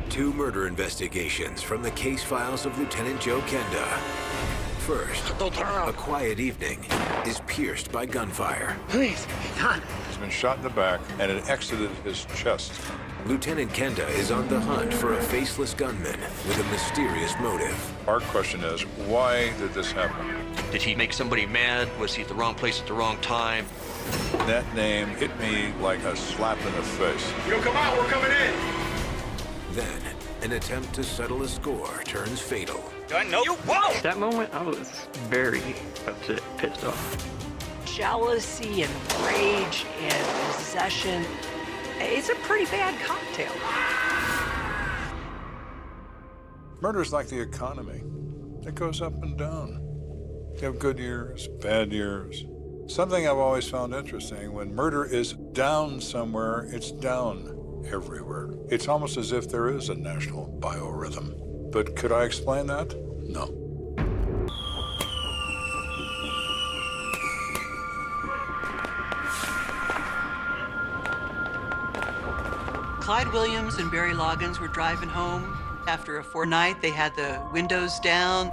Two murder investigations from the case files of Lieutenant Joe Kenda. First, a quiet evening is pierced by gunfire. Please, Don. He's been shot in the back, and it exited his chest. Lieutenant Kenda is on the hunt for a faceless gunman with a mysterious motive. Our question is, why did this happen? Did he make somebody mad? Was he at the wrong place at the wrong time? That name hit me like a slap in the face. You don't come out, we're coming in. Then, an attempt to settle a score turns fatal. Do I know you? Whoa! At that moment, I was very upset, pissed off. Jealousy and rage and possession. It's a pretty bad cocktail. Murder's like the economy. It goes up and down. You have good years, bad years. Something I've always found interesting, when murder is down somewhere, it's down everywhere. It's almost as if there is a national biorhythm. But could I explain that? No. Clyde Williams and Barry Loggins were driving home. After a fortnight, they had the windows down.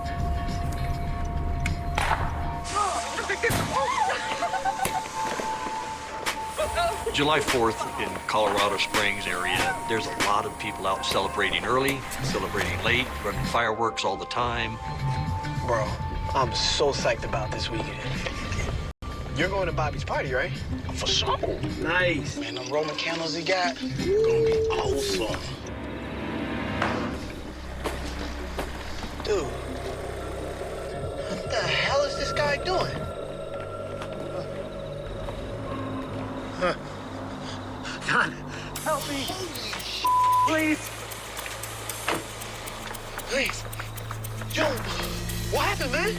July 4th in Colorado Springs area, there's a lot of people out celebrating early, celebrating late, running fireworks all the time. Bro, I'm so psyched about this weekend. You're going to Bobby's party, right? For sure. Nice. Man, them Roman candles he got, gonna be awesome. Dude, what the hell is this guy doing? Huh. Don, help me. Please. Please. Yo, what happened, man?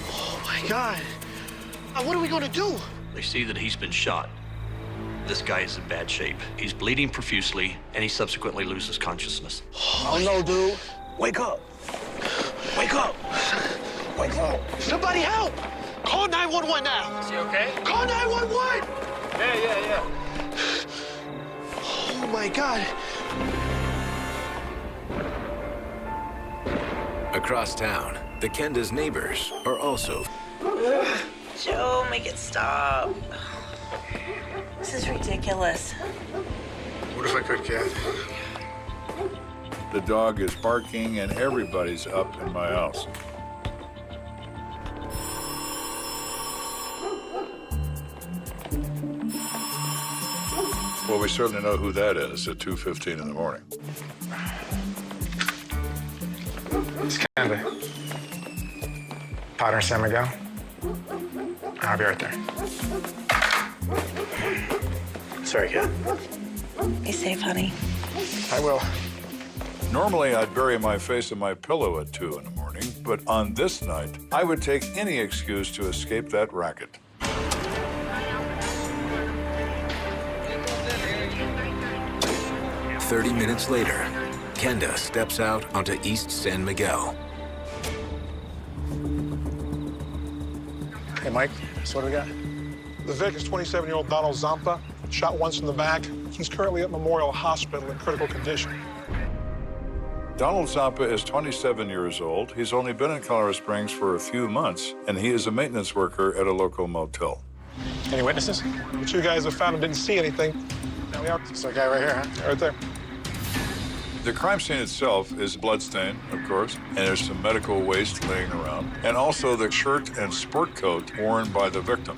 Oh, my God. What are we gonna do? They see that he's been shot. This guy is in bad shape. He's bleeding profusely, and he subsequently loses consciousness. Oh, no, dude. Wake up. Wake up. Wake up. Somebody help. Call 911 now. Is he okay? Call 911. Yeah. Oh, my God. Across town, the Kenda's neighbors are also... Joe, make it stop. This is ridiculous. What if I could, Kat? The dog is barking, and everybody's up in my house. Well, we certainly know who that is at 2:15 in the morning. It's Canada. Potter and San Miguel. I'll be right there. Sorry, Kat. Be safe, honey. I will. Normally, I'd bury my face in my pillow at 2 in the morning, but on this night, I would take any excuse to escape that racket. "30 minutes later, Kenda steps out onto East San Miguel. Hey, Mike, so what do we got? The Vic is 27-year-old Donald Zampa, shot once in the back. He's currently at Memorial Hospital in critical condition. Donald Zampa is 27 years old. He's only been in Colorado Springs for a few months, and he is a maintenance worker at a local motel. Any witnesses? The two guys that found him didn't see anything. Now we are. It's that guy right here, huh? Right there. The crime scene itself is bloodstained, of course, and there's some medical waste laying around, and also the shirt and sport coat worn by the victim.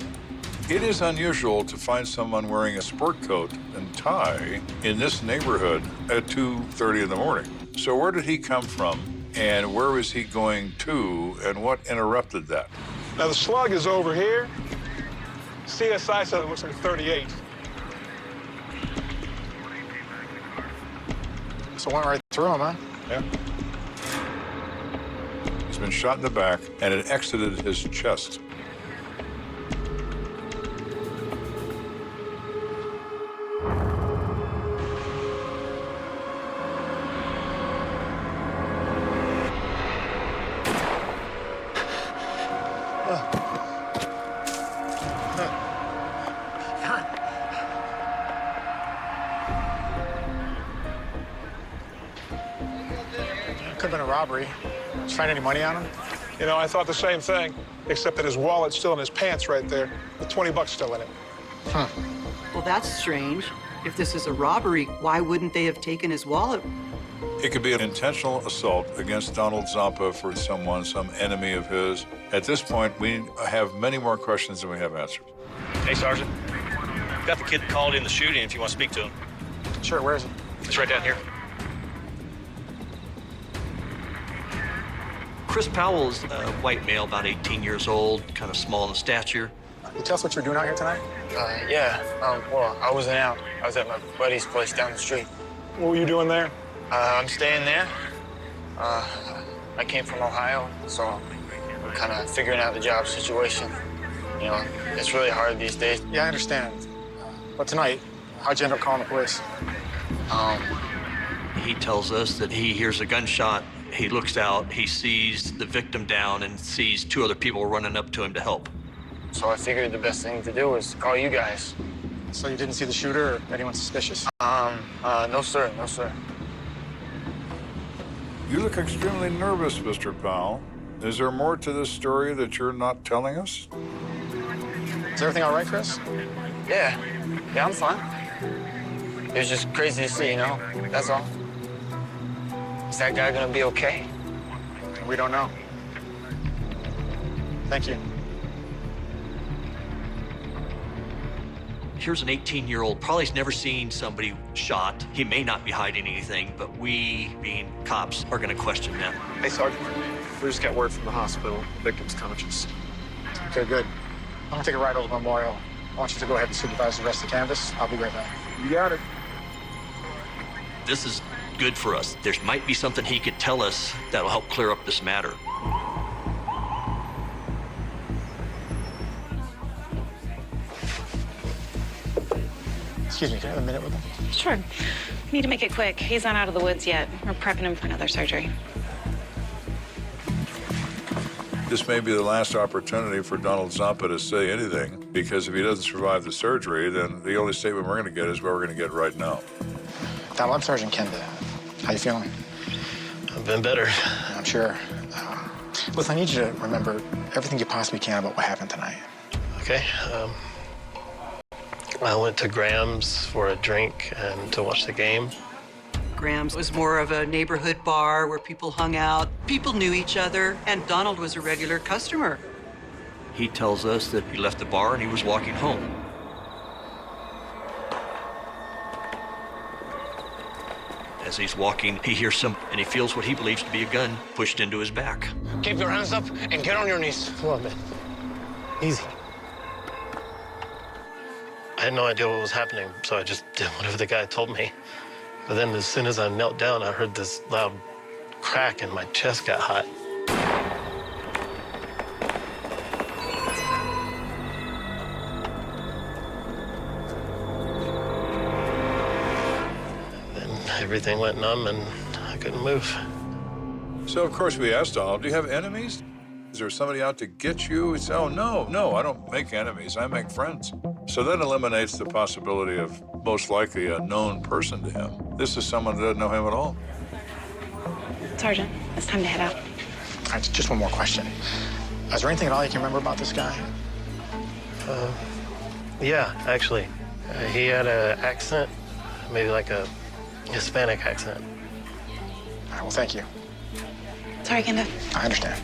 It is unusual to find someone wearing a sport coat and tie in this neighborhood at 2:30 in the morning. So where did he come from, and where was he going to, and what interrupted that? Now the slug is over here. CSI said it looks like 38. So it went right through him, huh? Yeah. He's been shot in the back, and it exited his chest. have been a robbery. Did you find any money on him? You know, I thought the same thing, except that his wallet's still in his pants right there, with 20 bucks still in it. Huh. Well, that's strange. If this is a robbery, why wouldn't they have taken his wallet? It could be an intentional assault against Donald Zampa for someone, some enemy of his. At this point, we have many more questions than we have answers. Hey, Sergeant. Got the kid called in the shooting if you want to speak to him. Sure, where is he? It's right down here. Chris Powell's a white male, about 18 years old, kind of small in stature. Can you tell us what you're doing out here tonight? Yeah. Well, I wasn't out. I was at my buddy's place down the street. What were you doing there? I'm staying there. I came from Ohio, so I'm kind of figuring out the job situation. You know, it's really hard these days. Yeah, I understand. But tonight, how'd you end up calling the police? He tells us that he hears a gunshot. He looks out, he sees the victim down and sees two other people running up to him to help. So I figured the best thing to do was call you guys. So you didn't see the shooter or anyone suspicious? No, sir. No, sir. You look extremely nervous, Mr. Powell. Is there more to this story that you're not telling us? Is everything all right, Chris? Yeah, I'm fine. It was just crazy to see, you know? That's all. Is that guy gonna be okay? We don't know. Thank you. Here's an 18-year-old, probably has never seen somebody shot. He may not be hiding anything, but we, being cops, are gonna question that. Hey, Sergeant. We just got word from the hospital. Victim's conscious. Okay, good. I'm gonna take a ride over to Memorial. I want you to go ahead and supervise the rest of the canvas. I'll be right back. You got it. This is good for us. There might be something he could tell us that'll help clear up this matter. Excuse me, can I have a minute with him? Sure. Need to make it quick. He's not out of the woods yet. We're prepping him for another surgery. This may be the last opportunity for Donald Zampa to say anything, because if he doesn't survive the surgery, then the only statement we're going to get is what we're going to get right now. Donald, I'm Sergeant Kenda. How you feeling? I've been better. I'm sure. Listen, I need you to remember everything you possibly can about what happened tonight. Okay. I went to Graham's for a drink and to watch the game. Graham's was more of a neighborhood bar where people hung out. People knew each other, and Donald was a regular customer. He tells us that he left the bar and he was walking home. As he's walking, he hears and he feels what he believes to be a gun pushed into his back. Keep your hands up and get on your knees. Come on, man. Easy. I had no idea what was happening, so I just did whatever the guy told me. But then as soon as I knelt down, I heard this loud crack and my chest got hot. Then everything went numb and I couldn't move. So, of course, we asked Donald, do you have enemies? Is there somebody out to get you? He said, oh, no, I don't make enemies. I make friends. So that eliminates the possibility of most likely a known person to him. This is someone that doesn't know him at all. Sergeant, it's time to head out. All right, just one more question. Is there anything at all you can remember about this guy? Yeah, actually. He had an accent, maybe like a Hispanic accent. All right, well, thank you. Sorry, Kenda. I understand.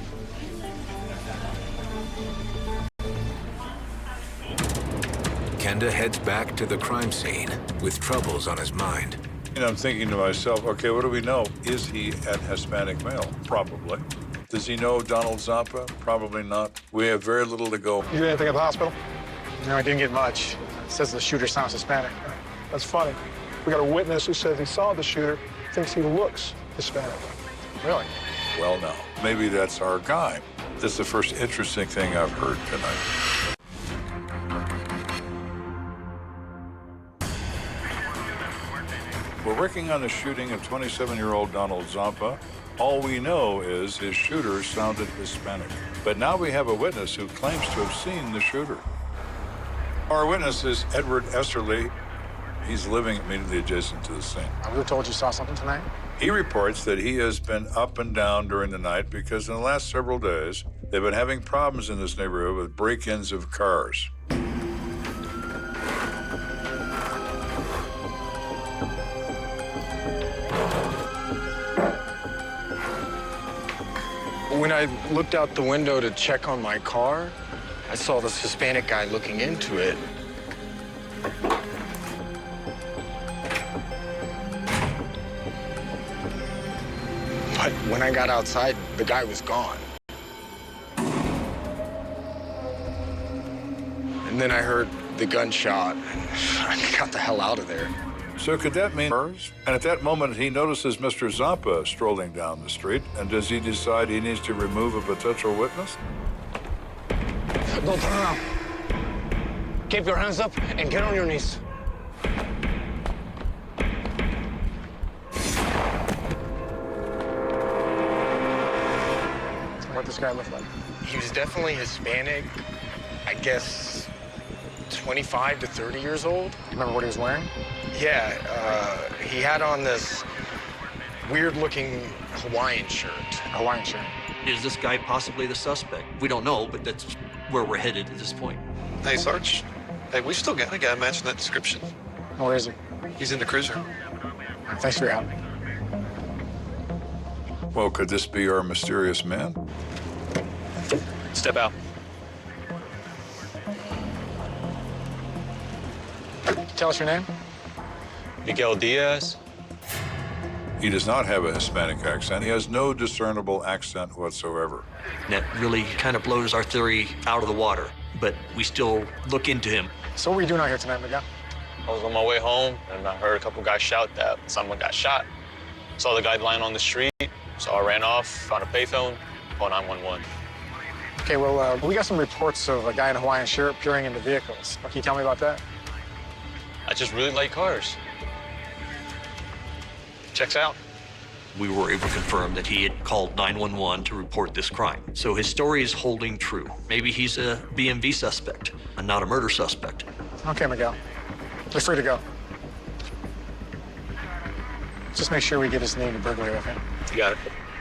Kenda heads back to the crime scene with troubles on his mind. And I'm thinking to myself, okay, what do we know? Is he an Hispanic male? Probably. Does he know Donald Zampa? Probably not. We have very little to go. You get anything at the hospital? No, I didn't get much. It says the shooter sounds Hispanic. That's funny. We got a witness who says he saw the shooter, thinks he looks Hispanic. Really? Well, now, maybe that's our guy. That's the first interesting thing I've heard tonight. We're working on the shooting of 27-year-old Donald Zampa. All we know is his shooter sounded Hispanic. But now we have a witness who claims to have seen the shooter. Our witness is Edward Esserly. He's living immediately adjacent to the scene. We were told you saw something tonight? He reports that he has been up and down during the night because in the last several days, they've been having problems in this neighborhood with break-ins of cars. When I looked out the window to check on my car, I saw this Hispanic guy looking into it. But when I got outside, the guy was gone. And then I heard the gunshot, and I got the hell out of there. So could that mean cars? And at that moment, he notices Mr. Zampa strolling down the street. And does he decide he needs to remove a potential witness? Don't turn around. Keep your hands up and get on your knees. What this guy looked like? He was definitely Hispanic, I guess 25 to 30 years old. You remember what he was wearing? Yeah, he had on this weird-looking Hawaiian shirt. A Hawaiian shirt. Is this guy possibly the suspect? We don't know, but that's where we're headed at this point. Hey, Sarge. Hey, we still got a guy matching that description. Where is he? He's in the cruiser. Thanks for your help. Well, could this be our mysterious man? Step out. Tell us your name. Miguel Diaz. He does not have a Hispanic accent. He has no discernible accent whatsoever. That really kind of blows our theory out of the water, but we still look into him. So what were you doing out here tonight, Miguel? I was on my way home, and I heard a couple guys shout that someone got shot. Saw the guy lying on the street, so I ran off, found a payphone, called 911. Okay, well, we got some reports of a guy in a Hawaiian shirt peering into vehicles. Can you tell me about that? I just really like cars. Checks out. We were able to confirm that he had called 911 to report this crime. So his story is holding true. Maybe he's a BMV suspect and not a murder suspect. Okay, Miguel. You're free to go. Just make sure we get his name to burglary with him. You got it.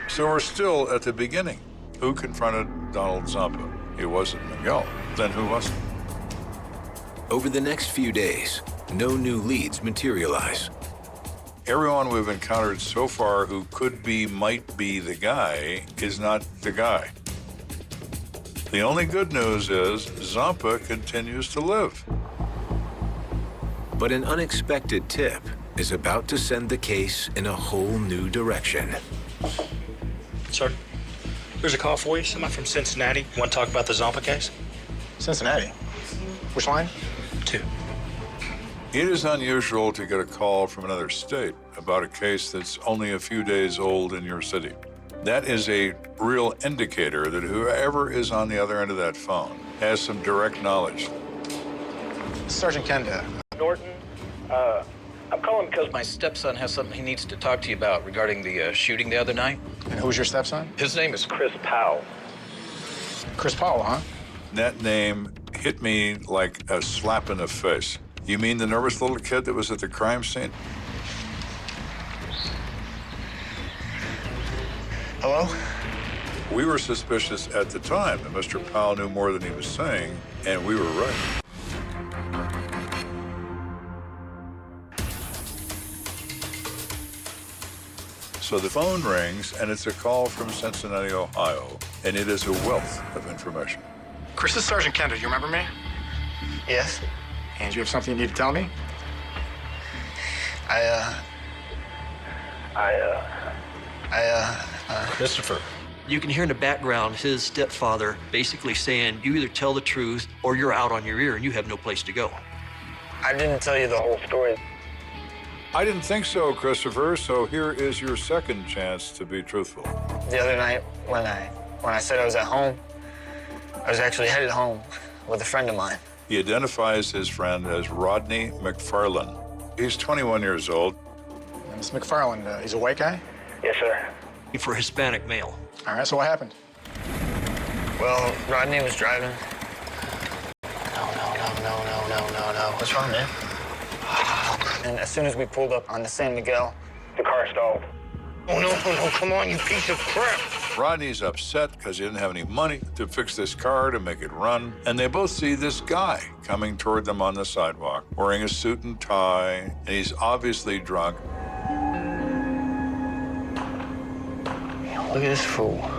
So we're still at the beginning. Who confronted Donald Zampa? It wasn't Miguel. Then who was it? Over the next few days, no new leads materialize. Everyone we've encountered so far who could be, might be the guy is not the guy. The only good news is Zampa continues to live. But an unexpected tip is about to send the case in a whole new direction. Sir, there's a call for you. Somebody from Cincinnati. Want to talk about the Zampa case? Cincinnati? Which line? 2. It is unusual to get a call from another state about a case that's only a few days old in your city. That is a real indicator that whoever is on the other end of that phone has some direct knowledge. Sergeant Kenda. Norton, I'm calling because my stepson has something he needs to talk to you about regarding the shooting the other night. And who's your stepson? His name is Chris Powell. Chris Powell, huh? That name hit me like a slap in the face. You mean the nervous little kid that was at the crime scene? Hello? We were suspicious at the time that Mr. Powell knew more than he was saying, and we were right. So the phone rings, and it's a call from Cincinnati, Ohio, and it is a wealth of information. Chris, this is Sergeant Kenda. Do you remember me? Yes. And you have something you need to tell me? Christopher. You can hear in the background his stepfather basically saying, you either tell the truth or you're out on your ear and you have no place to go. I didn't tell you the whole story. I didn't think so, Christopher, so here is your second chance to be truthful. The other night, when I said I was at home, I was actually headed home with a friend of mine. He identifies his friend as Rodney McFarland. He's 21 years old. Mr. McFarland, he's a white guy? Yes, sir. For a Hispanic male. All right, so what happened? Well, Rodney was driving. No. What's wrong, man? And as soon as we pulled up on the San Miguel, the car stalled. Oh, no, come on, you piece of crap. Rodney's upset because he didn't have any money to fix this car to make it run. And they both see this guy coming toward them on the sidewalk, wearing a suit and tie, and he's obviously drunk. Look at this fool.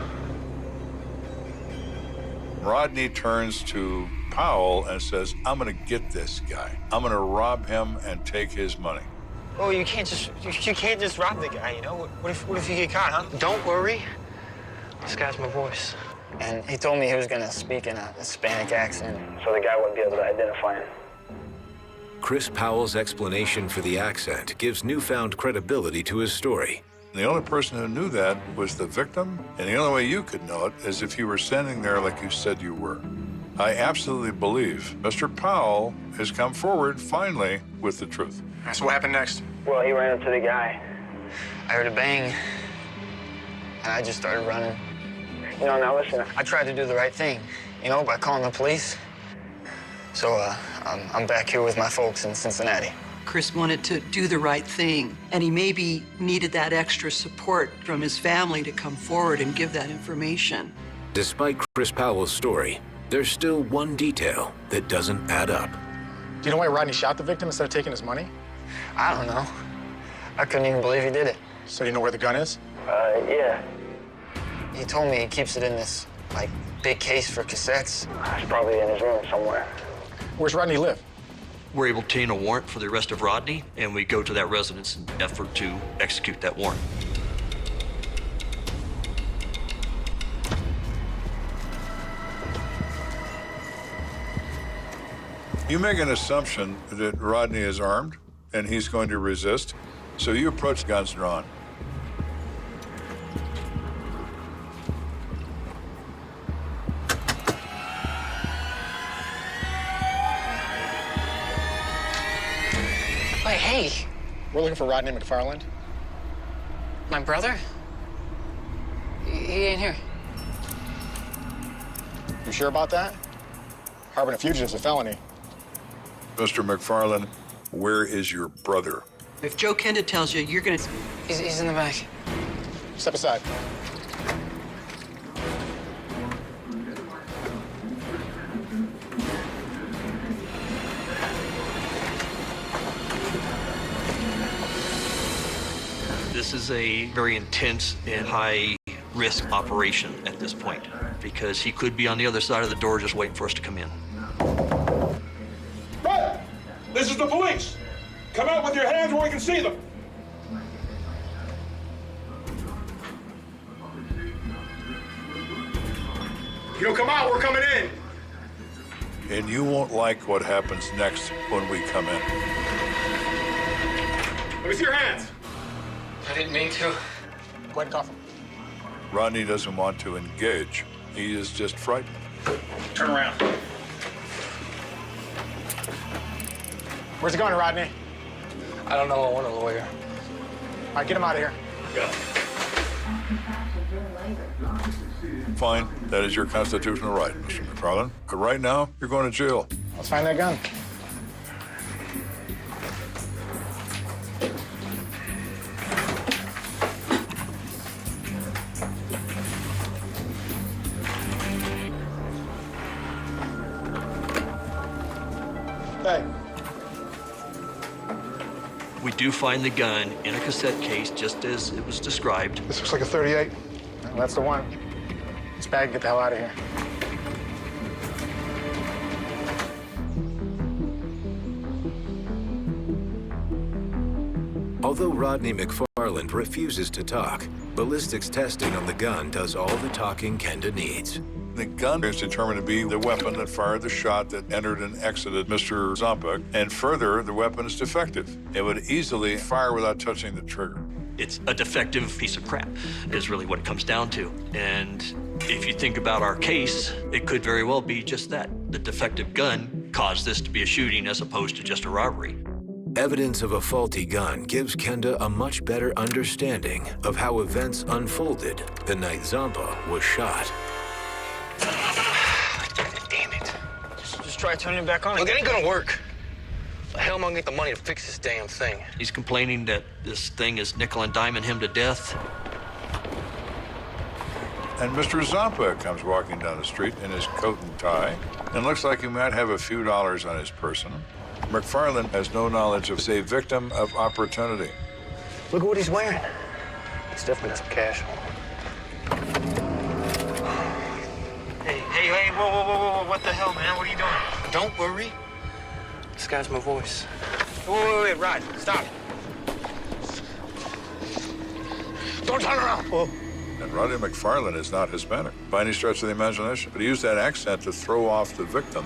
Rodney turns to Powell and says, I'm gonna get this guy. I'm gonna rob him and take his money. Oh, you can't just rob the guy, you know? What if you get caught, huh? Don't worry. This guy's my voice. And he told me he was gonna speak in a Hispanic accent, so the guy wouldn't be able to identify him. Chris Powell's explanation for the accent gives newfound credibility to his story. The only person who knew that was the victim, and the only way you could know it is if you were standing there like you said you were. I absolutely believe Mr. Powell has come forward, finally, with the truth. So what happened next? Well, he ran up to the guy. I heard a bang, and I just started running. You know, now listen, I tried to do the right thing, you know, by calling the police. So, I'm back here with my folks in Cincinnati. Chris wanted to do the right thing, and he maybe needed that extra support from his family to come forward and give that information. Despite Chris Powell's story, there's still one detail that doesn't add up. Do you know why Rodney shot the victim instead of taking his money? I don't know. I couldn't even believe he did it. So you know where the gun is? Yeah. He told me he keeps it in this, like, big case for cassettes. It's probably in his room somewhere. Where's Rodney live? We're able to obtain a warrant for the arrest of Rodney, and we go to that residence in an effort to execute that warrant. You make an assumption that Rodney is armed and he's going to resist, so you approach guns drawn. Wait, hey. We're looking for Rodney McFarland. My brother? He ain't here. You sure about that? Harboring a fugitive's a felony. Mr. McFarland, where is your brother? If Joe Kenda tells you, you're gonna... He's in the back. Step aside. This is a very intense and high-risk operation at this point, because he could be on the other side of the door just waiting for us to come in. Right! This is the police! Come out with your hands where we can see them! You don't come out, we're coming in. And you won't like what happens next when we come in. Let me see your hands. I didn't mean to. Go ahead and cuff him. Rodney doesn't want to engage. He is just frightened. Turn around. Where's he going, Rodney? I don't know. I want a lawyer. All right, get him out of here. Go. Fine, that is your constitutional right, Mr. McFarland. But right now, you're going to jail. Let's find that gun. Hey. We do find the gun in a cassette case, just as it was described. This looks like a 38. Well, that's the one. This bag, get the hell out of here. Although Rodney McFarland refuses to talk, ballistics testing on the gun does all the talking Kenda needs. The gun is determined to be the weapon that fired the shot that entered and exited Mr. Zampa, and further, the weapon is defective. It would easily fire without touching the trigger. It's a defective piece of crap, is really what it comes down to. And if you think about our case, it could very well be just that. The defective gun caused this to be a shooting as opposed to just a robbery. Evidence of a faulty gun gives Kenda a much better understanding of how events unfolded the night Zampa was shot. Damn it. Just try turning it back on. Look, it ain't gonna work. The hell am I gonna get the money to fix this damn thing? He's complaining that this thing is nickel and diming him to death. And Mr. Zampa comes walking down the street in his coat and tie and looks like he might have a few dollars on his person. McFarland has no knowledge of a victim of opportunity. Look at what he's wearing. He's definitely got some cash. Hey, whoa, what the hell, man? What are you doing? Don't worry. This guy's my voice. Wait, Rod, stop. Don't turn around. Whoa. And Rodney McFarland is not Hispanic by any stretch of the imagination, but he used that accent to throw off the victim.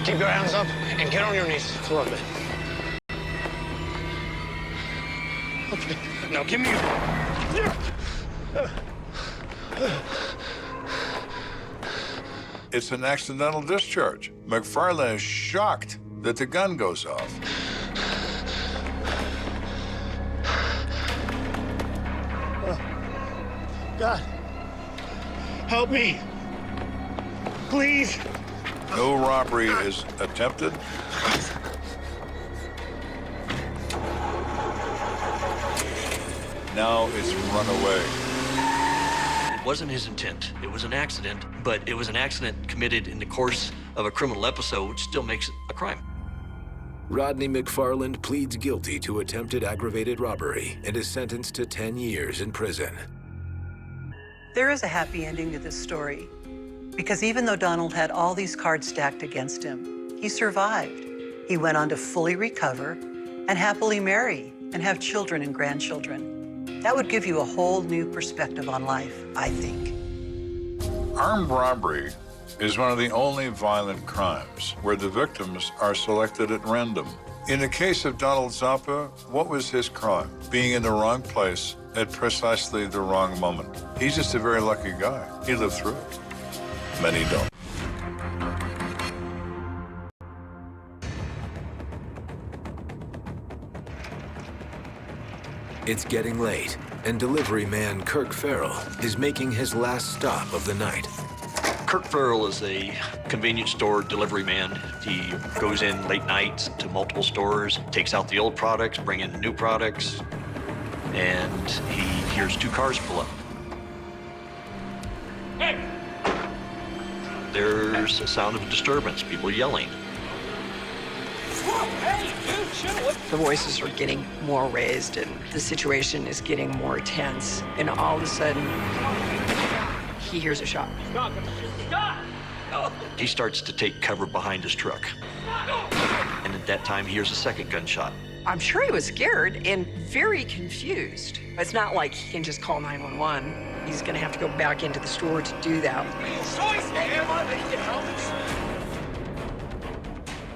Keep your hands up and get on your knees. Come on, man. Okay, now give me It's an accidental discharge. McFarland is shocked that the gun goes off. God, help me. Please. No robbery is attempted. Now it's run away. It wasn't his intent. It was an accident, but it was an accident committed in the course of a criminal episode, which still makes it a crime. Rodney McFarland pleads guilty to attempted aggravated robbery and is sentenced to 10 years in prison. There is a happy ending to this story, because even though Donald had all these cards stacked against him, he survived. He went on to fully recover and happily marry and have children and grandchildren. That would give you a whole new perspective on life, I think. Armed robbery is one of the only violent crimes where the victims are selected at random. In the case of Donald Zampa, what was his crime? Being in the wrong place at precisely the wrong moment. He's just a very lucky guy. He lived through it. Many don't. It's getting late, and delivery man Kirk Farrell is making his last stop of the night. Kirk Farrell is a convenience store delivery man. He goes in late nights to multiple stores, takes out the old products, bring in new products, and he hears two cars pull up. Hey! There's a sound of a disturbance, people yelling. Hey, dude, chill. The voices are getting more raised and the situation is getting more tense. And all of a sudden, he hears a shot. Stop. He starts to take cover behind his truck. And at that time, he hears a second gunshot. I'm sure he was scared and very confused. It's not like he can just call 911. He's gonna have to go back into the store to do that.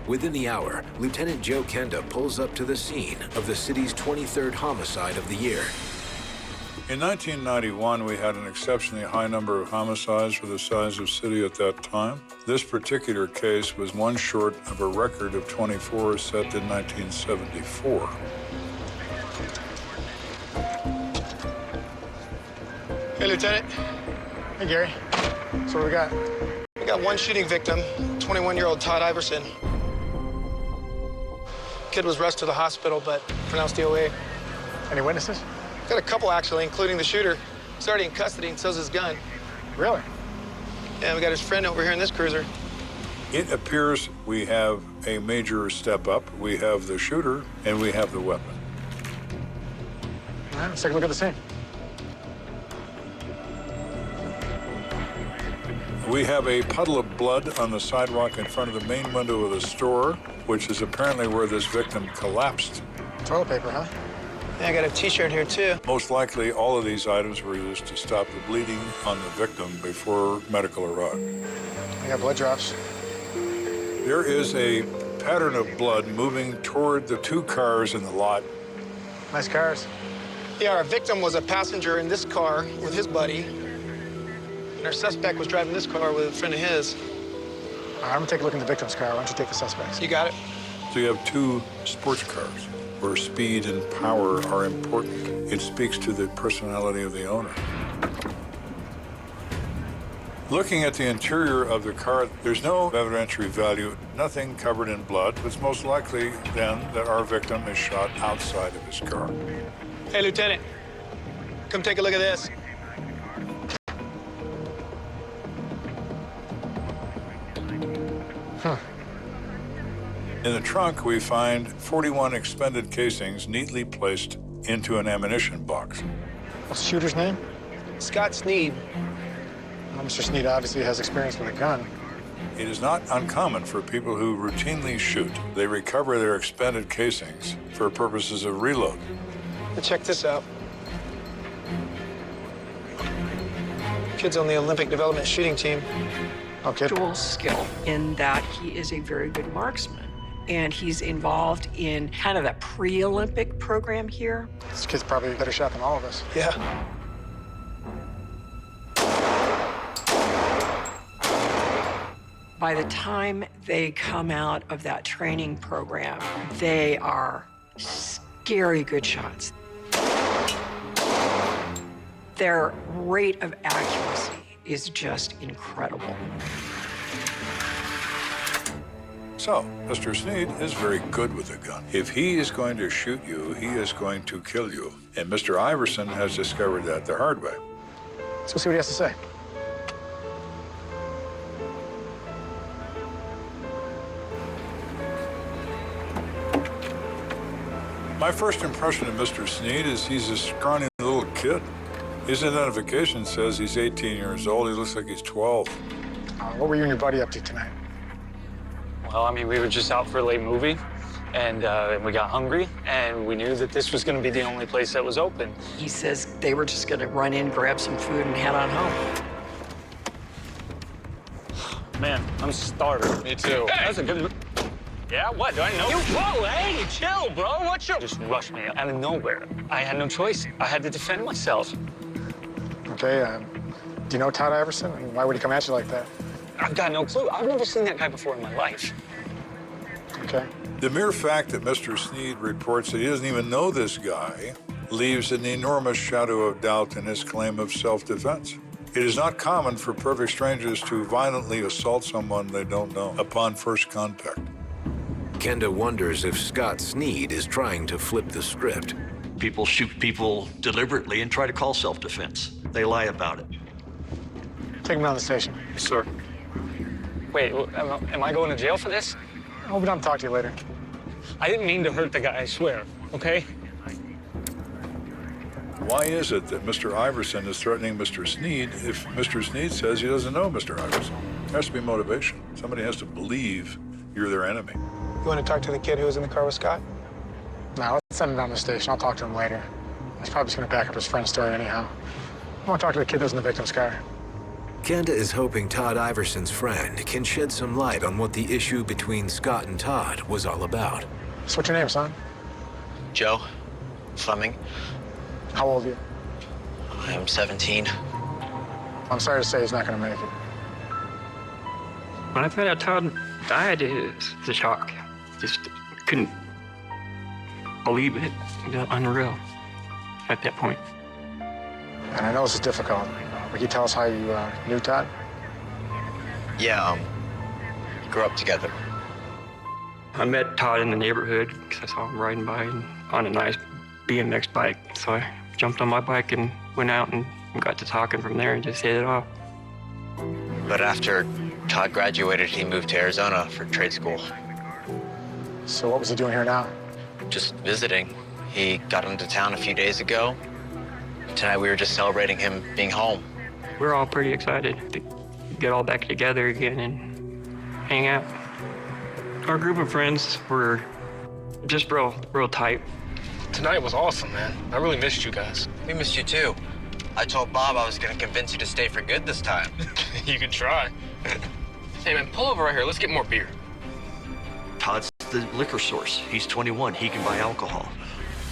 Within the hour, Lieutenant Joe Kenda pulls up to the scene of the city's 23rd homicide of the year. In 1991, we had an exceptionally high number of homicides for the size of city at that time. This particular case was one short of a record of 24 set in 1974. Hey, Lieutenant. Hey, Gary. So what we got? We got one shooting victim, 21-year-old Todd Iverson. Kid was rushed to the hospital, but pronounced DOA. Any witnesses? Got a couple, actually, including the shooter. He's already in custody and so's his gun. Really? Yeah, we got his friend over here in this cruiser. It appears we have a major step up. We have the shooter, and we have the weapon. All right, let's take a look at the scene. We have a puddle of blood on the sidewalk in front of the main window of the store, which is apparently where this victim collapsed. Toilet paper, huh? Yeah, I got a T-shirt here, too. Most likely, all of these items were used to stop the bleeding on the victim before medical arrived. I got blood drops. There is a pattern of blood moving toward the two cars in the lot. Nice cars. Yeah, our victim was a passenger in this car with his buddy. And our suspect was driving this car with a friend of his. All right, I'm gonna take a look in the victim's car. Why don't you take the suspects? You got it. So you have two sports cars where speed and power are important. It speaks to the personality of the owner. Looking at the interior of the car, there's no evidentiary value, nothing covered in blood. It's most likely then that our victim is shot outside of his car. Hey, Lieutenant, come take a look at this. In the trunk, we find 41 expended casings neatly placed into an ammunition box. What's the shooter's name? Scott Sneed. Well, Mr. Sneed obviously has experience with a gun. It is not uncommon for people who routinely shoot. They recover their expended casings for purposes of reload. Check this out. Kid's on the Olympic development shooting team. Okay. Dual skill in that he is a very good marksman. And he's involved in kind of that pre-Olympic program here. This kid's probably a better shot than all of us. Yeah. By the time they come out of that training program, they are scary good shots. Their rate of accuracy is just incredible. So, Mr. Sneed is very good with a gun. If he is going to shoot you, he is going to kill you. And Mr. Iverson has discovered that the hard way. Let's go see what he has to say. My first impression of Mr. Sneed is he's a scrawny little kid. His identification says he's 18 years old. He looks like he's 12. What were you and your buddy up to tonight? Well, I mean, we were just out for a late movie, and we got hungry, and we knew that this was going to be the only place that was open. He says they were just going to run in, grab some food, and head on home. Man, I'm starving. Me too. Hey. That's a good... Yeah, what? Do I know? Whoa, hey, chill, bro. What's your... Just rushed me out of nowhere. I had no choice. I had to defend myself. Okay, do you know Todd Iverson? I mean, why would he come at you like that? I've got no clue. I've never seen that guy before in my life. Okay. The mere fact that Mr. Sneed reports that he doesn't even know this guy leaves an enormous shadow of doubt in his claim of self-defense. It is not common for perfect strangers to violently assault someone they don't know upon first contact. Kenda wonders if Scott Sneed is trying to flip the script. People shoot people deliberately and try to call self-defense. They lie about it. Take him down to the station. Sir. Wait, am I going to jail for this? I'll be down to talk to you later. I didn't mean to hurt the guy, I swear, okay? Why is it that Mr. Iverson is threatening Mr. Sneed if Mr. Sneed says he doesn't know Mr. Iverson? There has to be motivation. Somebody has to believe you're their enemy. You want to talk to the kid who was in the car with Scott? No, let's send him down to the station. I'll talk to him later. He's probably just going to back up his friend's story anyhow. I want to talk to the kid that was in the victim's car. Kenda is hoping Todd Iverson's friend can shed some light on what the issue between Scott and Todd was all about. So what's your name, son? Joe Fleming. How old are you? I'm 17. I'm sorry to say he's not going to make it. When I found out Todd died, it was a shock. Just couldn't believe it. It was unreal at that point. And I know this is difficult. Can you tell us how you knew Todd? Yeah, we grew up together. I met Todd in the neighborhood because I saw him riding by on a nice BMX bike. So I jumped on my bike and went out and got to talking from there and just hit it off. But after Todd graduated, he moved to Arizona for trade school. So what was he doing here now? Just visiting. He got into town a few days ago. Tonight we were just celebrating him being home. We're all pretty excited to get all back together again and hang out. Our group of friends were just real tight. Tonight was awesome, man. I really missed you guys. We missed you too. I told Bob I was gonna convince you to stay for good this time. You can try. Hey, man, pull over right here. Let's get more beer. Todd's the liquor source. He's 21. He can buy alcohol.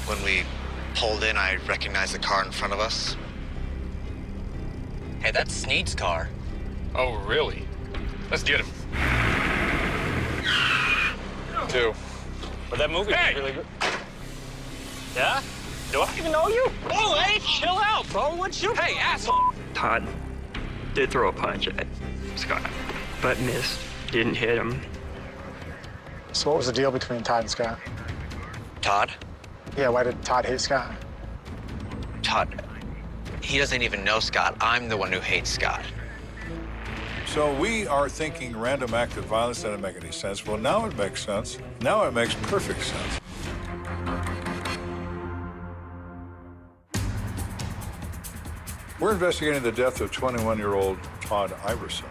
When we pulled in, I recognized the car in front of us. Hey, that's Sneed's car. Oh, really? Let's get him. Two. But that movie was really good. Yeah? Do I even know you? Oh, hey, chill out, bro. What's your... Hey, asshole. Todd did throw a punch at Scott, but missed, didn't hit him. So what was the deal between Todd and Scott? Todd? Yeah, why did Todd hate Scott? Todd, he doesn't even know Scott. I'm the one who hates Scott. So we are thinking random act of violence doesn't make any sense. Well, now it makes sense. Now it makes perfect sense. We're investigating the death of 21-year-old Todd Iverson.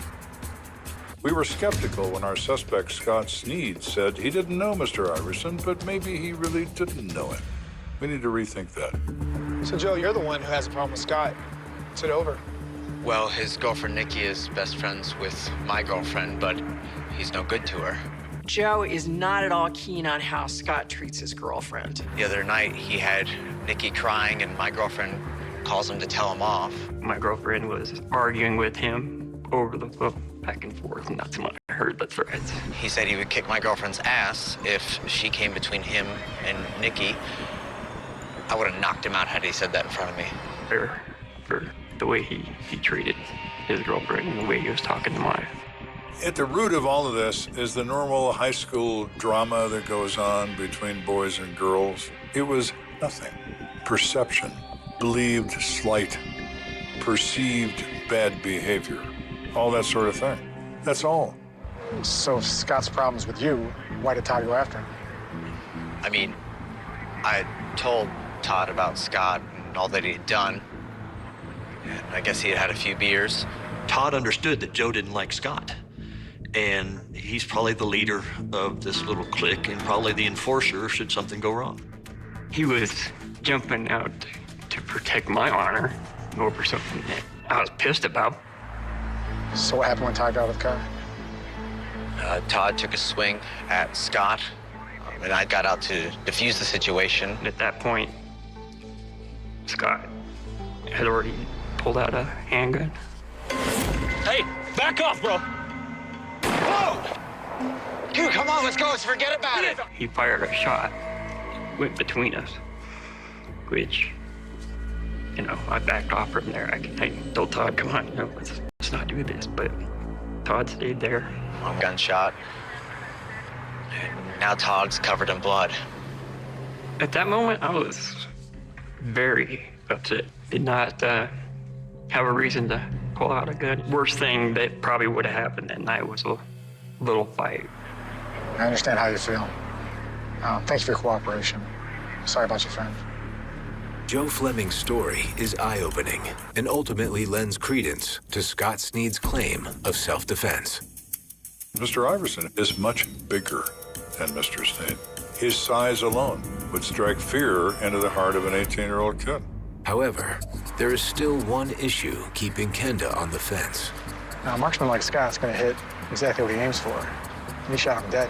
We were skeptical when our suspect, Scott Sneed, said he didn't know Mr. Iverson, but maybe he really didn't know him. We need to rethink that. So, Joe, you're the one who has a problem with Scott. What's it over? Well, his girlfriend, Nikki, is best friends with my girlfriend, but he's no good to her. Joe is not at all keen on how Scott treats his girlfriend. The other night, he had Nikki crying, and my girlfriend calls him to tell him off. My girlfriend was arguing with him over the phone, back and forth, and that's when I heard the threats. He said he would kick my girlfriend's ass if she came between him and Nikki. I would have knocked him out had he said that in front of me. For the way he treated his girlfriend and the way he was talking to mine. At the root of all of this is the normal high school drama that goes on between boys and girls. It was nothing. Perception, believed slight, perceived bad behavior, all that sort of thing. That's all. So if Scott's problem's with you, why did Todd go after him? I mean, I told Todd about Scott and all that he had done. And I guess he had had a few beers. Todd understood that Joe didn't like Scott. And he's probably the leader of this little clique and probably the enforcer should something go wrong. He was jumping out to protect my honor over something that I was pissed about. So what happened when Todd got out of the car? Todd took a swing at Scott, and I got out to defuse the situation. At that point, Scott had already pulled out a handgun. Hey, back off, bro. Whoa! Dude, come on, let's go. Let's forget about it. He fired a shot, went between us, which, you know, I backed off from there. I told Todd, come on, you know, let's not do this. But Todd stayed there. One gunshot. And now Todd's covered in blood. At that moment, I was very upset. Did not have a reason to pull out a gun. Worst thing that probably would have happened that night was a little fight. I understand how you feel. Thanks for your cooperation. Sorry about your friend. Joe Fleming's story is eye-opening and ultimately lends credence to Scott Sneed's claim of self-defense. Mr. Iverson is much bigger than Mr. Sneed. His size alone would strike fear into the heart of an 18-year-old kid. However, there is still one issue keeping Kenda on the fence. Now, a marksman like Scott's going to hit exactly what he aims for. And he shot him dead.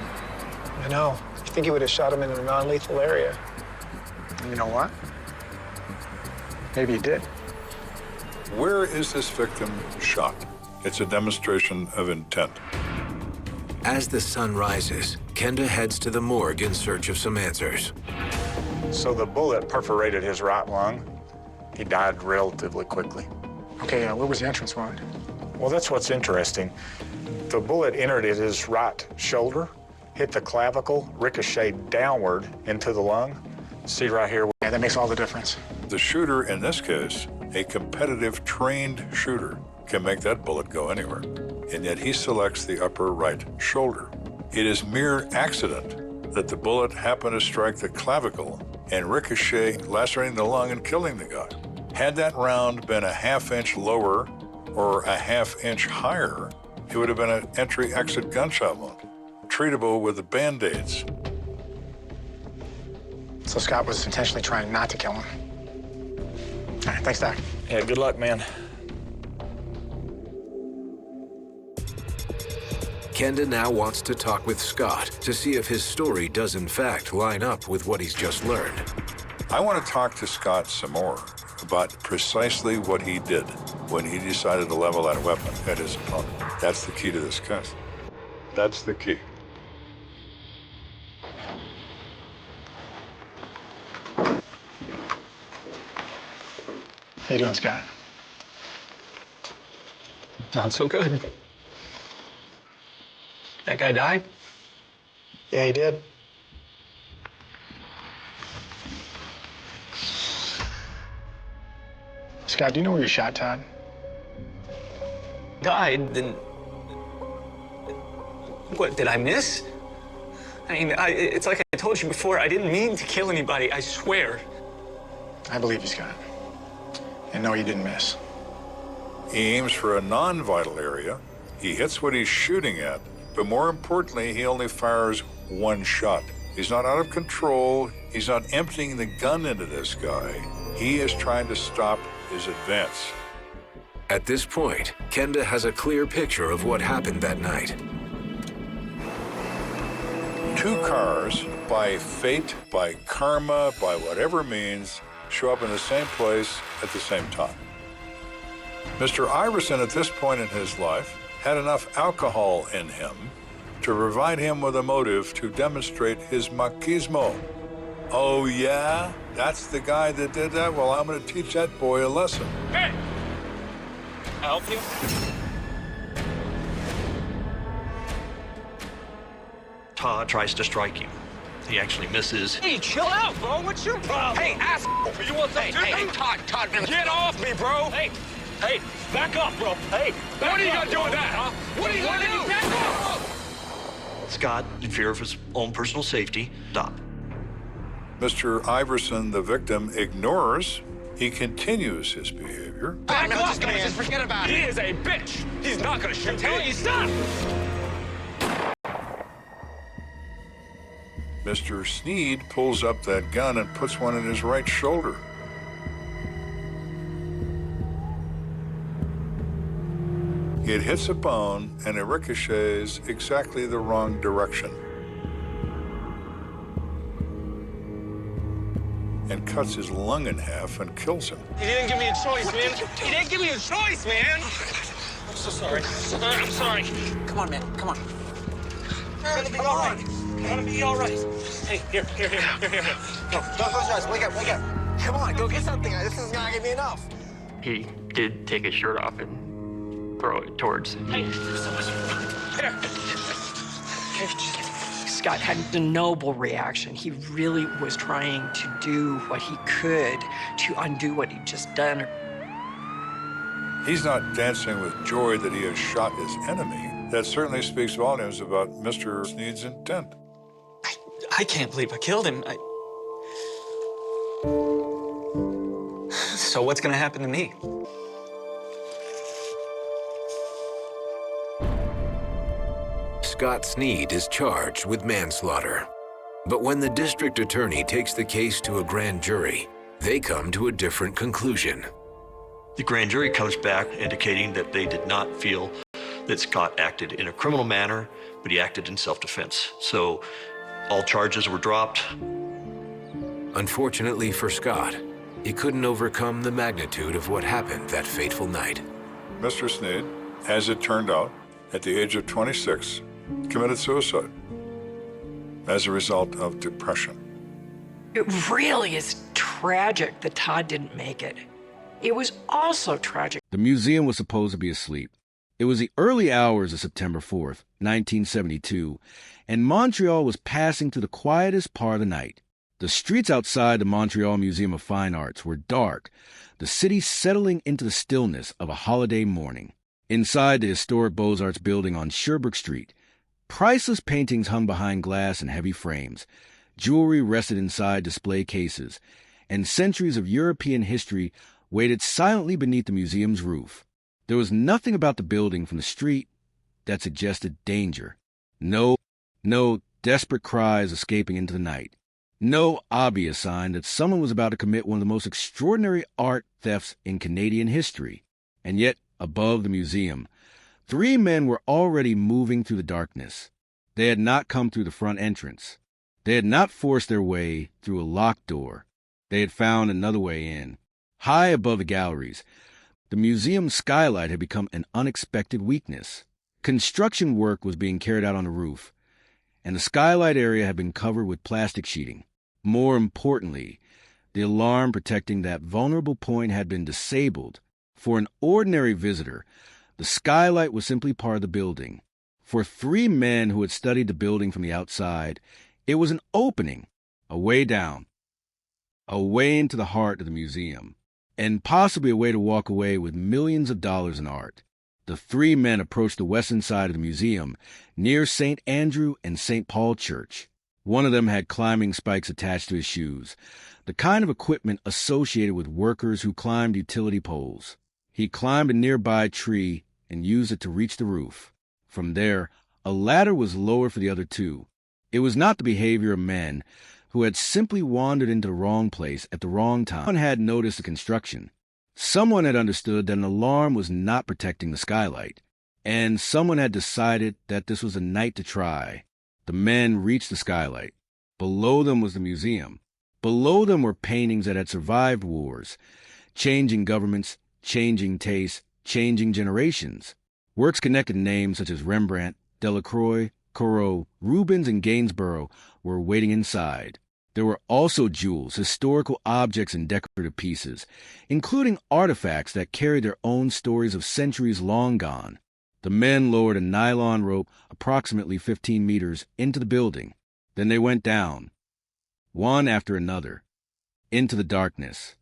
I know. I think he would have shot him in a non-lethal area. And you know what? Maybe he did. Where is this victim shot? It's a demonstration of intent. As the sun rises, Kenda heads to the morgue in search of some answers. So the bullet perforated his right lung. He died relatively quickly. Okay, where was the entrance wound? Well, that's what's interesting. The bullet entered at his right shoulder, hit the clavicle, ricocheted downward into the lung. See right here? Yeah, that makes all the difference. The shooter, in this case, a competitive, trained shooter, can make that bullet go anywhere. And yet he selects the upper right shoulder. It is mere accident that the bullet happened to strike the clavicle and ricochet, lacerating the lung and killing the guy. Had that round been a half-inch lower or a half-inch higher, it would have been an entry-exit gunshot wound, treatable with the Band-Aids. So Scott was intentionally trying not to kill him. All right, thanks, Doc. Yeah, good luck, man. Kenda now wants to talk with Scott to see if his story does in fact line up with what he's just learned. I want to talk to Scott some more about precisely what he did when he decided to level that weapon at his opponent. That's the key to this case. That's the key. How you doing, Scott? Not so good. That guy died? Yeah, he did. Scott, do you know where you shot Todd? Died, then... What, did I miss? I mean, it's like I told you before, I didn't mean to kill anybody, I swear. I believe you, Scott. And no, you didn't miss. He aims for a non-vital area. He hits what he's shooting at. But more importantly, he only fires one shot. He's not out of control. He's not emptying the gun into this guy. He is trying to stop his advance. At this point, Kenda has a clear picture of what happened that night. Two cars, by fate, by karma, by whatever means, show up in the same place at the same time. Mr. Iverson, at this point in his life, had enough alcohol in him to provide him with a motive to demonstrate his machismo. Oh, yeah? That's the guy that did that? Well, I'm going to teach that boy a lesson. Hey! I'll help you? Todd tries to strike him. He actually misses. Hey, chill out, bro. What's your problem? Hey, asshole. You want something? Hey, Todd, man. Get off me, bro. Hey, back up, bro. Hey, what are you gonna do with that, huh? What are you gonna do? Back up! Scott, in fear of his own personal safety, stopped. Mr. Iverson, the victim, ignores. He continues his behavior. Back up, man. Just forget about it. He is a bitch. He's not gonna shoot. I'm telling you, stop! Mr. Sneed pulls up that gun and puts one in his right shoulder. It hits a bone and it ricochets exactly the wrong direction and cuts his lung in half and kills him. He didn't give me a choice, man. He didn't give me a choice, man. I'm so sorry. I'm sorry. Come on, man. Come on. You're gonna be all right. You're gonna be all right. Hey, here. Go. Don't close your eyes. Wake up. Come on, go get something. This is not gonna be enough. He did take his shirt off and throw it towards. Hey, so much. Here. Scott had a noble reaction. He really was trying to do what he could to undo what he'd just done. He's not dancing with joy that he has shot his enemy. That certainly speaks volumes about Mr. Sneed's intent. I can't believe I killed him. So what's gonna happen to me? Scott Sneed is charged with manslaughter. But when the district attorney takes the case to a grand jury, they come to a different conclusion. The grand jury comes back indicating that they did not feel that Scott acted in a criminal manner, but he acted in self-defense. So all charges were dropped. Unfortunately for Scott, he couldn't overcome the magnitude of what happened that fateful night. Mr. Sneed, as it turned out, at the age of 26, committed suicide as a result of depression. It really is tragic that Todd didn't make it. It was also tragic. The museum was supposed to be asleep. It was the early hours of September 4th, 1972, and Montreal was passing through the quietest part of the night. The streets outside the Montreal Museum of Fine Arts were dark, the city settling into the stillness of a holiday morning. Inside the historic Beaux-Arts building on Sherbrooke Street, priceless paintings hung behind glass and heavy frames, jewelry rested inside display cases, and centuries of European history waited silently beneath the museum's roof. There was nothing about the building from the street that suggested danger. No desperate cries escaping into the night. No obvious sign that someone was about to commit one of the most extraordinary art thefts in Canadian history. And yet, above the museum, 3 men were already moving through the darkness. They had not come through the front entrance. They had not forced their way through a locked door. They had found another way in. High above the galleries, the museum's skylight had become an unexpected weakness. Construction work was being carried out on the roof, and the skylight area had been covered with plastic sheeting. More importantly, the alarm protecting that vulnerable point had been disabled. For an ordinary visitor, The skylight was simply part of the building. For 3 men who had studied the building from the outside, it was an opening, a way down, a way into the heart of the museum, and possibly a way to walk away with millions of dollars in art. The 3 men approached the western side of the museum, near St. Andrew and St. Paul Church. One of them had climbing spikes attached to his shoes, the kind of equipment associated with workers who climbed utility poles. He climbed a nearby tree and used it to reach the roof. From there, a ladder was lowered for the other 2. It was not the behavior of men who had simply wandered into the wrong place at the wrong time. Someone had noticed the construction. Someone had understood that an alarm was not protecting the skylight, and someone had decided that this was a night to try. The men reached the skylight. Below them was the museum. Below them were paintings that had survived wars, changing governments, changing tastes, changing generations. Works connected to names such as Rembrandt, Delacroix, Corot, Rubens, and Gainsborough were waiting inside. There were also jewels, historical objects, and decorative pieces, including artifacts that carried their own stories of centuries long gone. The men lowered a nylon rope approximately 15 meters into the building. Then they went down, one after another, into the darkness.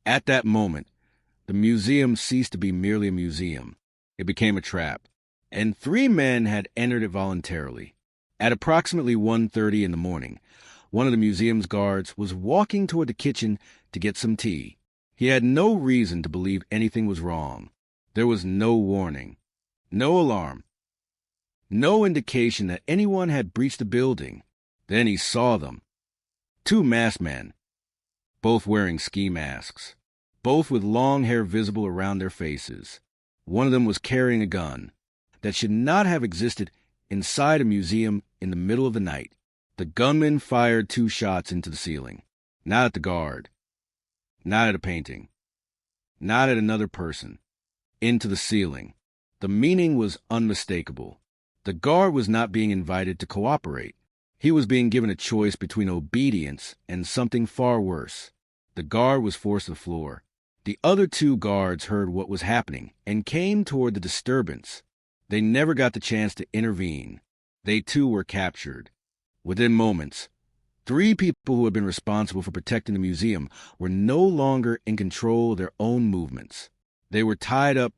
At that moment, the museum ceased to be merely a museum. It became a trap, and 3 men had entered it voluntarily. At approximately 1:30 in the morning, one of the museum's guards was walking toward the kitchen to get some tea. He had no reason to believe anything was wrong. There was no warning, no alarm, no indication that anyone had breached the building. Then he saw them. 2 masked men, both wearing ski masks, both with long hair visible around their faces. One of them was carrying a gun that should not have existed inside a museum in the middle of the night. The gunman fired 2 shots into the ceiling, not at the guard, not at a painting, not at another person, into the ceiling. The meaning was unmistakable. The guard was not being invited to cooperate. He was being given a choice between obedience and something far worse. The guard was forced to the floor. The other 2 guards heard what was happening and came toward the disturbance. They never got the chance to intervene. They too were captured. Within moments, 3 people who had been responsible for protecting the museum were no longer in control of their own movements. They were tied up,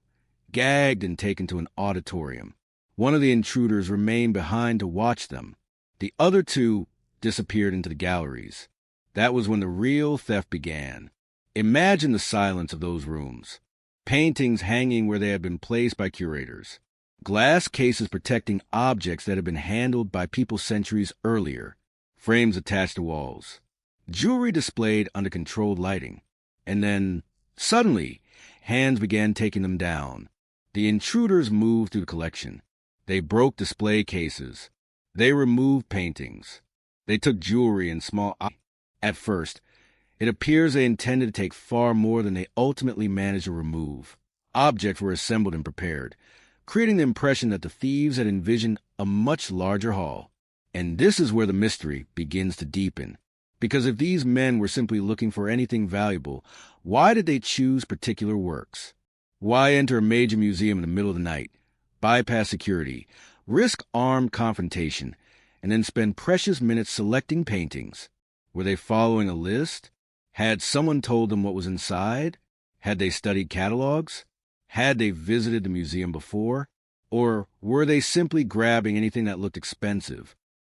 gagged, and taken to an auditorium. One of the intruders remained behind to watch them. The other 2 disappeared into the galleries. That was when the real theft began. Imagine the silence of those rooms. Paintings hanging where they had been placed by curators. Glass cases protecting objects that had been handled by people centuries earlier. Frames attached to walls. Jewelry displayed under controlled lighting. And then, suddenly, hands began taking them down. The intruders moved through the collection. They broke display cases. They removed paintings. They took jewelry and small objects. At first, it appears they intended to take far more than they ultimately managed to remove. Objects were assembled and prepared, creating the impression that the thieves had envisioned a much larger haul. And this is where the mystery begins to deepen. Because if these men were simply looking for anything valuable, why did they choose particular works? Why enter a major museum in the middle of the night, bypass security, risk armed confrontation, and then spend precious minutes selecting paintings? Were they following a list? Had someone told them what was inside? Had they studied catalogs? Had they visited the museum before? Or were they simply grabbing anything that looked expensive?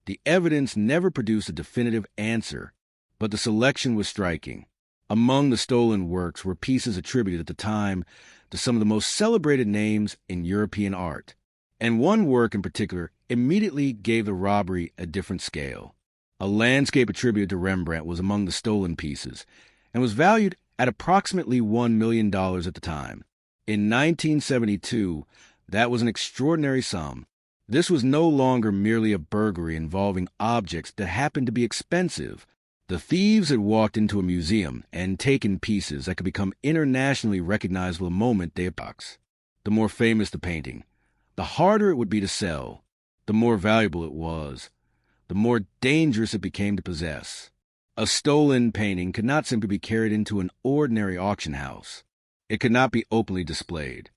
The evidence never produced a definitive answer, but the selection was striking. Among the stolen works were pieces attributed at the time to some of the most celebrated names in European art. And one work in particular immediately gave the robbery a different scale. A landscape attributed to Rembrandt was among the stolen pieces and was valued at approximately $1 million at the time. In 1972, that was an extraordinary sum. This was no longer merely a burglary involving objects that happened to be expensive. The thieves had walked into a museum and taken pieces that could become internationally recognizable the moment they approached. The more famous the painting, the harder it would be to sell, the more valuable it was, the more dangerous it became to possess. A stolen painting could not simply be carried into an ordinary auction house. It could not be openly displayed.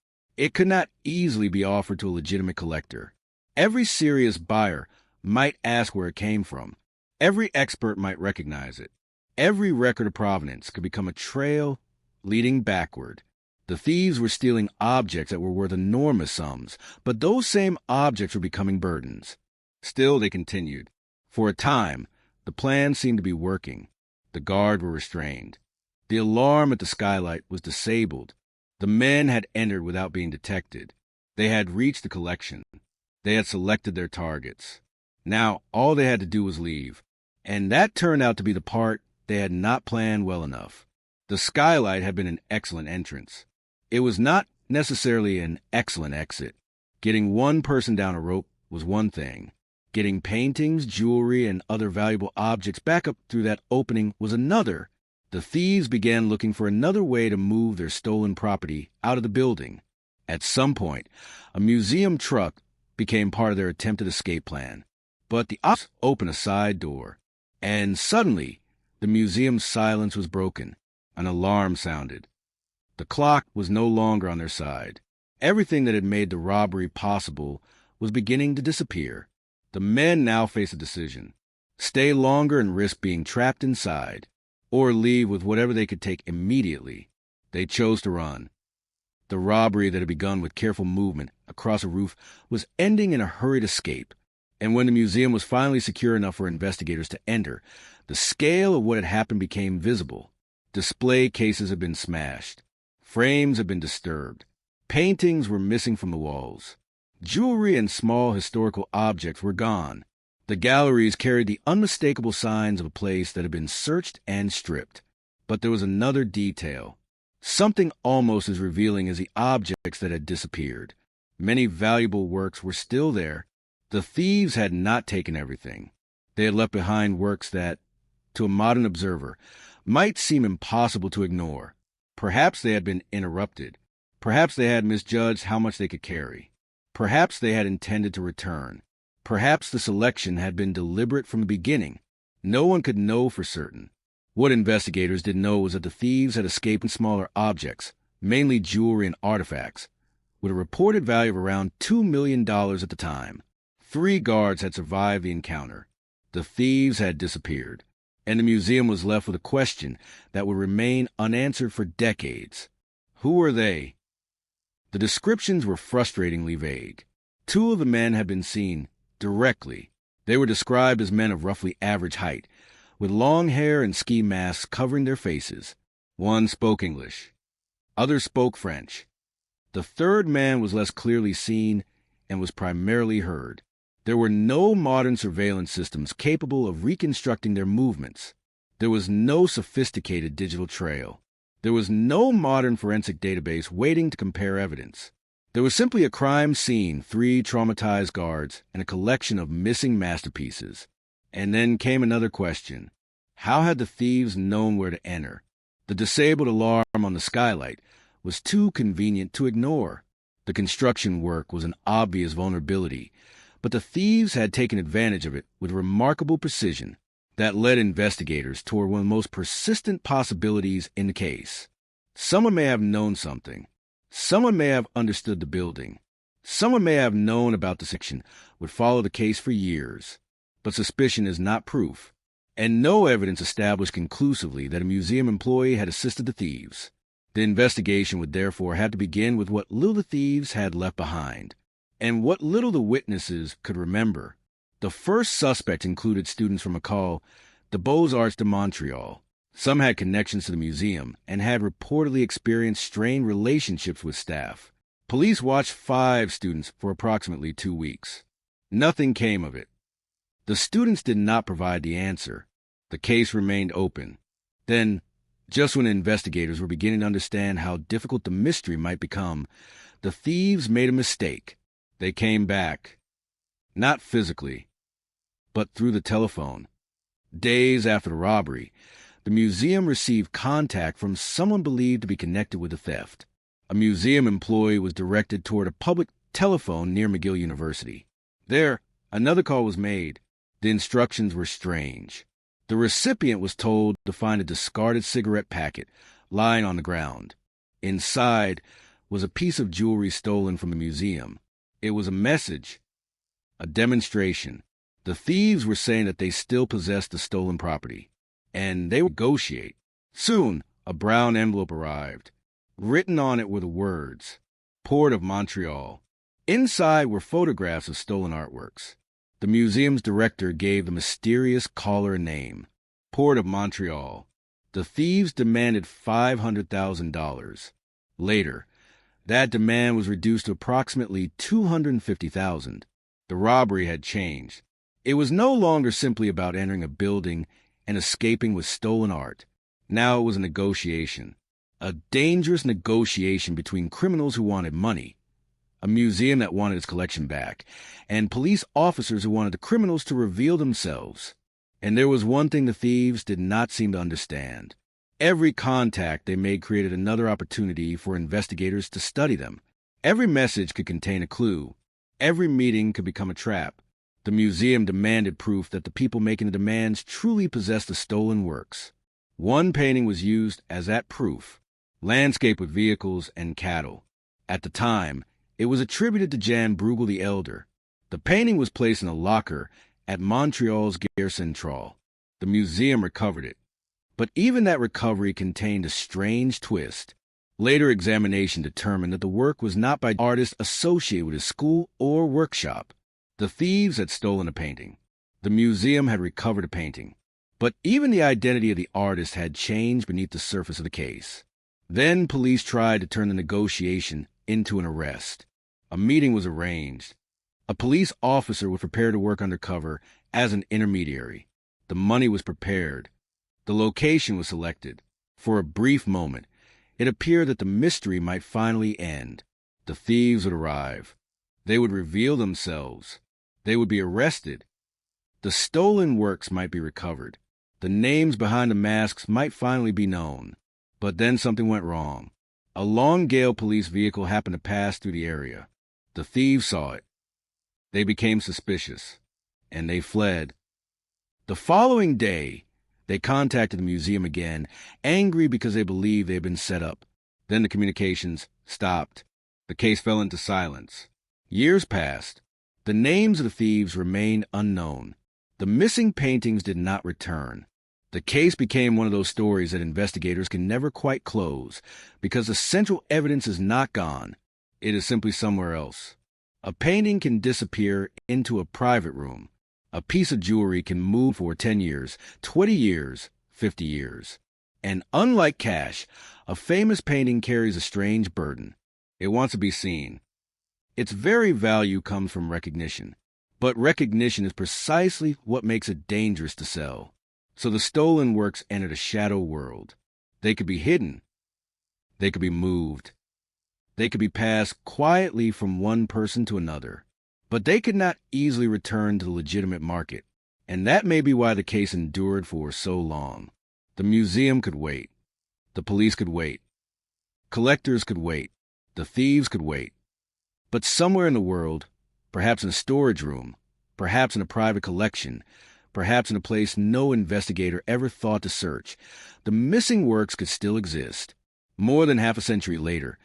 It could not easily be offered to a legitimate collector. Every serious buyer might ask where it came from. Every expert might recognize it. Every record of provenance could become a trail leading backward. The thieves were stealing objects that were worth enormous sums, but those same objects were becoming burdens. Still, they continued. For a time, the plan seemed to be working. The guards were restrained. The alarm at the skylight was disabled. The men had entered without being detected. They had reached the collection. They had selected their targets. Now, all they had to do was leave. And that turned out to be the part they had not planned well enough. The skylight had been an excellent entrance. It was not necessarily an excellent exit. Getting one person down a rope was one thing. Getting paintings, jewelry, and other valuable objects back up through that opening was another. The thieves began looking for another way to move their stolen property out of the building. At some point, a museum truck became part of their attempted escape plan. But the ops opened a side door, and suddenly the museum's silence was broken. An alarm sounded. The clock was no longer on their side. Everything that had made the robbery possible was beginning to disappear. The men now faced a decision: stay longer and risk being trapped inside, or leave with whatever they could take immediately. They chose to run. The robbery that had begun with careful movement across a roof was ending in a hurried escape, and when the museum was finally secure enough for investigators to enter, the scale of what had happened became visible. Display cases had been smashed. Frames had been disturbed. Paintings were missing from the walls. Jewelry and small historical objects were gone. The galleries carried the unmistakable signs of a place that had been searched and stripped. But there was another detail, something almost as revealing as the objects that had disappeared. Many valuable works were still there. The thieves had not taken everything. They had left behind works that, to a modern observer, might seem impossible to ignore. Perhaps they had been interrupted. Perhaps they had misjudged how much they could carry. Perhaps they had intended to return. Perhaps the selection had been deliberate from the beginning. No one could know for certain. What investigators did know was that the thieves had escaped in smaller objects, mainly jewelry and artifacts, with a reported value of around $2 million at the time. 3 guards had survived the encounter. The thieves had disappeared, and the museum was left with a question that would remain unanswered for decades. Who were they? The descriptions were frustratingly vague. 2 of the men had been seen directly. They were described as men of roughly average height, with long hair and ski masks covering their faces. One spoke English. Others spoke French. The 3rd man was less clearly seen and was primarily heard. There were no modern surveillance systems capable of reconstructing their movements. There was no sophisticated digital trail. There was no modern forensic database waiting to compare evidence. There was simply a crime scene, 3 traumatized guards, and a collection of missing masterpieces. And then came another question. How had the thieves known where to enter? The disabled alarm on the skylight was too convenient to ignore. The construction work was an obvious vulnerability, but the thieves had taken advantage of it with remarkable precision. That led investigators toward one of the most persistent possibilities in the case. Someone may have known something. Someone may have understood the building. Someone may have known about the section, would follow the case for years. But suspicion is not proof, and no evidence established conclusively that a museum employee had assisted the thieves. The investigation would therefore have to begin with what little the thieves had left behind, and what little the witnesses could remember. The first suspect included students from the Beaux-Arts de Montreal. Some had connections to the museum and had reportedly experienced strained relationships with staff. Police watched 5 students for approximately 2 weeks. Nothing came of it. The students did not provide the answer. The case remained open. Then, just when investigators were beginning to understand how difficult the mystery might become, the thieves made a mistake. They came back. Not physically, but through the telephone. Days after the robbery, the museum received contact from someone believed to be connected with the theft. A museum employee was directed toward a public telephone near McGill University. There, another call was made. The instructions were strange. The recipient was told to find a discarded cigarette packet lying on the ground. Inside was a piece of jewelry stolen from a museum. It was a message, a demonstration. The thieves were saying that they still possessed the stolen property, and they would negotiate. Soon, a brown envelope arrived. Written on it were the words, Port of Montreal. Inside were photographs of stolen artworks. The museum's director gave the mysterious caller a name, Port of Montreal. The thieves demanded $500,000. Later, that demand was reduced to approximately $250,000. The robbery had changed. It was no longer simply about entering a building and escaping with stolen art. Now it was a negotiation, a dangerous negotiation between criminals who wanted money, a museum that wanted its collection back, and police officers who wanted the criminals to reveal themselves. And there was one thing the thieves did not seem to understand. Every contact they made created another opportunity for investigators to study them. Every message could contain a clue. Every meeting could become a trap. The museum demanded proof that the people making the demands truly possessed the stolen works. One painting was used as that proof, landscape with vehicles and cattle. At the time, it was attributed to Jan Bruegel the Elder. The painting was placed in a locker at Montreal's Gare Centrale. The museum recovered it. But even that recovery contained a strange twist. Later examination determined that the work was not by artists associated with his school or workshop. The thieves had stolen a painting. The museum had recovered a painting. But even the identity of the artist had changed beneath the surface of the case. Then police tried to turn the negotiation into an arrest. A meeting was arranged. A police officer was prepared to work undercover as an intermediary. The money was prepared. The location was selected. For a brief moment, it appeared that the mystery might finally end. The thieves would arrive. They would reveal themselves. They would be arrested. The stolen works might be recovered. The names behind the masks might finally be known. But then something went wrong. A Longueuil police vehicle happened to pass through the area. The thieves saw it. They became suspicious, and they fled. The following day, they contacted the museum again, angry because they believed they had been set up. Then the communications stopped. The case fell into silence. Years passed. The names of the thieves remained unknown. The missing paintings did not return. The case became one of those stories that investigators can never quite close, because the central evidence is not gone. It is simply somewhere else. A painting can disappear into a private room. A piece of jewelry can move for 10 years, 20 years, 50 years. And unlike cash, a famous painting carries a strange burden. It wants to be seen. Its very value comes from recognition. But recognition is precisely what makes it dangerous to sell. So the stolen works entered a shadow world. They could be hidden. They could be moved. They could be passed quietly from one person to another. But they could not easily return to the legitimate market. And that may be why the case endured for so long. The museum could wait. The police could wait. Collectors could wait. The thieves could wait. But somewhere in the world, perhaps in a storage room, perhaps in a private collection, perhaps in a place no investigator ever thought to search, the missing works could still exist. More than half a century later,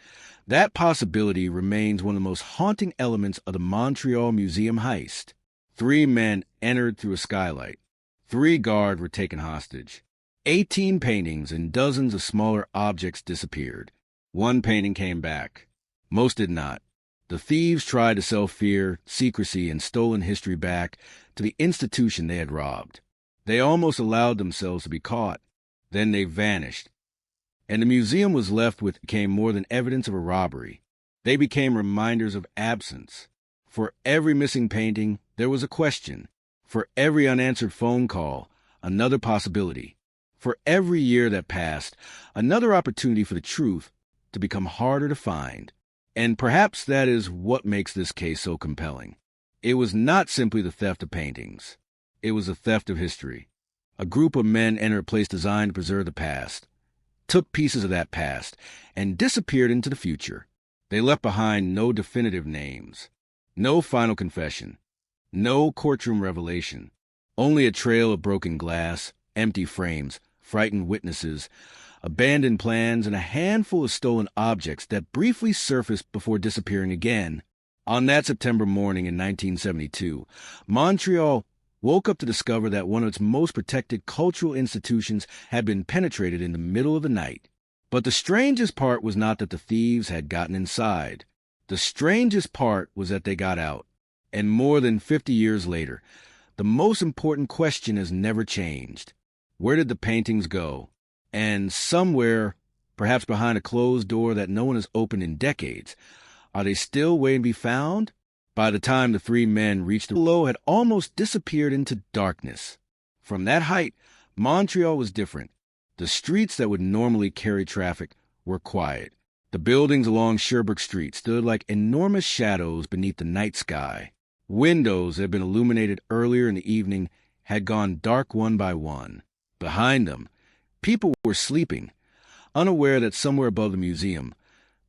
that possibility remains one of the most haunting elements of the Montreal Museum heist. 3 men entered through a skylight. 3 guards were taken hostage. 18 paintings and dozens of smaller objects disappeared. 1 painting came back. Most did not. The thieves tried to sell fear, secrecy, and stolen history back to the institution they had robbed. They almost allowed themselves to be caught. Then they vanished. And the museum was left with became more than evidence of a robbery. They became reminders of absence. For every missing painting, there was a question. For every unanswered phone call, another possibility. For every year that passed, another opportunity for the truth to become harder to find. And perhaps that is what makes this case so compelling. It was not simply the theft of paintings. It was the theft of history. A group of men entered a place designed to preserve the past, took pieces of that past, and disappeared into the future. They left behind no definitive names, no final confession, no courtroom revelation, only a trail of broken glass, empty frames, frightened witnesses, abandoned plans, and a handful of stolen objects that briefly surfaced before disappearing again. On that September morning in 1972, Montreal woke up to discover that one of its most protected cultural institutions had been penetrated in the middle of the night. But the strangest part was not that the thieves had gotten inside. The strangest part was that they got out. And more than 50 years later, the most important question has never changed. Where did the paintings go? And somewhere, perhaps behind a closed door that no one has opened in decades, are they still waiting to be found? By the time the three men reached the below had almost disappeared into darkness. From that height, Montreal was different. The streets that would normally carry traffic were quiet. The buildings along Sherbrooke Street stood like enormous shadows beneath the night sky. Windows that had been illuminated earlier in the evening had gone dark one by one. Behind them, people were sleeping, unaware that somewhere above the museum,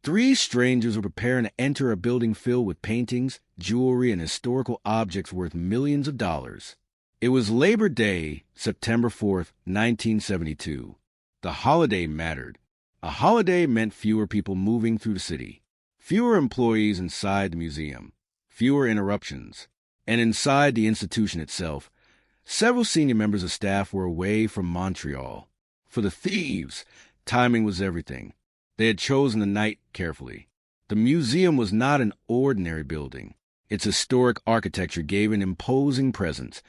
three strangers were preparing to enter a building filled with paintings, jewelry, and historical objects worth millions of dollars. It was Labor Day, September 4th, 1972. The holiday mattered. A holiday meant fewer people moving through the city, fewer employees inside the museum, fewer interruptions. And inside the institution itself, several senior members of staff were away from Montreal. For the thieves, timing was everything. They had chosen the night carefully. The museum was not an ordinary building. Its historic architecture gave an imposing presence,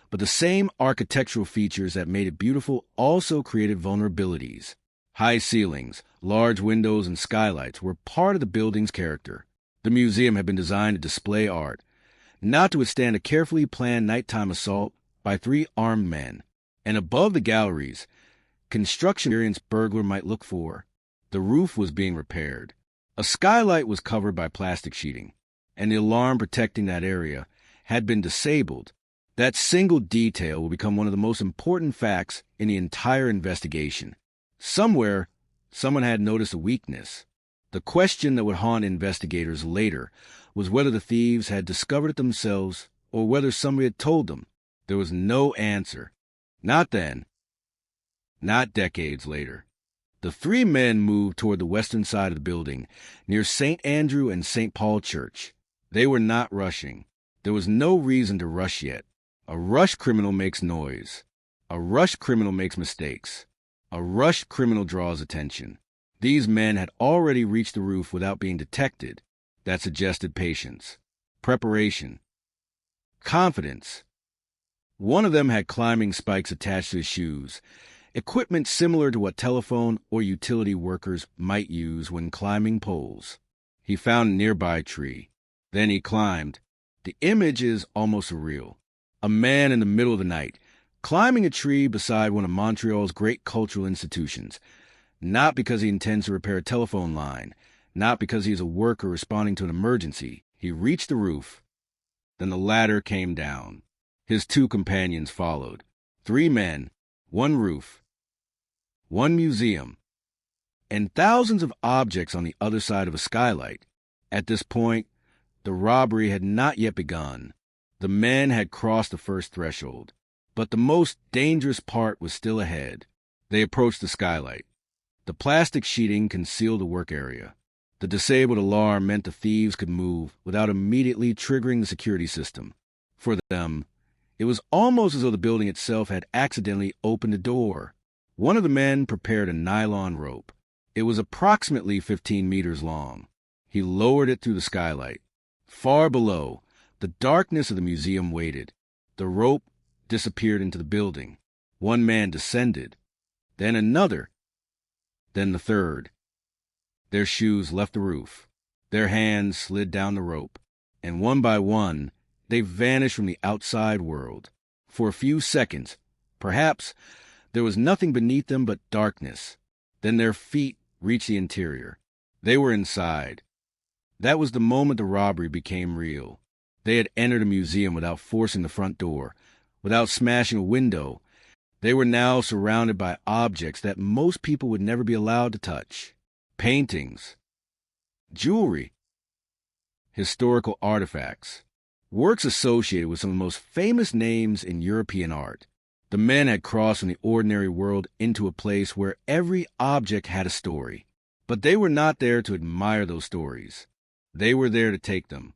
but the same architectural features that made it beautiful also created vulnerabilities. High ceilings, large windows, and skylights were part of the building's character. The museum had been designed to display art, not to withstand a carefully planned nighttime assault by three armed men. And above the galleries, construction experienced burglar might look for. The roof was being repaired. A skylight was covered by plastic sheeting, and the alarm protecting that area had been disabled. That single detail will become one of the most important facts in the entire investigation. Somewhere, someone had noticed a weakness. The question that would haunt investigators later was whether the thieves had discovered it themselves or whether somebody had told them. There was no answer. Not then. Not decades later. The three men moved toward the western side of the building, near St. Andrew and St. Paul Church. They were not rushing. There was no reason to rush yet. A rushed criminal makes noise. A rushed criminal makes mistakes. A rushed criminal draws attention. These men had already reached the roof without being detected. That suggested patience, preparation, confidence. One of them had climbing spikes attached to his shoes, equipment similar to what telephone or utility workers might use when climbing poles. He found a nearby tree. Then he climbed. The image is almost surreal. A man in the middle of the night, climbing a tree beside one of Montreal's great cultural institutions, not because he intends to repair a telephone line, not because he is a worker responding to an emergency. He reached the roof. Then the ladder came down. His two companions followed. Three men, one roof, one museum, and thousands of objects on the other side of a skylight. At this point, the robbery had not yet begun. The men had crossed the first threshold, but the most dangerous part was still ahead. They approached the skylight. The plastic sheeting concealed the work area. The disabled alarm meant the thieves could move without immediately triggering the security system. For them, it was almost as though the building itself had accidentally opened a door. One of the men prepared a nylon rope. It was approximately 15 meters long. He lowered it through the skylight. Far below, the darkness of the museum waited. The rope disappeared into the building. One man descended, then another, then the third. Their shoes left the roof. Their hands slid down the rope, and one by one, they vanished from the outside world. For a few seconds, perhaps, there was nothing beneath them but darkness. Then their feet reached the interior. They were inside. That was the moment the robbery became real. They had entered a museum without forcing the front door, without smashing a window. They were now surrounded by objects that most people would never be allowed to touch. Paintings, jewelry, historical artifacts, works associated with some of the most famous names in European art. The men had crossed from the ordinary world into a place where every object had a story. But they were not there to admire those stories. They were there to take them.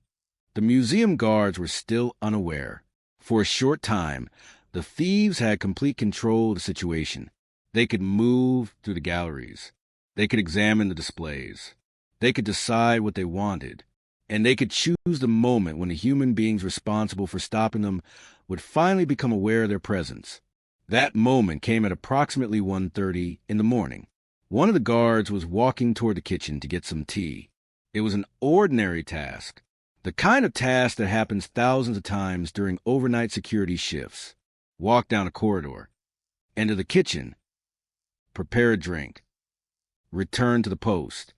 The museum guards were still unaware. For a short time, the thieves had complete control of the situation. They could move through the galleries. They could examine the displays. They could decide what they wanted. And they could choose the moment when the human beings responsible for stopping them would finally become aware of their presence. That moment came at approximately 1:30 in the morning. One of the guards was walking toward the kitchen to get some tea. It was an ordinary task, the kind of task that happens thousands of times during overnight security shifts. Walk down a corridor, enter the kitchen, prepare a drink, return to the post.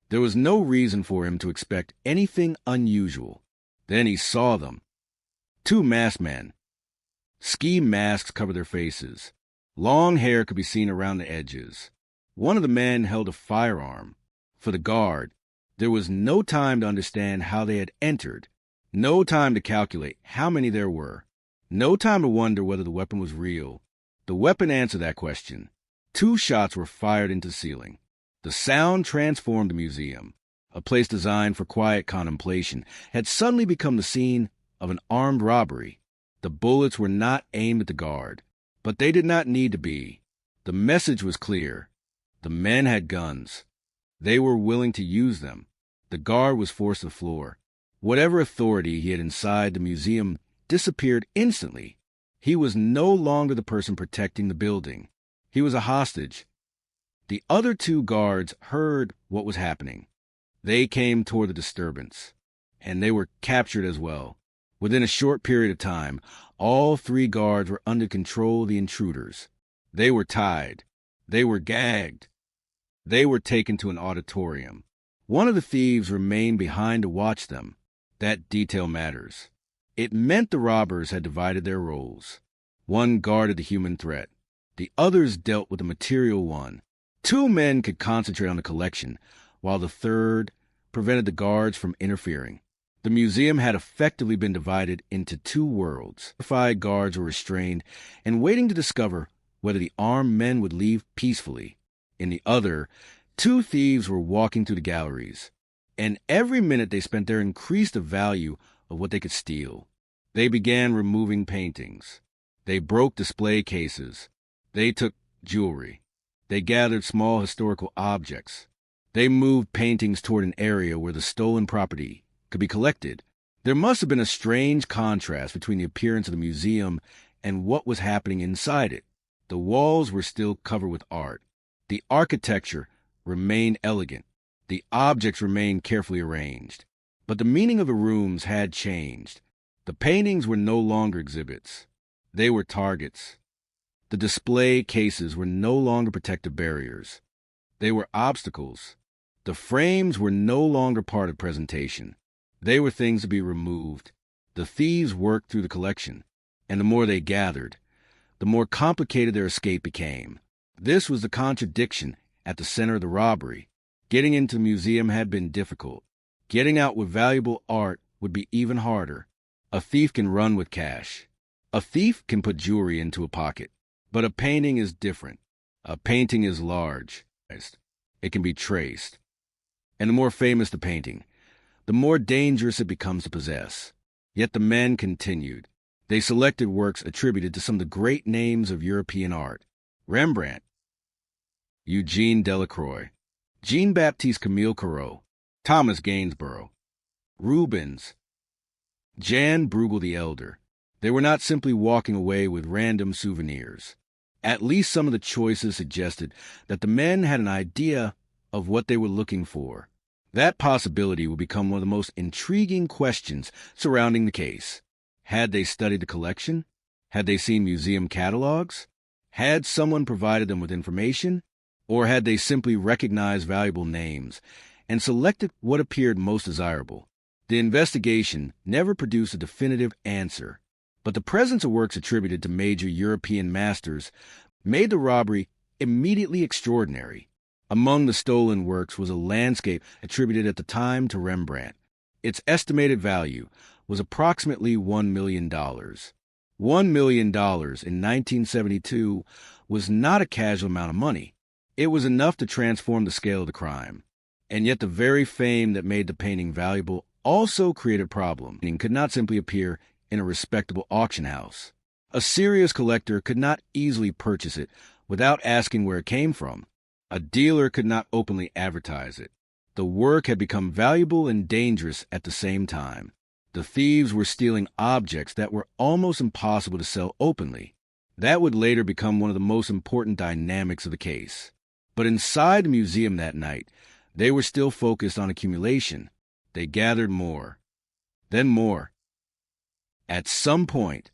There was no reason for him to expect anything unusual. Then he saw them. Two masked men. Ski masks covered their faces. Long hair could be seen around the edges. One of the men held a firearm. For the guard, there was no time to understand how they had entered, no time to calculate how many there were, no time to wonder whether the weapon was real. The weapon answered that question. 2 shots were fired into the ceiling. The sound transformed the museum. A place designed for quiet contemplation had suddenly become the scene of an armed robbery. The bullets were not aimed at the guard, but they did not need to be. The message was clear. The men had guns. They were willing to use them. The guard was forced to the floor. Whatever authority he had inside the museum disappeared instantly. He was no longer the person protecting the building. He was a hostage. The other 2 guards heard what was happening. They came toward the disturbance, and they were captured as well. Within a short period of time, all 3 guards were under control of the intruders. They were tied. They were gagged. They were taken to an auditorium. One of the thieves remained behind to watch them. That detail matters. It meant the robbers had divided their roles. One guarded the human threat. The others dealt with the material one. 2 men could concentrate on the collection, while the third prevented the guards from interfering. The museum had effectively been divided into 2 worlds. 5 guards were restrained and waiting to discover whether the armed men would leave peacefully. In the other, 2 thieves were walking through the galleries, and every minute they spent there increased the value of what they could steal. They began removing paintings. They broke display cases. They took jewelry. They gathered small historical objects. They moved paintings toward an area where the stolen property could be collected. There must have been a strange contrast between the appearance of the museum and what was happening inside it. The walls were still covered with art. The architecture remained elegant. The objects remained carefully arranged. But the meaning of the rooms had changed. The paintings were no longer exhibits. They were targets. The display cases were no longer protective barriers. They were obstacles. The frames were no longer part of presentation. They were things to be removed. The thieves worked through the collection, and the more they gathered, the more complicated their escape became. This was the contradiction at the center of the robbery. Getting into the museum had been difficult. Getting out with valuable art would be even harder. A thief can run with cash. A thief can put jewelry into a pocket. But a painting is different. A painting is large. It can be traced. And the more famous the painting, the more dangerous it becomes to possess. Yet the men continued. They selected works attributed to some of the great names of European art. Rembrandt, Eugene Delacroix, Jean-Baptiste Camille Corot, Thomas Gainsborough, Rubens, Jan Bruegel the Elder. They were not simply walking away with random souvenirs. At least some of the choices suggested that the men had an idea of what they were looking for. That possibility would become one of the most intriguing questions surrounding the case. Had they studied the collection? Had they seen museum catalogs? Had someone provided them with information? Or had they simply recognized valuable names and selected what appeared most desirable? The investigation never produced a definitive answer, but the presence of works attributed to major European masters made the robbery immediately extraordinary. Among the stolen works was a landscape attributed at the time to Rembrandt. Its estimated value was approximately $1 million. $1 million in 1972 was not a casual amount of money. It was enough to transform the scale of the crime. And yet the very fame that made the painting valuable also created a problem. It could not simply appear in a respectable auction house. A serious collector could not easily purchase it without asking where it came from. A dealer could not openly advertise it. The work had become valuable and dangerous at the same time. The thieves were stealing objects that were almost impossible to sell openly. That would later become one of the most important dynamics of the case. But inside the museum that night, they were still focused on accumulation. They gathered more, then more. At some point,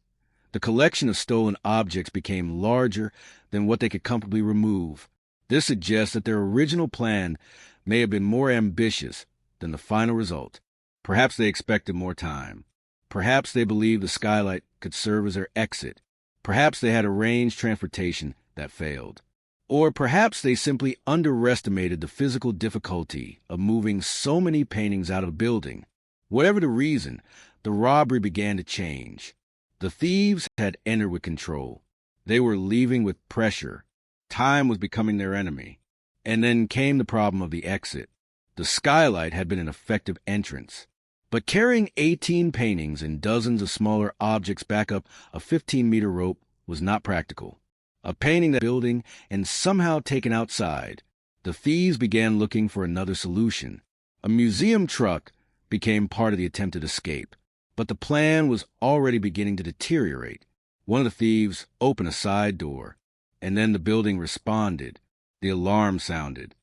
the collection of stolen objects became larger than what they could comfortably remove. This suggests that their original plan may have been more ambitious than the final result. Perhaps they expected more time. Perhaps they believed the skylight could serve as their exit. Perhaps they had arranged transportation that failed. Or perhaps they simply underestimated the physical difficulty of moving so many paintings out of the building. Whatever the reason, the robbery began to change. The thieves had entered with control. They were leaving with pressure. Time was becoming their enemy. And then came the problem of the exit. The skylight had been an effective entrance. But carrying 18 paintings and dozens of smaller objects back up a 15-meter rope was not practical. A painting that building and somehow taken outside, the thieves began looking for another solution. A museum truck became part of the attempted escape, but the plan was already beginning to deteriorate. One of the thieves opened a side door, and then the building responded. The alarm sounded.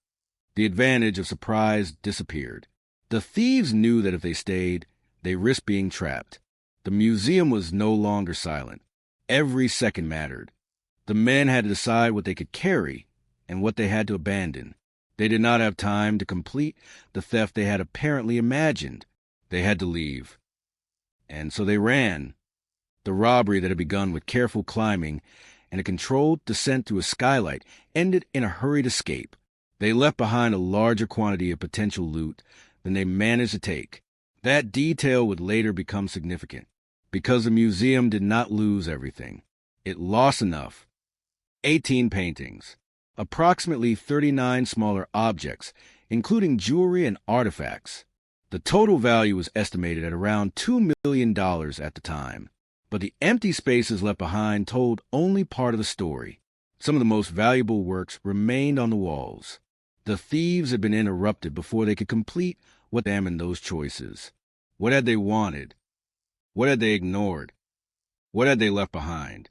The advantage of surprise disappeared. The thieves knew that if they stayed, they risked being trapped. The museum was no longer silent. Every second mattered. The men had to decide what they could carry and what they had to abandon. They did not have time to complete the theft they had apparently imagined. They had to leave. And so they ran. The robbery that had begun with careful climbing and a controlled descent through a skylight ended in a hurried escape. They left behind a larger quantity of potential loot than they managed to take. That detail would later become significant, because the museum did not lose everything. It lost enough. 18 paintings, approximately 39 smaller objects, including jewelry and artifacts. The total value was estimated at around $2 million at the time, but the empty spaces left behind told only part of the story. Some of the most valuable works remained on the walls. The thieves had been interrupted before they could complete what examined those choices. What had they wanted? What had they ignored? What had they left behind?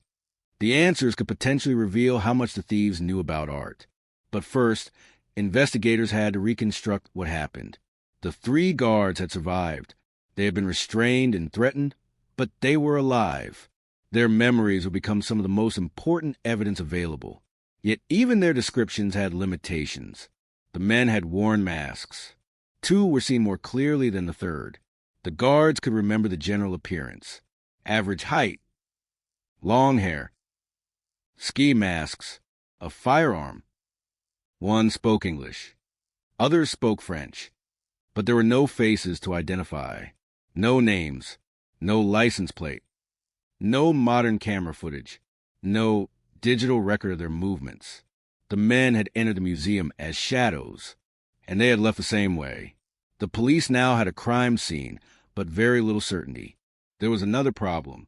The answers could potentially reveal how much the thieves knew about art. But first, investigators had to reconstruct what happened. The 3 guards had survived. They had been restrained and threatened, but they were alive. Their memories would become some of the most important evidence available. Yet even their descriptions had limitations. The men had worn masks. 2 were seen more clearly than the third. The guards could remember the general appearance. Average height, long hair, ski masks, a firearm. 1 spoke English. Others spoke French. But there were no faces to identify. No names. No license plate. No modern camera footage. No digital record of their movements. The men had entered the museum as shadows, and they had left the same way. The police now had a crime scene, but very little certainty. There was another problem.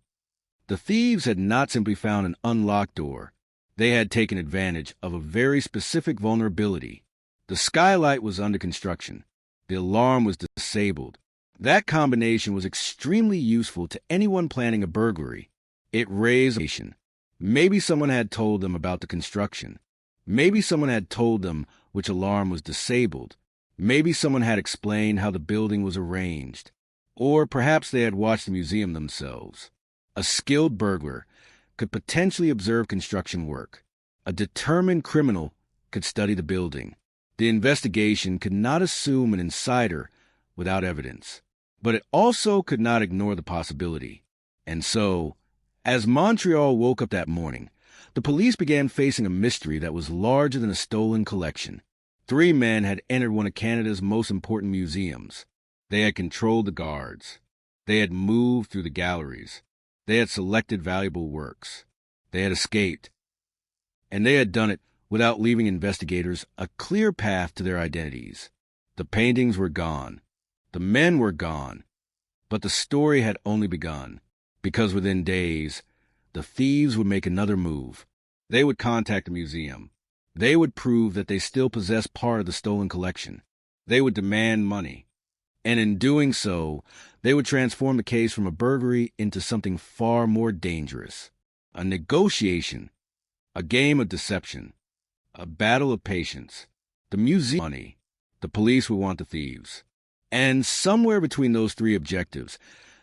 The thieves had not simply found an unlocked door. They had taken advantage of a very specific vulnerability. The skylight was under construction. The alarm was disabled. That combination was extremely useful to anyone planning a burglary. It raised a question. Maybe someone had told them about the construction. Maybe someone had told them which alarm was disabled. Maybe someone had explained how the building was arranged. Or perhaps they had watched the museum themselves. A skilled burglar could potentially observe construction work. A determined criminal could study the building. The investigation could not assume an insider without evidence, but it also could not ignore the possibility. And so, as Montreal woke up that morning, the police began facing a mystery that was larger than a stolen collection. 3 men had entered one of Canada's most important museums. They had controlled the guards. They had moved through the galleries. They had selected valuable works. They had escaped. And they had done it without leaving investigators a clear path to their identities. The paintings were gone. The men were gone. But the story had only begun, because within days, the thieves would make another move. They would contact the museum. They would prove that they still possessed part of the stolen collection. They would demand money. And in doing so, they would transform the case from a burglary into something far more dangerous. A negotiation, a game of deception, a battle of patience. The museum money, the police would want the thieves. And somewhere between those three objectives,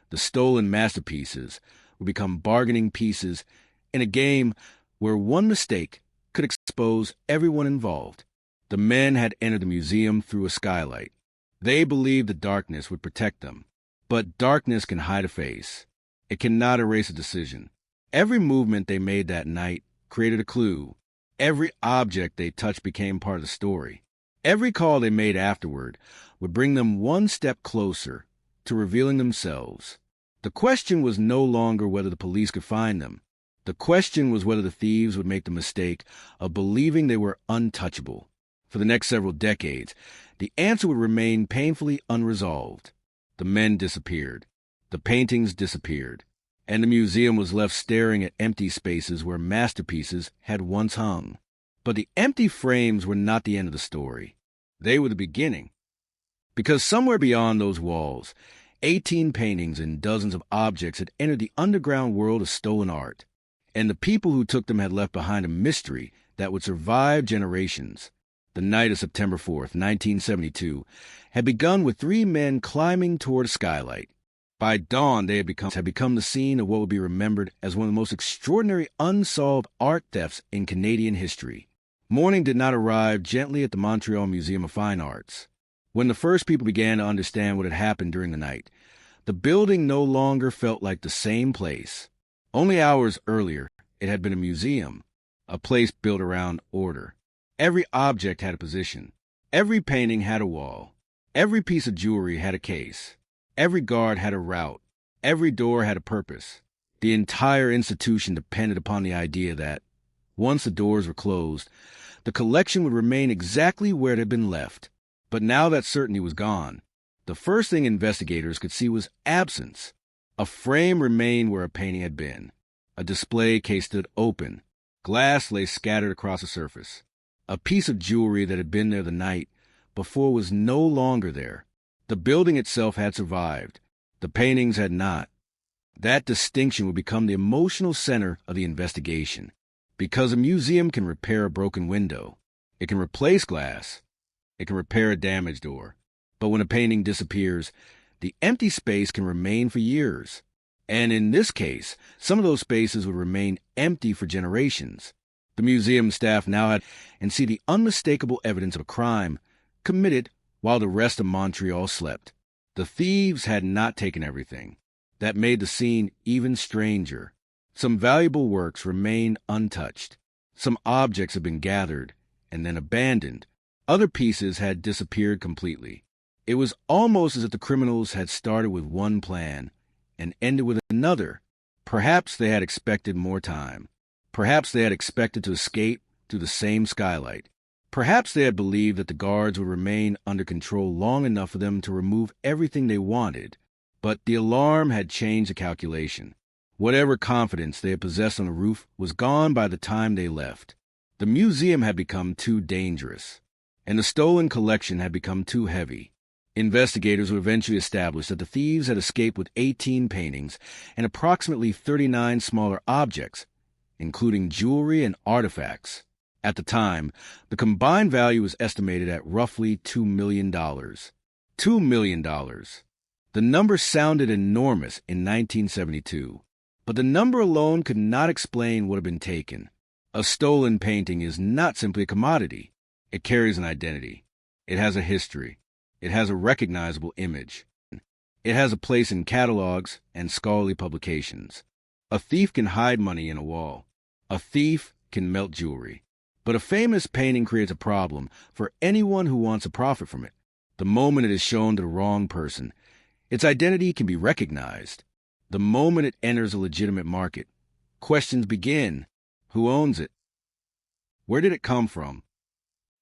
the stolen masterpieces would become bargaining pieces in a game where one mistake could expose everyone involved. The men had entered the museum through a skylight. They believed the darkness would protect them. But darkness can hide a face. It cannot erase a decision. Every movement they made that night created a clue. Every object they touched became part of the story. Every call they made afterward would bring them one step closer to revealing themselves. The question was no longer whether the police could find them. The question was whether the thieves would make the mistake of believing they were untouchable. For the next several decades, the answer would remain painfully unresolved. The men disappeared. The paintings disappeared. And the museum was left staring at empty spaces where masterpieces had once hung. But the empty frames were not the end of the story. They were the beginning. Because somewhere beyond those walls, 18 paintings and dozens of objects had entered the underground world of stolen art. And the people who took them had left behind a mystery that would survive generations. The night of September 4th, 1972, had begun with 3 men climbing toward a skylight. By dawn, they had become the scene of what would be remembered as one of the most extraordinary unsolved art thefts in Canadian history. Morning did not arrive gently at the Montreal Museum of Fine Arts. When the first people began to understand what had happened during the night, the building no longer felt like the same place. Only hours earlier, it had been a museum, a place built around order. Every object had a position. Every painting had a wall. Every piece of jewelry had a case. Every guard had a route. Every door had a purpose. The entire institution depended upon the idea that, once the doors were closed, the collection would remain exactly where it had been left. But now that certainty was gone. The first thing investigators could see was absence. A frame remained where a painting had been. A display case stood open. Glass lay scattered across the surface. A piece of jewelry that had been there the night before was no longer there. The building itself had survived. The paintings had not. That distinction would become the emotional center of the investigation. Because a museum can repair a broken window. It can replace glass. It can repair a damaged door. But when a painting disappears, the empty space can remain for years. And in this case, some of those spaces would remain empty for generations. The museum staff now had and see the unmistakable evidence of a crime committed while the rest of Montreal slept. The thieves had not taken everything. That made the scene even stranger. Some valuable works remained untouched. Some objects had been gathered and then abandoned. Other pieces had disappeared completely. It was almost as if the criminals had started with one plan and ended with another. Perhaps they had expected more time. Perhaps they had expected to escape through the same skylight. Perhaps they had believed that the guards would remain under control long enough for them to remove everything they wanted. But the alarm had changed the calculation. Whatever confidence they had possessed on the roof was gone by the time they left. The museum had become too dangerous, and the stolen collection had become too heavy. Investigators would eventually establish that the thieves had escaped with 18 paintings and approximately 39 smaller objects, including jewelry and artifacts. At the time, the combined value was estimated at roughly $2 million. $2 million. The number sounded enormous in 1972, but the number alone could not explain what had been taken. A stolen painting is not simply a commodity. It carries an identity. It has a history. It has a recognizable image. It has a place in catalogs and scholarly publications. A thief can hide money in a wall. A thief can melt jewelry. But a famous painting creates a problem for anyone who wants to profit from it. The moment it is shown to the wrong person, its identity can be recognized. The moment it enters a legitimate market, questions begin. Who owns it? Where did it come from?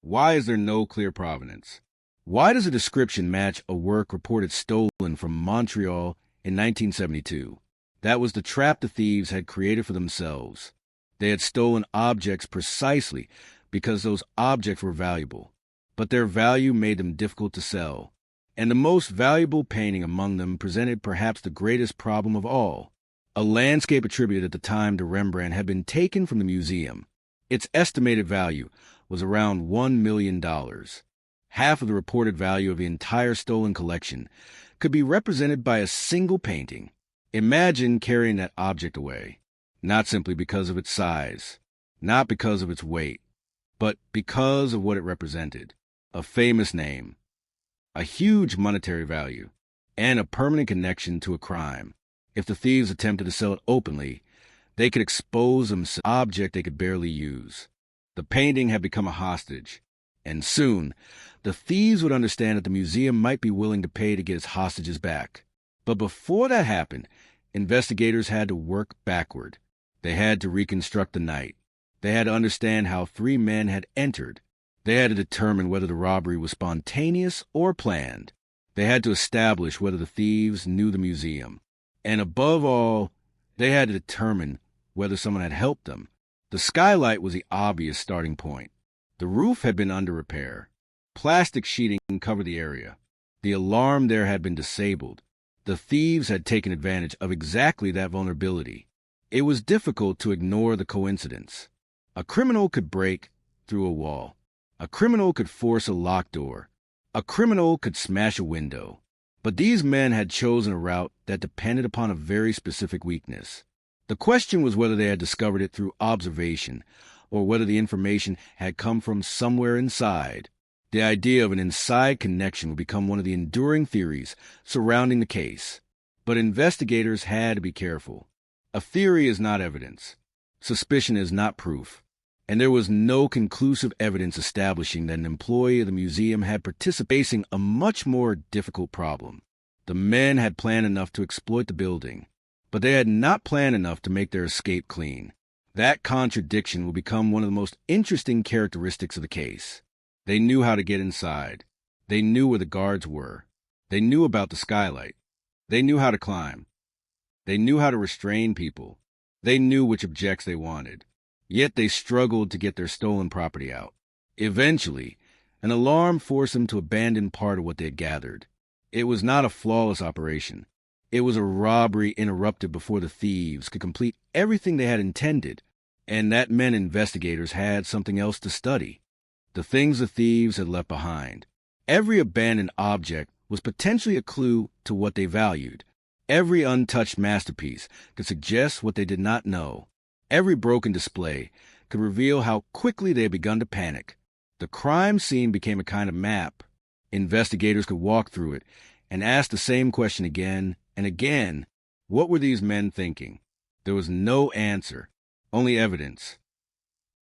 Why is there no clear provenance? Why does a description match a work reported stolen from Montreal in 1972? That was the trap the thieves had created for themselves. They had stolen objects precisely because those objects were valuable, but their value made them difficult to sell. And the most valuable painting among them presented perhaps the greatest problem of all. A landscape attributed at the time to Rembrandt had been taken from the museum. Its estimated value was around $1 million. Half of the reported value of the entire stolen collection could be represented by a single painting. Imagine carrying that object away, not simply because of its size, not because of its weight, but because of what it represented. A famous name, a huge monetary value, and a permanent connection to a crime. If the thieves attempted to sell it openly, they could expose an object they could barely use. The painting had become a hostage, and soon the thieves would understand that the museum might be willing to pay to get its hostages back. But before that happened, investigators had to work backward. They had to reconstruct the night. They had to understand how 3 men had entered. They had to determine whether the robbery was spontaneous or planned. They had to establish whether the thieves knew the museum. And above all, they had to determine whether someone had helped them. The skylight was the obvious starting point. The roof had been under repair. Plastic sheeting covered the area. The alarm there had been disabled. The thieves had taken advantage of exactly that vulnerability. It was difficult to ignore the coincidence. A criminal could break through a wall. A criminal could force a locked door. A criminal could smash a window. But these men had chosen a route that depended upon a very specific weakness. The question was whether they had discovered it through observation, or whether the information had come from somewhere inside. The idea of an inside connection would become one of the enduring theories surrounding the case. But investigators had to be careful. A theory is not evidence. Suspicion is not proof. And there was no conclusive evidence establishing that an employee of the museum had participated, facing a much more difficult problem. The men had planned enough to exploit the building, but they had not planned enough to make their escape clean. That contradiction will become one of the most interesting characteristics of the case. They knew how to get inside. They knew where the guards were. They knew about the skylight. They knew how to climb. They knew how to restrain people. They knew which objects they wanted. Yet they struggled to get their stolen property out. Eventually, an alarm forced them to abandon part of what they had gathered. It was not a flawless operation. It was a robbery interrupted before the thieves could complete everything they had intended, and that meant investigators had something else to study. The things the thieves had left behind. Every abandoned object was potentially a clue to what they valued. Every untouched masterpiece could suggest what they did not know. Every broken display could reveal how quickly they had begun to panic. The crime scene became a kind of map. Investigators could walk through it and ask the same question again and again. What were these men thinking? There was no answer, only evidence.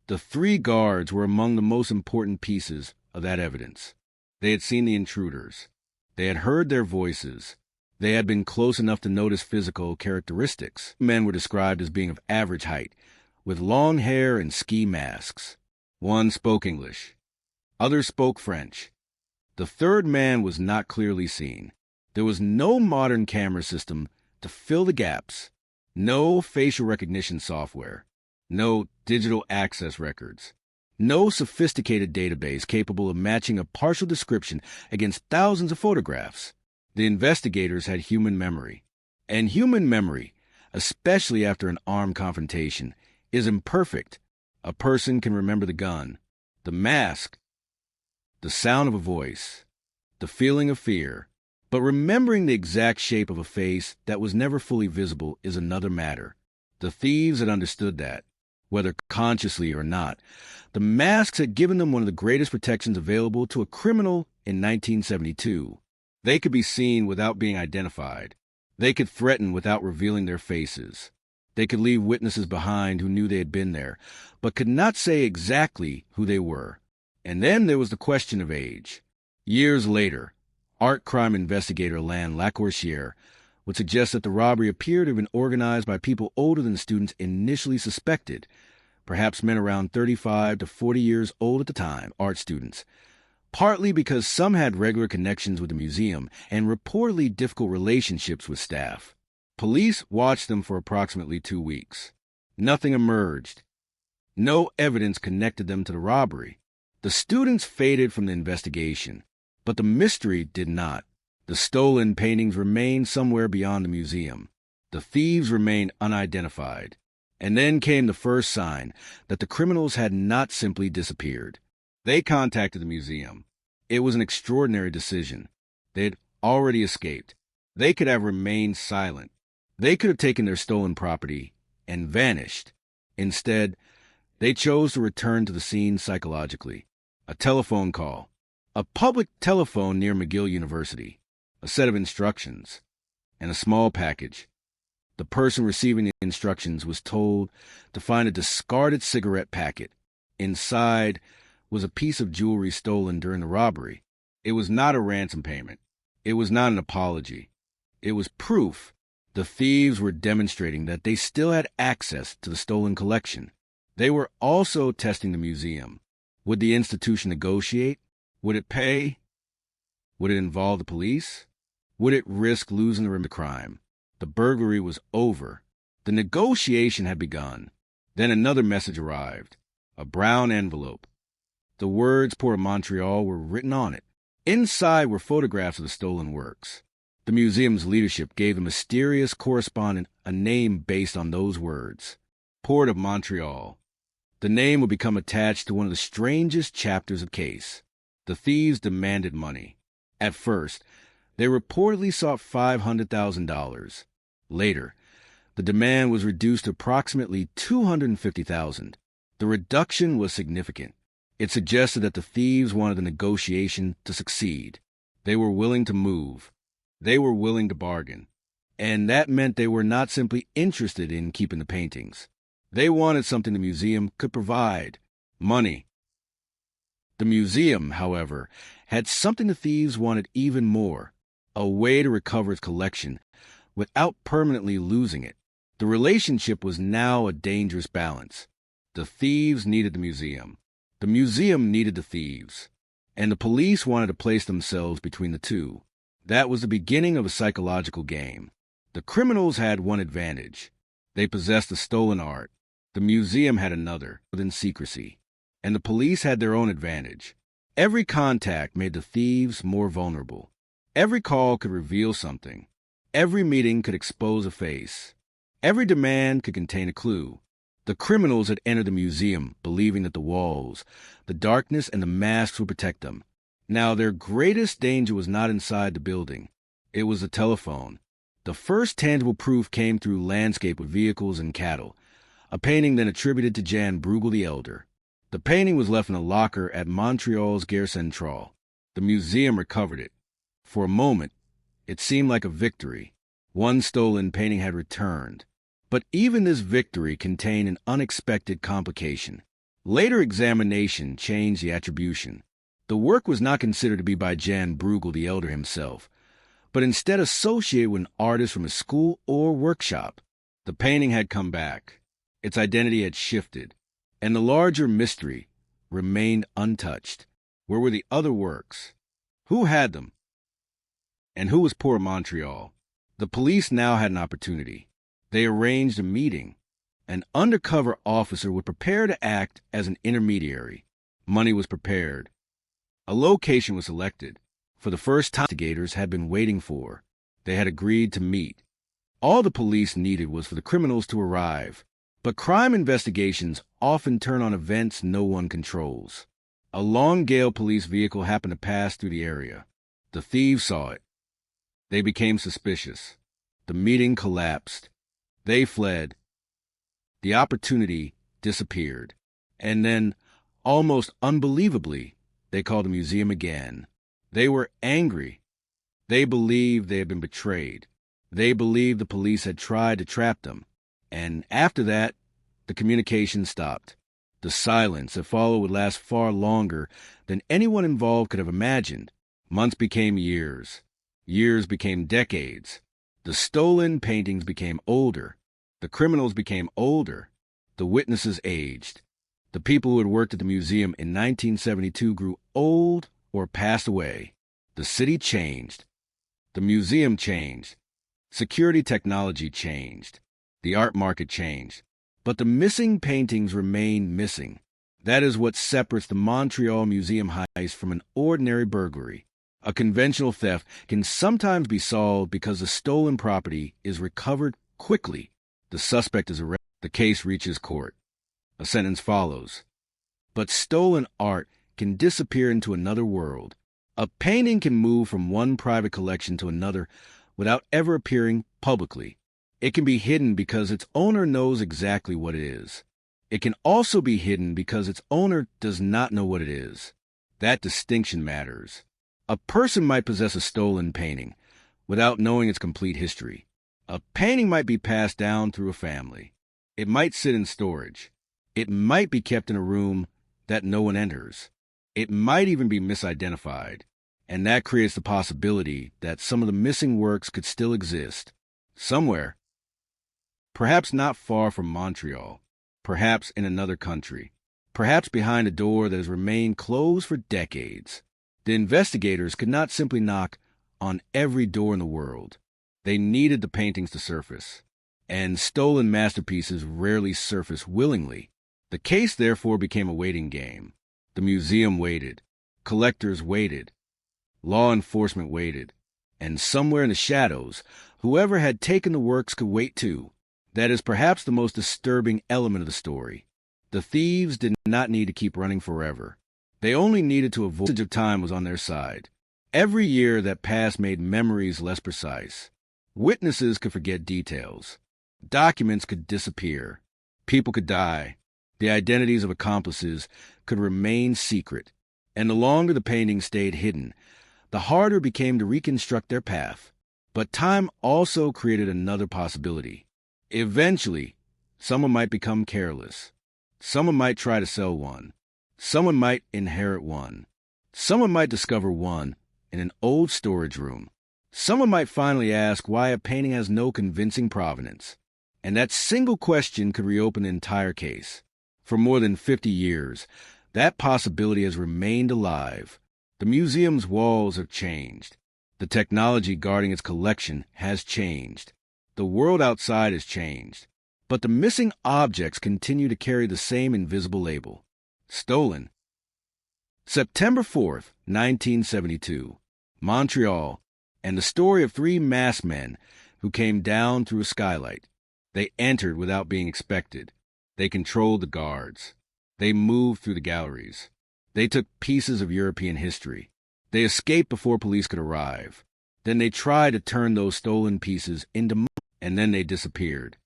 The 3 guards were among the most important pieces of that evidence. They had seen the intruders. They had heard their voices. They had been close enough to notice physical characteristics. Men were described as being of average height, with long hair and ski masks. One spoke English. Others spoke French. The 3rd man was not clearly seen. There was no modern camera system to fill the gaps, no facial recognition software, no digital access records, no sophisticated database capable of matching a partial description against thousands of photographs. The investigators had human memory. And human memory, especially after an armed confrontation, is imperfect. A person can remember the gun, the mask, the sound of a voice, the feeling of fear. But remembering the exact shape of a face that was never fully visible is another matter. The thieves had understood that, whether consciously or not. The masks had given them one of the greatest protections available to a criminal in 1972. They could be seen without being identified. They could threaten without revealing their faces. They could leave witnesses behind who knew they had been there, but could not say exactly who they were. And then there was the question of age. Years later, art crime investigator Lan Lacourciere would suggest that the robbery appeared to have been organized by people older than the students initially suspected, perhaps men around 35 to 40 years old at the time, art students, partly because some had regular connections with the museum and reportedly difficult relationships with staff. Police watched them for approximately 2 weeks. Nothing emerged. No evidence connected them to the robbery. The students faded from the investigation, but the mystery did not. The stolen paintings remained somewhere beyond the museum. The thieves remained unidentified. And then came the first sign that the criminals had not simply disappeared. They contacted the museum. It was an extraordinary decision. They had already escaped. They could have remained silent. They could have taken their stolen property and vanished. Instead, they chose to return to the scene psychologically. A telephone call. A public telephone near McGill University. A set of instructions. And a small package. The person receiving the instructions was told to find a discarded cigarette packet. Inside was a piece of jewelry stolen during the robbery. It was not a ransom payment. It was not an apology. It was proof the thieves were demonstrating that they still had access to the stolen collection. They were also testing the museum. Would the institution negotiate? Would it pay? Would it involve the police? Would it risk losing the crime? The burglary was over. The negotiation had begun. Then another message arrived. A brown envelope. The words Port of Montreal were written on it. Inside were photographs of the stolen works. The museum's leadership gave the mysterious correspondent a name based on those words. Port of Montreal. The name would become attached to one of the strangest chapters of the case. The thieves demanded money. At first, they reportedly sought $500,000. Later, the demand was reduced to approximately $250,000. The reduction was significant. It suggested that the thieves wanted the negotiation to succeed. They were willing to move. They were willing to bargain. And that meant they were not simply interested in keeping the paintings. They wanted something the museum could provide: money. The museum, however, had something the thieves wanted even more: a way to recover its collection without permanently losing it. The relationship was now a dangerous balance. The thieves needed the museum. The museum needed the thieves. And the police wanted to place themselves between the two. That was the beginning of a psychological game. The criminals had one advantage. They possessed the stolen art. The museum had another, within secrecy. And the police had their own advantage. Every contact made the thieves more vulnerable. Every call could reveal something. Every meeting could expose a face. Every demand could contain a clue. The criminals had entered the museum believing that the walls, the darkness, and the masks would protect them. Now, their greatest danger was not inside the building. It was the telephone. The first tangible proof came through landscape with vehicles and cattle, a painting then attributed to Jan Bruegel the Elder. The painting was left in a locker at Montreal's Gare Centrale. The museum recovered it. For a moment, it seemed like a victory. One stolen painting had returned. But even this victory contained an unexpected complication. Later examination changed the attribution. The work was not considered to be by Jan Bruegel the Elder himself, but instead associated with an artist from a school or workshop. The painting had come back. Its identity had shifted, and the larger mystery remained untouched. Where were the other works? Who had them? And who was Port of Montreal? The police now had an opportunity. They arranged a meeting. An undercover officer would prepare to act as an intermediary. Money was prepared. A location was selected. For the first time, investigators had been waiting for. They had agreed to meet. All the police needed was for the criminals to arrive. But crime investigations often turn on events no one controls. A long gale police vehicle happened to pass through the area. The thieves saw it. They became suspicious. The meeting collapsed. They fled. The opportunity disappeared. And then, almost unbelievably, they called the museum again. They were angry. They believed they had been betrayed. They believed the police had tried to trap them. And after that, the communication stopped. The silence that followed would last far longer than anyone involved could have imagined. Months became years. Years became decades. The stolen paintings became older. The criminals became older. The witnesses aged. The people who had worked at the museum in 1972 grew old or passed away. The city changed. The museum changed. Security technology changed. The art market changed. But the missing paintings remain missing. That is what separates the Montreal Museum heist from an ordinary burglary. A conventional theft can sometimes be solved because the stolen property is recovered quickly. The suspect is arrested. The case reaches court. A sentence follows. But stolen art can disappear into another world. A painting can move from one private collection to another without ever appearing publicly. It can be hidden because its owner knows exactly what it is. It can also be hidden because its owner does not know what it is. That distinction matters. A person might possess a stolen painting without knowing its complete history. A painting might be passed down through a family. It might sit in storage. It might be kept in a room that no one enters. It might even be misidentified. And that creates the possibility that some of the missing works could still exist. Somewhere. Perhaps not far from Montreal. Perhaps in another country. Perhaps behind a door that has remained closed for decades. The investigators could not simply knock on every door in the world. They needed the paintings to surface. And stolen masterpieces rarely surface willingly. The case therefore became a waiting game. The museum waited. Collectors waited. Law enforcement waited. And somewhere in the shadows, whoever had taken the works could wait too. That is perhaps the most disturbing element of the story. The thieves did not need to keep running forever. They only needed to avoid. The time was on their side. Every year that passed made memories less precise. Witnesses could forget details. Documents could disappear. People could die. The identities of accomplices could remain secret. And the longer the paintings stayed hidden, the harder it became to reconstruct their path. But time also created another possibility. Eventually, someone might become careless. Someone might try to sell one. Someone might inherit one. Someone might discover one in an old storage room. Someone might finally ask why a painting has no convincing provenance. And that single question could reopen the entire case. For more than 50 years, that possibility has remained alive. The museum's walls have changed. The technology guarding its collection has changed. The world outside has changed. But the missing objects continue to carry the same invisible label. Stolen. September 4th, 1972. Montreal, and the story of three masked men who came down through a skylight. They entered without being expected. They controlled the guards. They moved through the galleries. They took pieces of European history. They escaped before police could arrive. Then they tried to turn those stolen pieces into money, and then they disappeared.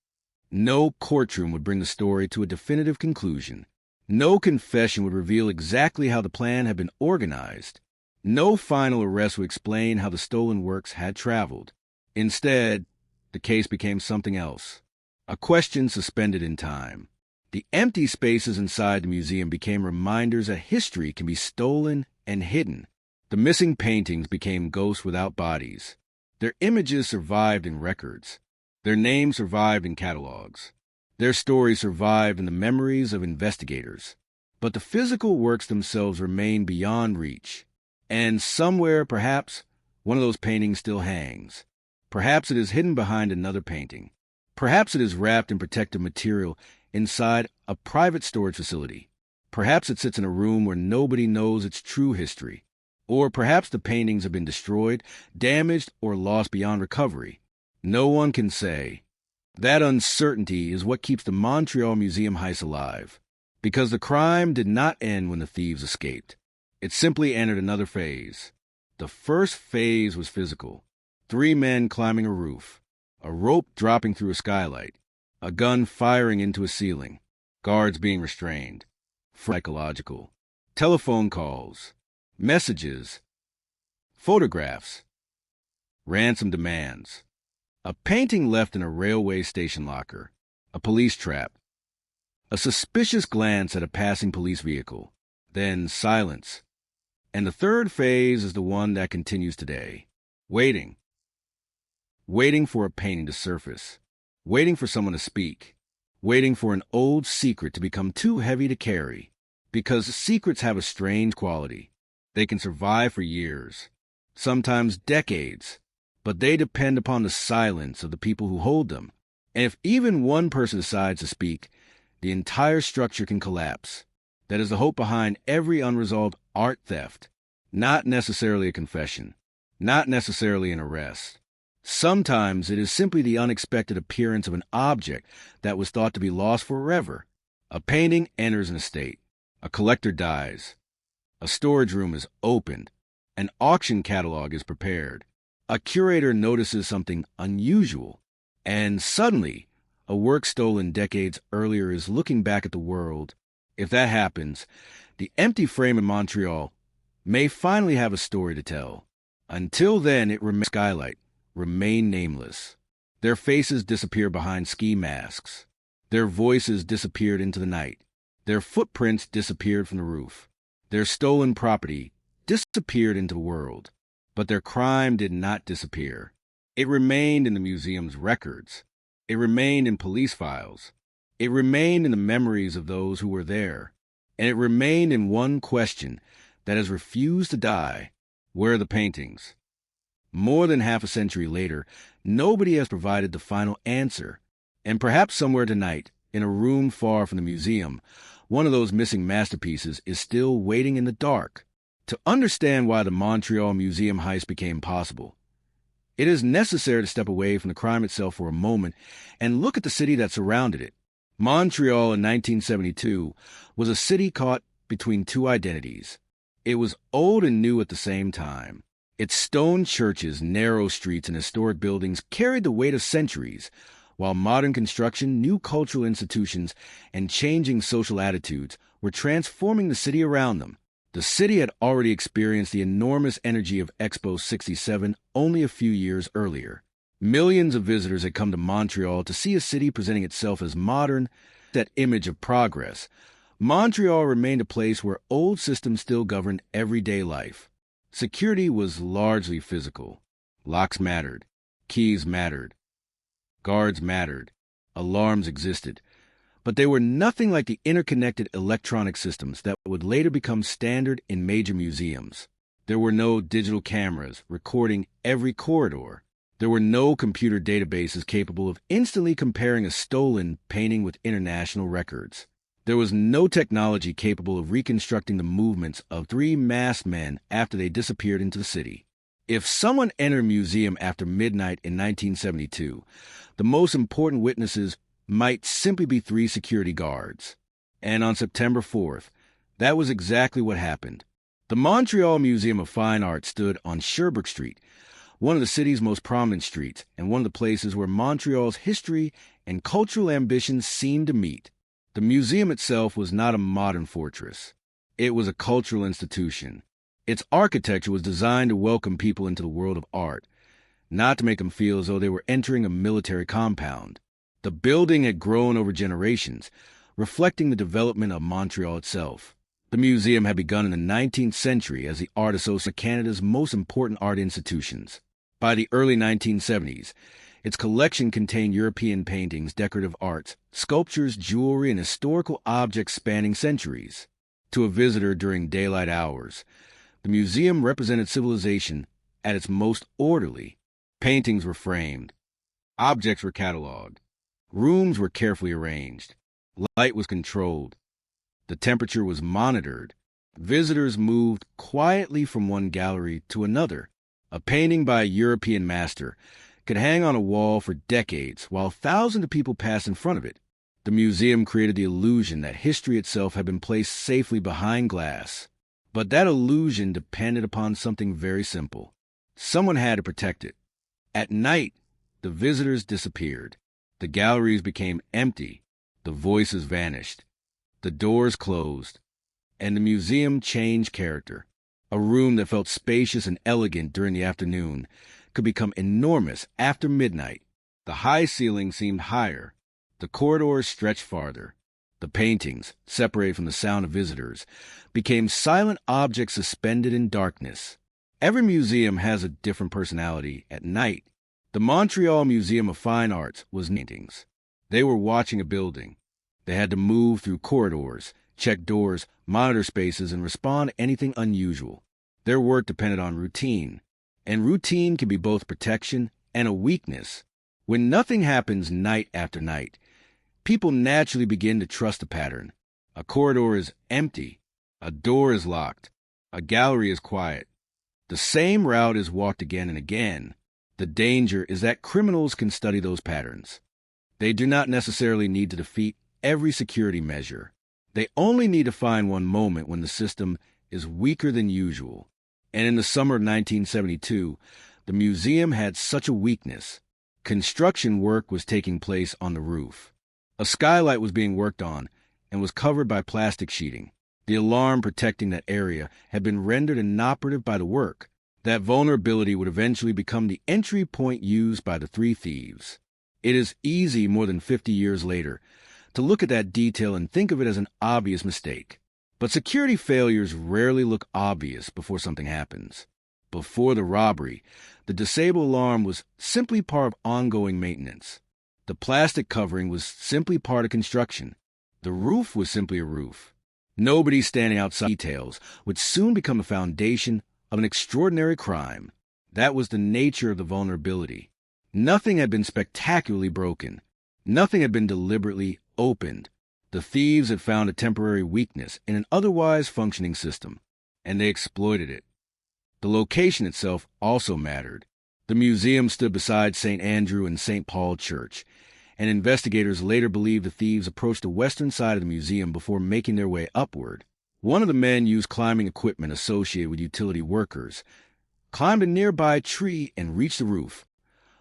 No courtroom would bring the story to a definitive conclusion. No confession would reveal exactly how the plan had been organized. No final arrest would explain how the stolen works had traveled. Instead, the case became something else. A question suspended in time. The empty spaces inside the museum became reminders that history can be stolen and hidden. The missing paintings became ghosts without bodies. Their images survived in records. Their names survived in catalogs. Their stories survived in the memories of investigators. But the physical works themselves remained beyond reach. And somewhere, perhaps, one of those paintings still hangs. Perhaps it is hidden behind another painting. Perhaps it is wrapped in protective material inside a private storage facility. Perhaps it sits in a room where nobody knows its true history. Or perhaps the paintings have been destroyed, damaged, or lost beyond recovery. No one can say. That uncertainty is what keeps the Montreal Museum heist alive. Because the crime did not end when the thieves escaped. It simply entered another phase. The first phase was physical. 3 men climbing a roof. A rope dropping through a skylight. A gun firing into a ceiling. Guards being restrained. Psychological. Telephone calls. Messages. Photographs. Ransom demands. A painting left in a railway station locker. A police trap. A suspicious glance at a passing police vehicle. Then silence. And the third phase is the one that continues today. Waiting. waiting for a painting to surface, waiting for someone to speak, waiting for an old secret to become too heavy to carry. Because secrets have a strange quality. They can survive for years, sometimes decades, but they depend upon the silence of the people who hold them. And if even one person decides to speak, the entire structure can collapse. That is the hope behind every unresolved art theft. Not necessarily a confession, not necessarily an arrest. Sometimes it is simply the unexpected appearance of an object that was thought to be lost forever. A painting enters an estate. A collector dies. A storage room is opened. An auction catalog is prepared. A curator notices something unusual. And suddenly, a work stolen decades earlier is looking back at the world. If that happens, the empty frame in Montreal may finally have a story to tell. Until then, it remains skylight, remain nameless. Their faces disappear behind ski masks. Their voices disappeared into the night. Their footprints disappeared from the roof. Their stolen property disappeared into the world. But their crime did not disappear. It remained in the museum's records. It remained in police files. It remained in the memories of those who were there. And it remained in one question that has refused to die. Where are the paintings? More than half a century later, nobody has provided the final answer. And perhaps somewhere tonight, in a room far from the museum, one of those missing masterpieces is still waiting in the dark. To understand why the Montreal Museum heist became possible, it is necessary to step away from the crime itself for a moment and look at the city that surrounded it. Montreal in 1972 was a city caught between two identities. It was old and new at the same time. Its stone churches, narrow streets, and historic buildings carried the weight of centuries, while modern construction, new cultural institutions, and changing social attitudes were transforming the city around them. The city had already experienced the enormous energy of Expo 67 only a few years earlier. Millions of visitors had come to Montreal to see a city presenting itself as modern, that image of progress. Montreal remained a place where old systems still governed everyday life. Security was largely physical. Locks mattered. Keys mattered. Guards mattered. Alarms existed. But they were nothing like the interconnected electronic systems that would later become standard in major museums. There were no digital cameras recording every corridor. There were no computer databases capable of instantly comparing a stolen painting with international records. There was no technology capable of reconstructing the movements of three masked men after they disappeared into the city. If someone entered a museum after midnight in 1972, the most important witnesses might simply be three security guards. And on September 4th, that was exactly what happened. The Montreal Museum of Fine Arts stood on Sherbrooke Street, one of the city's most prominent streets, and one of the places where Montreal's history and cultural ambitions seemed to meet. The museum itself was not a modern fortress. It was a cultural institution. Its architecture was designed to welcome people into the world of art, not to make them feel as though they were entering a military compound. The building had grown over generations, reflecting the development of Montreal itself. The museum had begun in the 19th century as the Art Association of Canada's most important art institutions. By the early 1970s, its collection contained European paintings, decorative arts, sculptures, jewelry, and historical objects spanning centuries. To a visitor during daylight hours, the museum represented civilization at its most orderly. Paintings were framed. Objects were cataloged. Rooms were carefully arranged. Light was controlled. The temperature was monitored. Visitors moved quietly from one gallery to another. A painting by a European master could hang on a wall for decades while thousands of people passed in front of it. The museum created the illusion that history itself had been placed safely behind glass. But that illusion depended upon something very simple. Someone had to protect it. At night, the visitors disappeared. The galleries became empty. The voices vanished. The doors closed. And the museum changed character. A room that felt spacious and elegant during the afternoon could become enormous after midnight. The high ceiling seemed higher. The corridors stretched farther. The paintings, separated from the sound of visitors, became silent objects suspended in darkness. Every museum has a different personality at night. The Montreal Museum of Fine Arts was paintings. They were watching a building. They had to move through corridors, check doors, monitor spaces, and respond to anything unusual. Their work depended on routine, and routine can be both protection and a weakness. When nothing happens night after night, people naturally begin to trust a pattern. A corridor is empty. A door is locked. A gallery is quiet. The same route is walked again and again. The danger is that criminals can study those patterns. They do not necessarily need to defeat every security measure. They only need to find one moment when the system is weaker than usual. And in the summer of 1972, the museum had such a weakness. Construction work was taking place on the roof. A skylight was being worked on and was covered by plastic sheeting. The alarm protecting that area had been rendered inoperative by the work. That vulnerability would eventually become the entry point used by the three thieves. It is easy more than 50 years later to look at that detail and think of it as an obvious mistake. But security failures rarely look obvious before something happens. Before the robbery, the disable alarm was simply part of ongoing maintenance. The plastic covering was simply part of construction. The roof was simply a roof. Nobody standing outside details would soon become the foundation of an extraordinary crime. That was the nature of the vulnerability. Nothing had been spectacularly broken. Nothing had been deliberately opened. The thieves had found a temporary weakness in an otherwise functioning system, and they exploited it. The location itself also mattered. The museum stood beside St. Andrew and St. Paul Church, and investigators later believed the thieves approached the western side of the museum before making their way upward. One of the men used climbing equipment associated with utility workers, climbed a nearby tree, and reached the roof,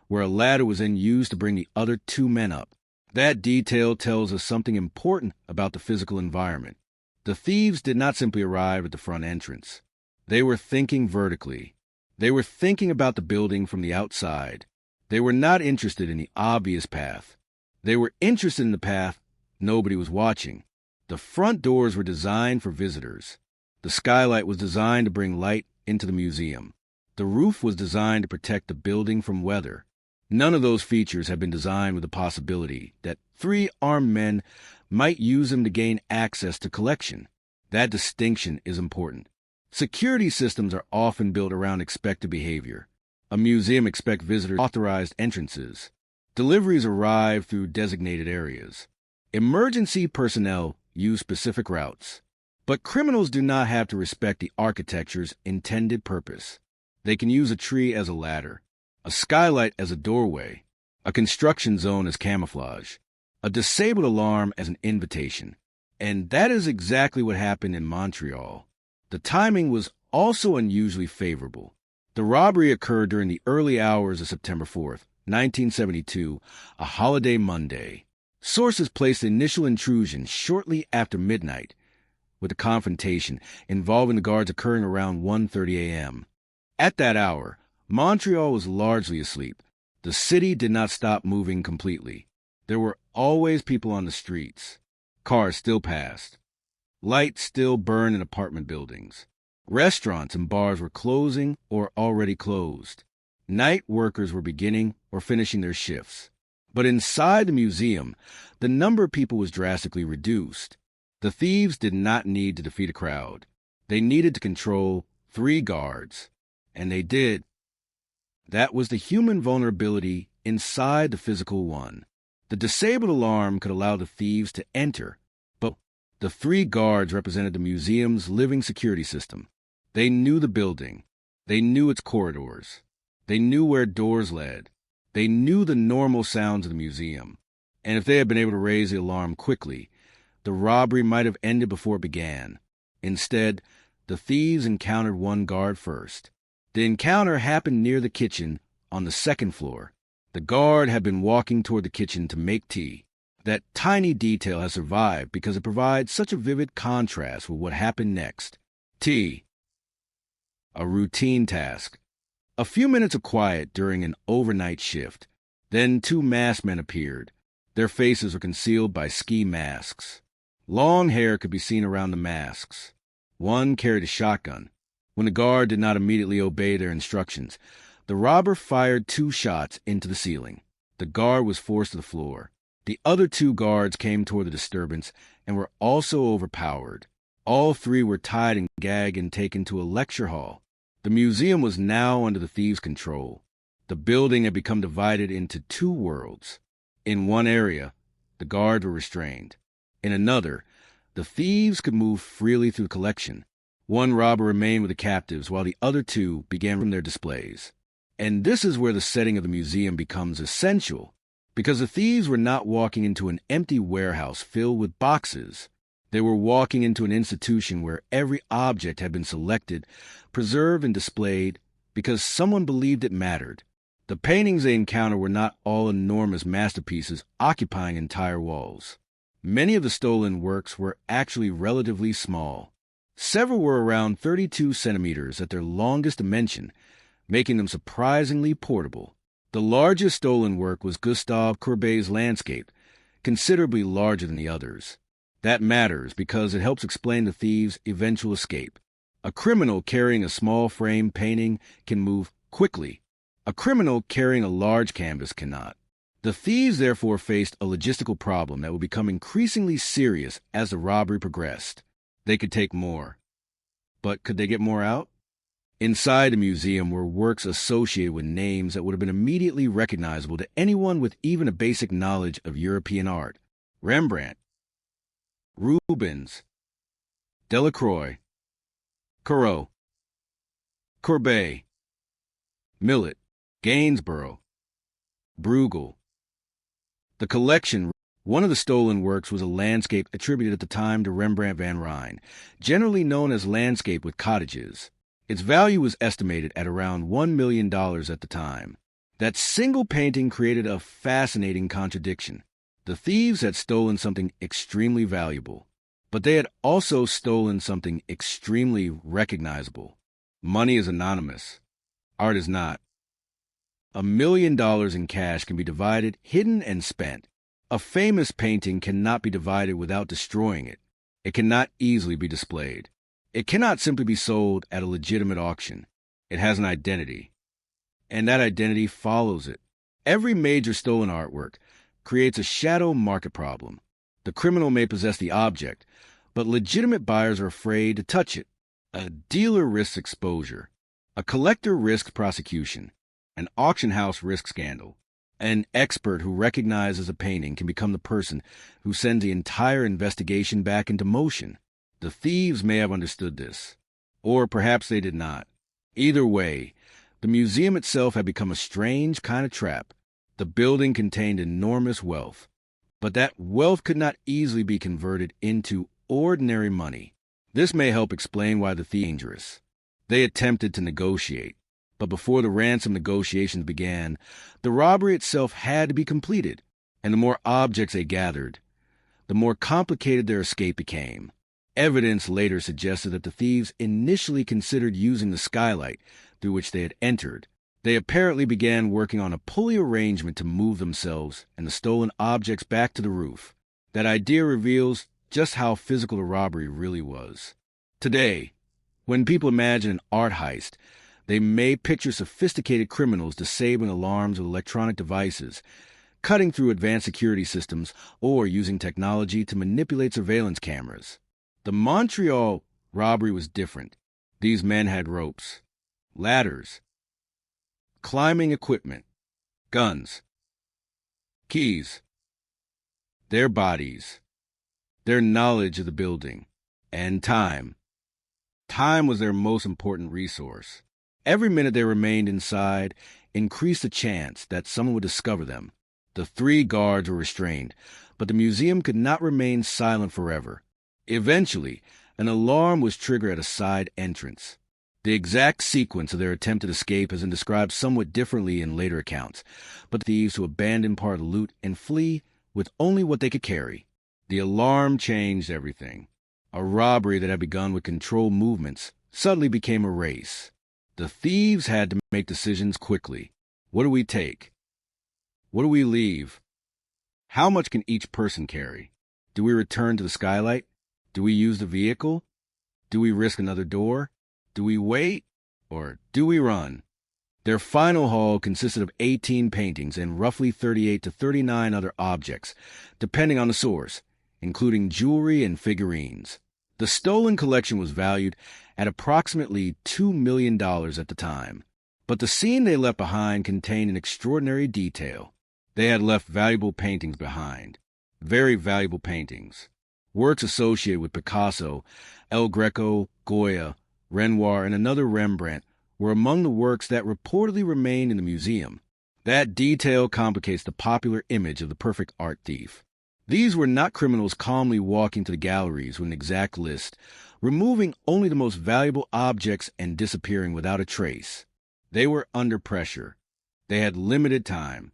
where a ladder was then used to bring the other two men up. That detail tells us something important about the physical environment. The thieves did not simply arrive at the front entrance. They were thinking vertically. They were thinking about the building from the outside. They were not interested in the obvious path. They were interested in the path nobody was watching. The front doors were designed for visitors. The skylight was designed to bring light into the museum. The roof was designed to protect the building from weather. None of those features had been designed with the possibility that three armed men might use them to gain access to collection. That distinction is important. Security systems are often built around expected behavior. A museum expects visitors authorized entrances. Deliveries arrive through designated areas. Emergency personnel use specific routes. But criminals do not have to respect the architecture's intended purpose. They can use a tree as a ladder, a skylight as a doorway, a construction zone as camouflage, a disabled alarm as an invitation. And that is exactly what happened in Montreal. The timing was also unusually favorable. The robbery occurred during the early hours of September 4th, 1972, a holiday Monday. Sources placed the initial intrusion shortly after midnight, with a confrontation involving the guards occurring around 1:30 a.m. At that hour, Montreal was largely asleep. The city did not stop moving completely. There were always people on the streets. Cars still passed. Lights still burned in apartment buildings. Restaurants and bars were closing or already closed. Night workers were beginning or finishing their shifts. But inside the museum, the number of people was drastically reduced. The thieves did not need to defeat a crowd. They needed to control 3 guards. And they did. That was the human vulnerability inside the physical one. The disabled alarm could allow the thieves to enter, but the 3 guards represented the museum's living security system. They knew the building. They knew its corridors. They knew where doors led. They knew the normal sounds of the museum. And if they had been able to raise the alarm quickly, the robbery might have ended before it began. Instead, the thieves encountered one guard first. The encounter happened near the kitchen on the 2nd floor. The guard had been walking toward the kitchen to make tea. That tiny detail has survived because it provides such a vivid contrast with what happened next. Tea. A routine task. A few minutes of quiet during an overnight shift. Then 2 masked men appeared. Their faces were concealed by ski masks. Long hair could be seen around the masks. One carried a shotgun. When the guard did not immediately obey their instructions, The robber fired 2 shots into the ceiling. The guard was forced to the floor. The other 2 guards came toward the disturbance and were also overpowered. All 3 were tied and gagged and taken to a lecture hall. The museum was now under the thieves' control. The building had become divided into 2 worlds. In one area, the guards were restrained. In another, the thieves could move freely through the collection. One robber remained with the captives while the other 2 began from their displays. And this is where the setting of the museum becomes essential, because the thieves were not walking into an empty warehouse filled with boxes. They were walking into an institution where every object had been selected, preserved, and displayed because someone believed it mattered. The paintings they encountered were not all enormous masterpieces occupying entire walls. Many of the stolen works were actually relatively small. Several were around 32 centimeters at their longest dimension, making them surprisingly portable. The largest stolen work was Gustave Courbet's landscape, considerably larger than the others. That matters because it helps explain the thieves' eventual escape. A criminal carrying a small frame painting can move quickly. A criminal carrying a large canvas cannot. The thieves therefore faced a logistical problem that would become increasingly serious as the robbery progressed. They could take more. But could they get more out? Inside the museum were works associated with names that would have been immediately recognizable to anyone with even a basic knowledge of European art. Rembrandt, Rubens, Delacroix, Corot, Courbet, Millet, Gainsborough, Bruegel. The collection, one of the stolen works, was a landscape attributed at the time to Rembrandt van Rijn, generally known as landscape with cottages. Its value was estimated at around $1 million at the time. That single painting created a fascinating contradiction. The thieves had stolen something extremely valuable, but they had also stolen something extremely recognizable. Money is anonymous. Art is not. $1 million in cash can be divided, hidden, and spent. A famous painting cannot be divided without destroying it. It cannot easily be displayed. It cannot simply be sold at a legitimate auction. It has an identity, and that identity follows it. Every major stolen artwork creates a shadow market problem. The criminal may possess the object, but legitimate buyers are afraid to touch it. A dealer risks exposure. A collector risks prosecution. An auction house risks scandal. An expert who recognizes a painting can become the person who sends the entire investigation back into motion. The thieves may have understood this, or perhaps they did not. Either way, the museum itself had become a strange kind of trap. The building contained enormous wealth, but that wealth could not easily be converted into ordinary money. This may help explain why the thieves were dangerous. They attempted to negotiate, but before the ransom negotiations began, the robbery itself had to be completed, and the more objects they gathered, the more complicated their escape became. Evidence later suggested that the thieves initially considered using the skylight through which they had entered. They apparently began working on a pulley arrangement to move themselves and the stolen objects back to the roof. That idea reveals just how physical the robbery really was. Today, when people imagine an art heist, they may picture sophisticated criminals disabling alarms with electronic devices, cutting through advanced security systems, or using technology to manipulate surveillance cameras. The Montreal robbery was different. These men had ropes, ladders, climbing equipment, guns, keys, their bodies, their knowledge of the building, and time. Time was their most important resource. Every minute they remained inside increased the chance that someone would discover them. The 3 guards were restrained, but the museum could not remain silent forever. Eventually, an alarm was triggered at a side entrance. The exact sequence of their attempted escape has been described somewhat differently in later accounts, but the thieves who abandoned part of the loot and flee with only what they could carry. The alarm changed everything. A robbery that had begun with controlled movements suddenly became a race. The thieves had to make decisions quickly. What do we take? What do we leave? How much can each person carry? Do we return to the skylight? Do we use the vehicle? Do we risk another door? Do we wait? Or do we run? Their final haul consisted of 18 paintings and roughly 38 to 39 other objects, depending on the source, including jewelry and figurines. The stolen collection was valued at approximately $2 million at the time. But the scene they left behind contained an extraordinary detail. They had left valuable paintings behind. Very valuable paintings. Works associated with Picasso, El Greco, Goya, Renoir, and another Rembrandt were among the works that reportedly remained in the museum. That detail complicates the popular image of the perfect art thief. These were not criminals calmly walking to the galleries with an exact list, removing only the most valuable objects and disappearing without a trace. They were under pressure. They had limited time.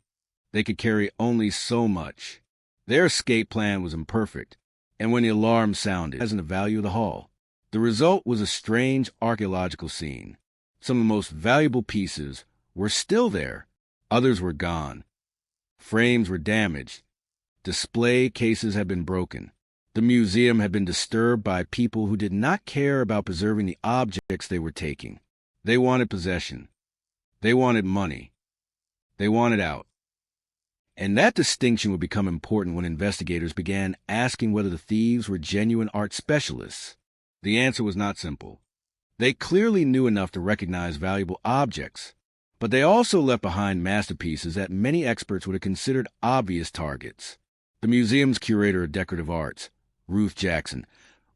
They could carry only so much. Their escape plan was imperfect, and when the alarm sounded, as in the value of the haul, the result was a strange archaeological scene. Some of the most valuable pieces were still there. Others were gone. Frames were damaged. Display cases had been broken. The museum had been disturbed by people who did not care about preserving the objects they were taking. They wanted possession. They wanted money. They wanted out. And that distinction would become important when investigators began asking whether the thieves were genuine art specialists. The answer was not simple. They clearly knew enough to recognize valuable objects, but they also left behind masterpieces that many experts would have considered obvious targets. The museum's curator of decorative arts, Ruth Jackson,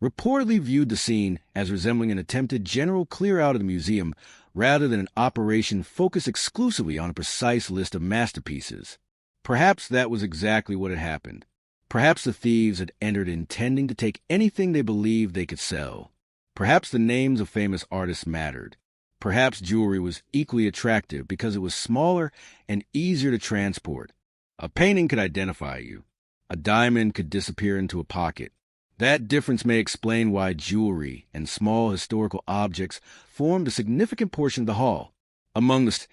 reportedly viewed the scene as resembling an attempted general clear-out of the museum rather than an operation focused exclusively on a precise list of masterpieces. Perhaps that was exactly what had happened. Perhaps the thieves had entered intending to take anything they believed they could sell. Perhaps the names of famous artists mattered. Perhaps jewelry was equally attractive because it was smaller and easier to transport. A painting could identify you. A diamond could disappear into a pocket. That difference may explain why jewelry and small historical objects formed a significant portion of the haul. Among the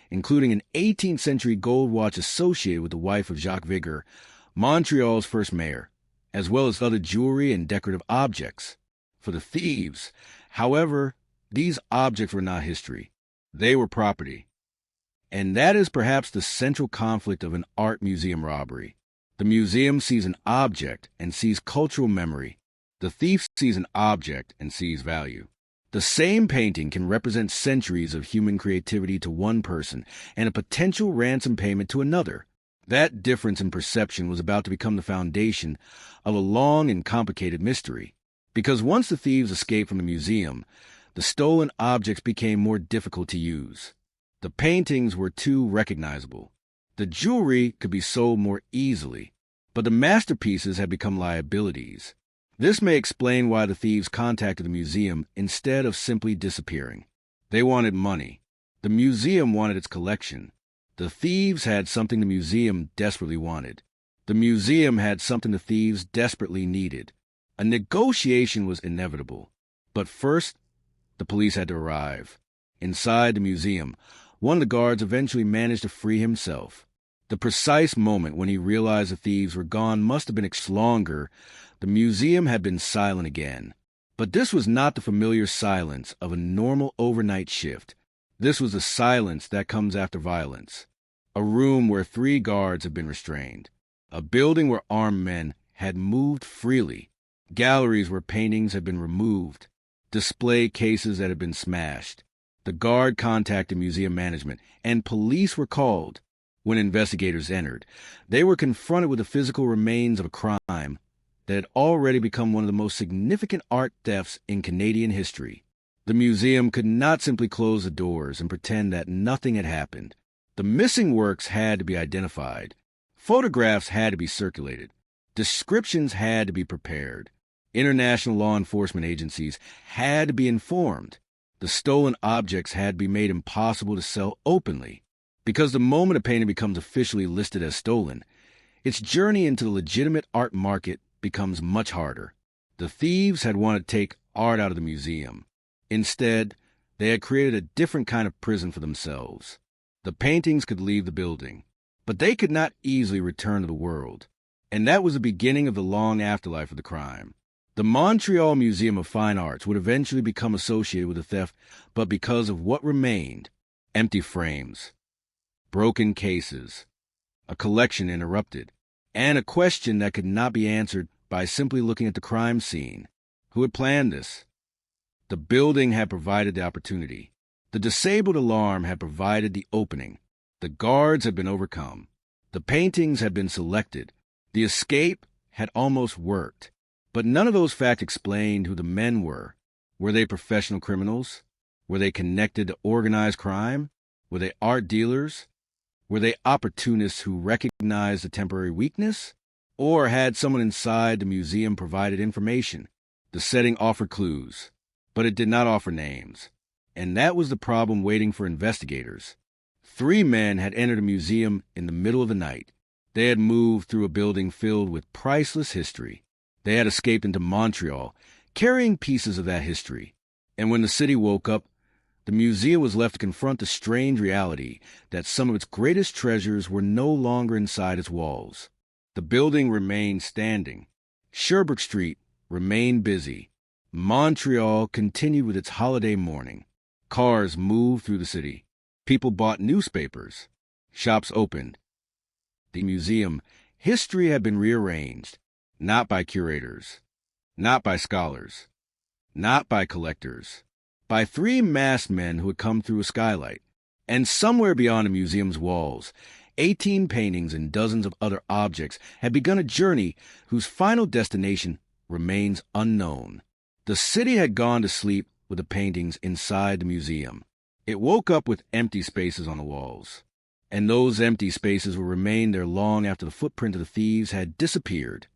including an 18th century gold watch associated with the wife of Jacques Viger, Montreal's first mayor, as well as other jewelry and decorative objects. For the thieves, however, these objects were not history. They were property. And that is perhaps the central conflict of an art museum robbery. The museum sees an object and sees cultural memory. The thief sees an object and sees value. The same painting can represent centuries of human creativity to one person and a potential ransom payment to another. That difference in perception was about to become the foundation of a long and complicated mystery. Because once the thieves escaped from the museum, the stolen objects became more difficult to use. The paintings were too recognizable. The jewelry could be sold more easily, but the masterpieces had become liabilities. This may explain why the thieves contacted the museum instead of simply disappearing. They wanted money. The museum wanted its collection. The thieves had something the museum desperately wanted. The museum had something the thieves desperately needed. A negotiation was inevitable. But first, the police had to arrive. Inside the museum, one of the guards eventually managed to free himself. The precise moment when he realized the thieves were gone must have been longer. The museum had been silent again. But this was not the familiar silence of a normal overnight shift. This was the silence that comes after violence. A room where 3 guards had been restrained. A building where armed men had moved freely. Galleries where paintings had been removed. Display cases that had been smashed. The guard contacted museum management, and police were called. When investigators entered, they were confronted with the physical remains of a crime that had already become one of the most significant art thefts in Canadian history. The museum could not simply close the doors and pretend that nothing had happened. The missing works had to be identified. Photographs had to be circulated. Descriptions had to be prepared. International law enforcement agencies had to be informed. The stolen objects had to be made impossible to sell openly. Because the moment a painting becomes officially listed as stolen, its journey into the legitimate art market becomes much harder. The thieves had wanted to take art out of the museum. Instead, they had created a different kind of prison for themselves. The paintings could leave the building, but they could not easily return to the world. And that was the beginning of the long afterlife of the crime. The Montreal Museum of Fine Arts would eventually become associated with the theft, but because of what remained. Empty frames, broken cases, a collection interrupted, and a question that could not be answered by simply looking at the crime scene. Who had planned this? The building had provided the opportunity. The disabled alarm had provided the opening. The guards had been overcome. The paintings had been selected. The escape had almost worked. But none of those facts explained who the men were. Were they professional criminals? Were they connected to organized crime? Were they art dealers? Were they opportunists who recognized a temporary weakness? Or had someone inside the museum provided information? The setting offered clues, but it did not offer names. And that was the problem waiting for investigators. 3 men had entered a museum in the middle of the night. They had moved through a building filled with priceless history. They had escaped into Montreal, carrying pieces of that history. And when the city woke up, the museum was left to confront the strange reality that some of its greatest treasures were no longer inside its walls. The building remained standing. Sherbrooke Street remained busy. Montreal continued with its holiday morning. Cars moved through the city. People bought newspapers. Shops opened. The museum, history had been rearranged, not by curators, not by scholars, not by collectors, by 3 masked men who had come through a skylight. And somewhere beyond the museum's walls, 18 paintings and dozens of other objects had begun a journey whose final destination remains unknown. The city had gone to sleep with the paintings inside the museum. It woke up with empty spaces on the walls. And those empty spaces will remain there long after the footprint of the thieves had disappeared.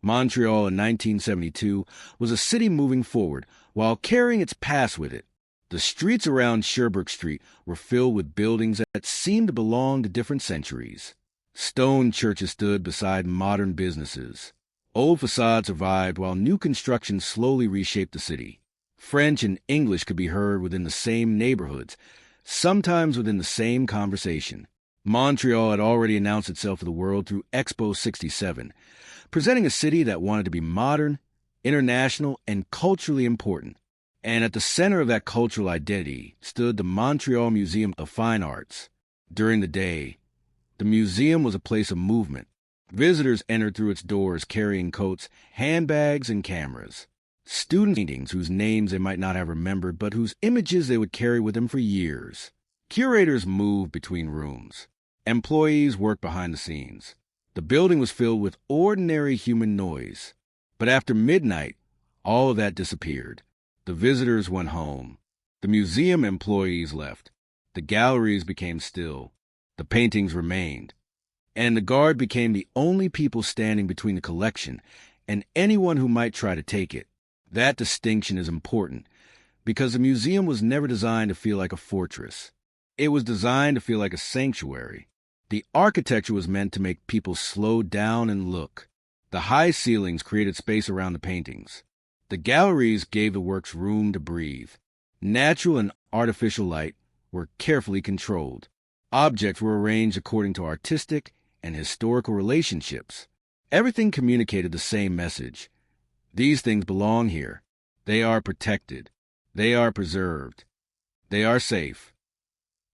Montreal in 1972 was a city moving forward while carrying its past with it. The streets around Sherbrooke Street were filled with buildings that seemed to belong to different centuries. Stone churches stood beside modern businesses. Old facades survived while new construction slowly reshaped the city. French and English could be heard within the same neighborhoods, sometimes within the same conversation. Montreal had already announced itself to the world through Expo 67, presenting a city that wanted to be modern, international, and culturally important. And at the center of that cultural identity stood the Montreal Museum of Fine Arts. During the day, the museum was a place of movement. Visitors entered through its doors carrying coats, handbags, and cameras. Student paintings whose names they might not have remembered, but whose images they would carry with them for years. Curators moved between rooms. Employees worked behind the scenes. The building was filled with ordinary human noise. But after midnight, all of that disappeared. The visitors went home. The museum employees left. The galleries became still. The paintings remained. And the guard became the only people standing between the collection and anyone who might try to take it. That distinction is important because the museum was never designed to feel like a fortress. It was designed to feel like a sanctuary. The architecture was meant to make people slow down and look. The high ceilings created space around the paintings. The galleries gave the works room to breathe. Natural and artificial light were carefully controlled. Objects were arranged according to artistic and historical relationships. Everything communicated the same message. These things belong here. They are protected. They are preserved. They are safe.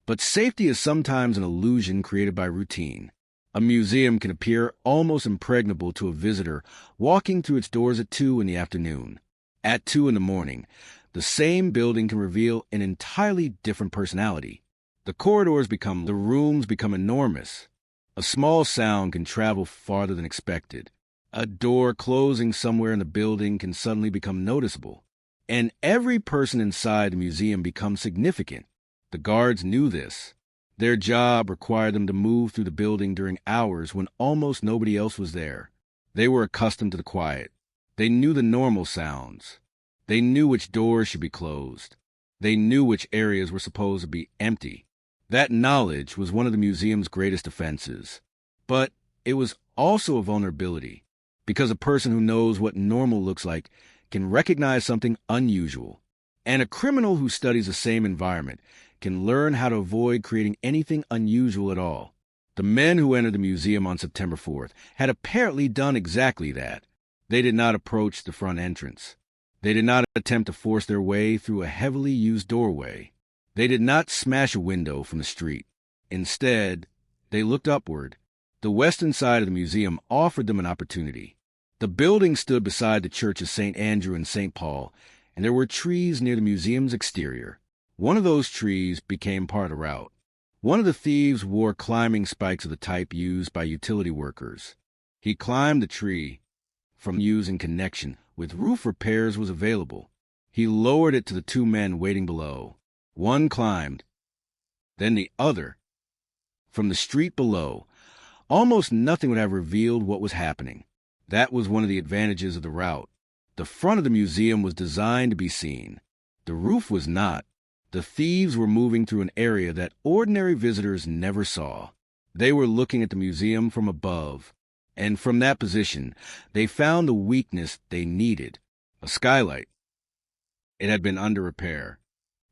But safety is sometimes an illusion created by routine. A museum can appear almost impregnable to a visitor walking through its doors at 2 in the afternoon. At 2 in the morning, the same building can reveal an entirely different personality. The corridors the rooms become enormous. A small sound can travel farther than expected. A door closing somewhere in the building can suddenly become noticeable. And every person inside the museum becomes significant. The guards knew this. Their job required them to move through the building during hours when almost nobody else was there. They were accustomed to the quiet. They knew the normal sounds. They knew which doors should be closed. They knew which areas were supposed to be empty. That knowledge was one of the museum's greatest defenses. But it was also a vulnerability, because a person who knows what normal looks like can recognize something unusual. And a criminal who studies the same environment can learn how to avoid creating anything unusual at all. The men who entered the museum on September 4th had apparently done exactly that. They did not approach the front entrance. They did not attempt to force their way through a heavily used doorway. They did not smash a window from the street. Instead, they looked upward. The western side of the museum offered them an opportunity. The building stood beside the Church of St. Andrew and St. Paul, and there were trees near the museum's exterior. One of those trees became part of the route. One of the thieves wore climbing spikes of the type used by utility workers. He climbed the tree from use in connection with roof repairs was available. He lowered it to the two men waiting below. One climbed, then the other. From the street below, almost nothing would have revealed what was happening. That was one of the advantages of the route. The front of the museum was designed to be seen. The roof was not. The thieves were moving through an area that ordinary visitors never saw. They were looking at the museum from above, and from that position, they found the weakness they needed, a skylight. It had been under repair.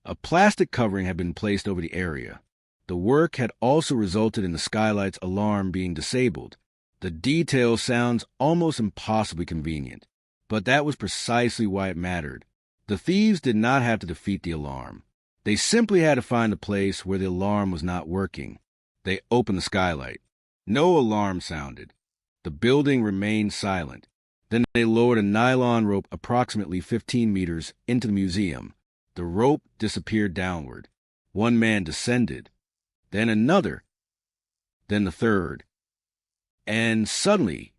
A plastic covering had been placed over the area. The work had also resulted in the skylight's alarm being disabled. The detail sounds almost impossibly convenient, but that was precisely why it mattered. The thieves did not have to defeat the alarm. They simply had to find the place where the alarm was not working. They opened the skylight. No alarm sounded. The building remained silent. Then they lowered a nylon rope approximately 15 meters into the museum. The rope disappeared downward. One man descended, then another, then the third. And suddenly,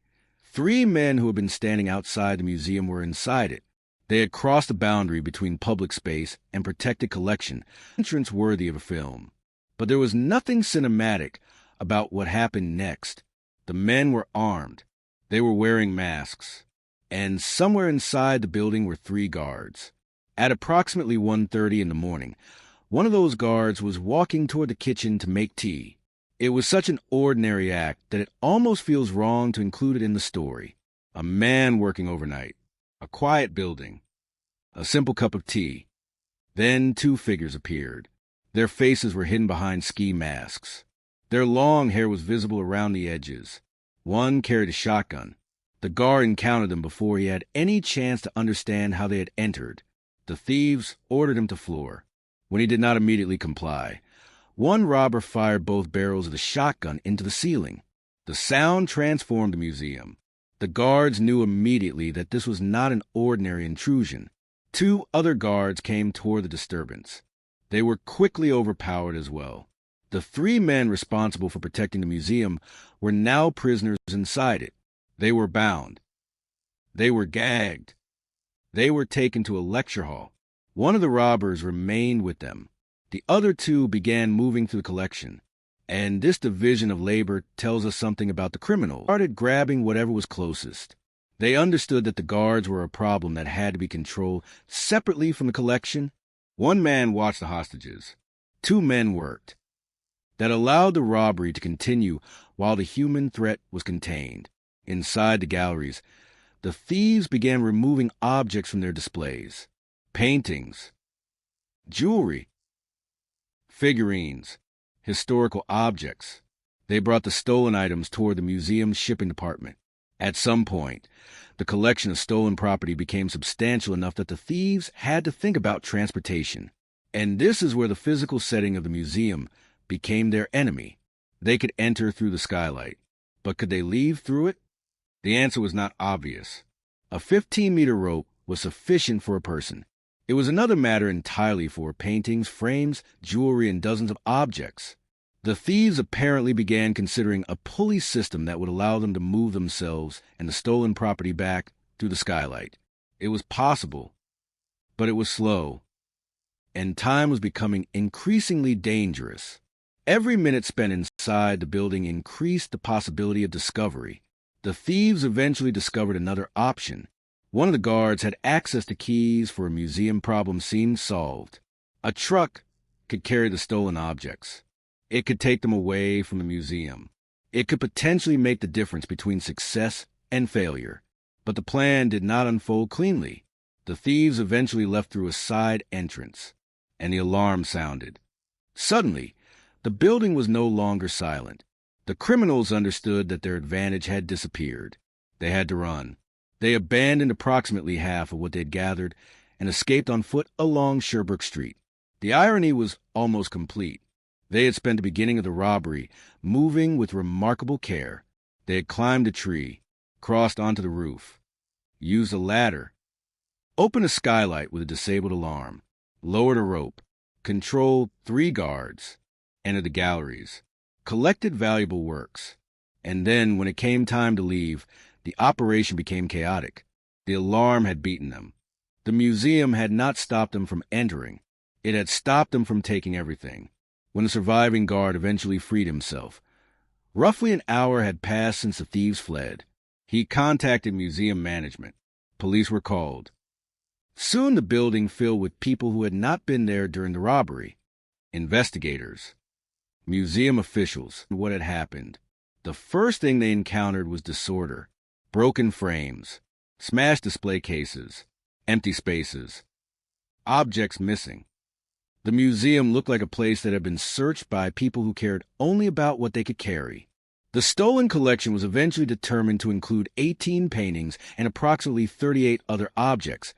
3 men who had been standing outside the museum were inside it. They had crossed the boundary between public space and protected collection, entrance worthy of a film. But there was nothing cinematic about what happened next. The men were armed. They were wearing masks. And somewhere inside the building were 3 guards. At approximately 1:30 in the morning, one of those guards was walking toward the kitchen to make tea. It was such an ordinary act that it almost feels wrong to include it in the story. A man working overnight. A quiet building. A simple cup of tea. Then 2 figures appeared. Their faces were hidden behind ski masks. Their long hair was visible around the edges. One carried a shotgun. The guard encountered them before he had any chance to understand how they had entered. The thieves ordered him to floor. When he did not immediately comply, one robber fired both barrels of the shotgun into the ceiling. The sound transformed the museum. The guards knew immediately that this was not an ordinary intrusion. 2 other guards came toward the disturbance. They were quickly overpowered as well. The 3 men responsible for protecting the museum were now prisoners inside it. They were bound. They were gagged. They were taken to a lecture hall. One of the robbers remained with them. The other 2 began moving through the collection. And this division of labor tells us something about the criminals. They started grabbing whatever was closest. They understood that the guards were a problem that had to be controlled separately from the collection. 1 man watched the hostages. 2 men worked. That allowed the robbery to continue while the human threat was contained. Inside the galleries, the thieves began removing objects from their displays. Paintings, jewelry, figurines, historical objects. They brought the stolen items toward the museum's shipping department. At some point, the collection of stolen property became substantial enough that the thieves had to think about transportation. And this is where the physical setting of the museum became their enemy. They could enter through the skylight, but could they leave through it? The answer was not obvious. A 15-meter rope was sufficient for a person. It was another matter entirely for paintings, frames, jewelry, and dozens of objects. The thieves apparently began considering a pulley system that would allow them to move themselves and the stolen property back through the skylight. It was possible, but it was slow, and time was becoming increasingly dangerous. Every minute spent inside the building increased the possibility of discovery. The thieves eventually discovered another option. One of the guards had access to keys for a museum problem seemed solved. A truck could carry the stolen objects. It could take them away from the museum. It could potentially make the difference between success and failure. But the plan did not unfold cleanly. The thieves eventually left through a side entrance, and the alarm sounded. Suddenly, the building was no longer silent. The criminals understood that their advantage had disappeared. They had to run. They abandoned approximately half of what they had gathered and escaped on foot along Sherbrooke Street. The irony was almost complete. They had spent the beginning of the robbery moving with remarkable care. They had climbed a tree, crossed onto the roof, used a ladder, opened a skylight with a disabled alarm, lowered a rope, controlled 3 guards, entered the galleries, collected valuable works. And then, when it came time to leave, the operation became chaotic. The alarm had beaten them. The museum had not stopped them from entering. It had stopped them from taking everything. When the surviving guard eventually freed himself, roughly an hour had passed since the thieves fled. He contacted museum management. Police were called. Soon the building filled with people who had not been there during the robbery. Investigators, museum officials, what had happened. The first thing they encountered was disorder, broken frames, smashed display cases, empty spaces, objects missing. The museum looked like a place that had been searched by people who cared only about what they could carry. The stolen collection was eventually determined to include 18 paintings and approximately 38 other objects,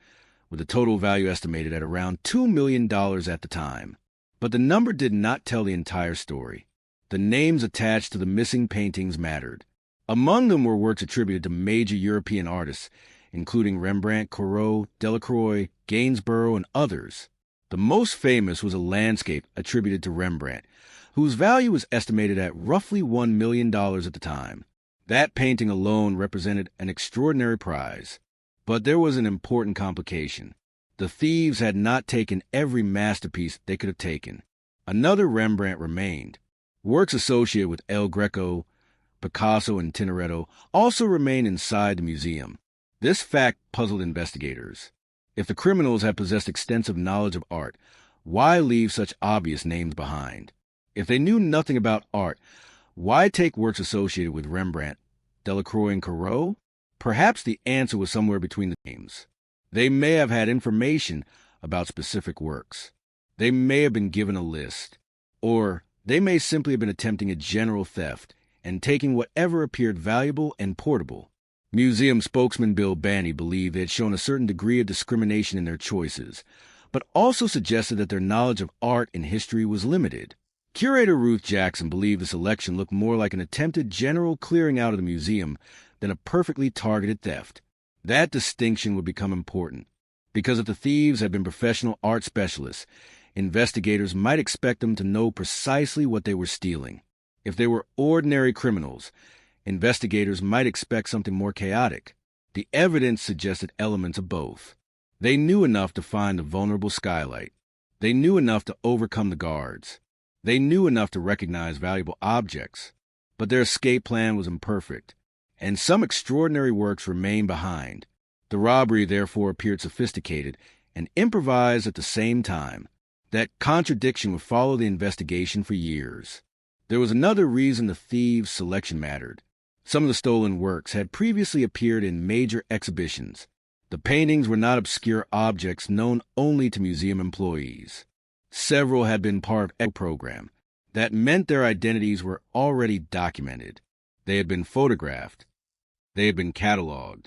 with a total value estimated at around $2 million at the time. But the number did not tell the entire story. The names attached to the missing paintings mattered. Among them were works attributed to major European artists, including Rembrandt, Corot, Delacroix, Gainsborough, and others. The most famous was a landscape attributed to Rembrandt, whose value was estimated at roughly $1 million at the time. That painting alone represented an extraordinary prize. But there was an important complication. The thieves had not taken every masterpiece they could have taken. Another Rembrandt remained. Works associated with El Greco, Picasso, and Tintoretto also remained inside the museum. This fact puzzled investigators. If the criminals had possessed extensive knowledge of art, why leave such obvious names behind? If they knew nothing about art, why take works associated with Rembrandt, Delacroix, and Corot? Perhaps the answer was somewhere between the names. They may have had information about specific works. They may have been given a list. Or they may simply have been attempting a general theft and taking whatever appeared valuable and portable. Museum spokesman Bill Banney believed they had shown a certain degree of discrimination in their choices, but also suggested that their knowledge of art and history was limited. Curator Ruth Jackson believed the selection looked more like an attempted general clearing out of the museum than a perfectly targeted theft. That distinction would become important, because if the thieves had been professional art specialists, investigators might expect them to know precisely what they were stealing. If they were ordinary criminals, investigators might expect something more chaotic. The evidence suggested elements of both. They knew enough to find the vulnerable skylight. They knew enough to overcome the guards. They knew enough to recognize valuable objects. But their escape plan was imperfect, and some extraordinary works remained behind. The robbery therefore appeared sophisticated and improvised at the same time. That contradiction would follow the investigation for years. There was another reason the thieves' selection mattered. Some of the stolen works had previously appeared in major exhibitions. The paintings were not obscure objects known only to museum employees. Several had been part of a program. That meant their identities were already documented. They had been photographed. They had been cataloged.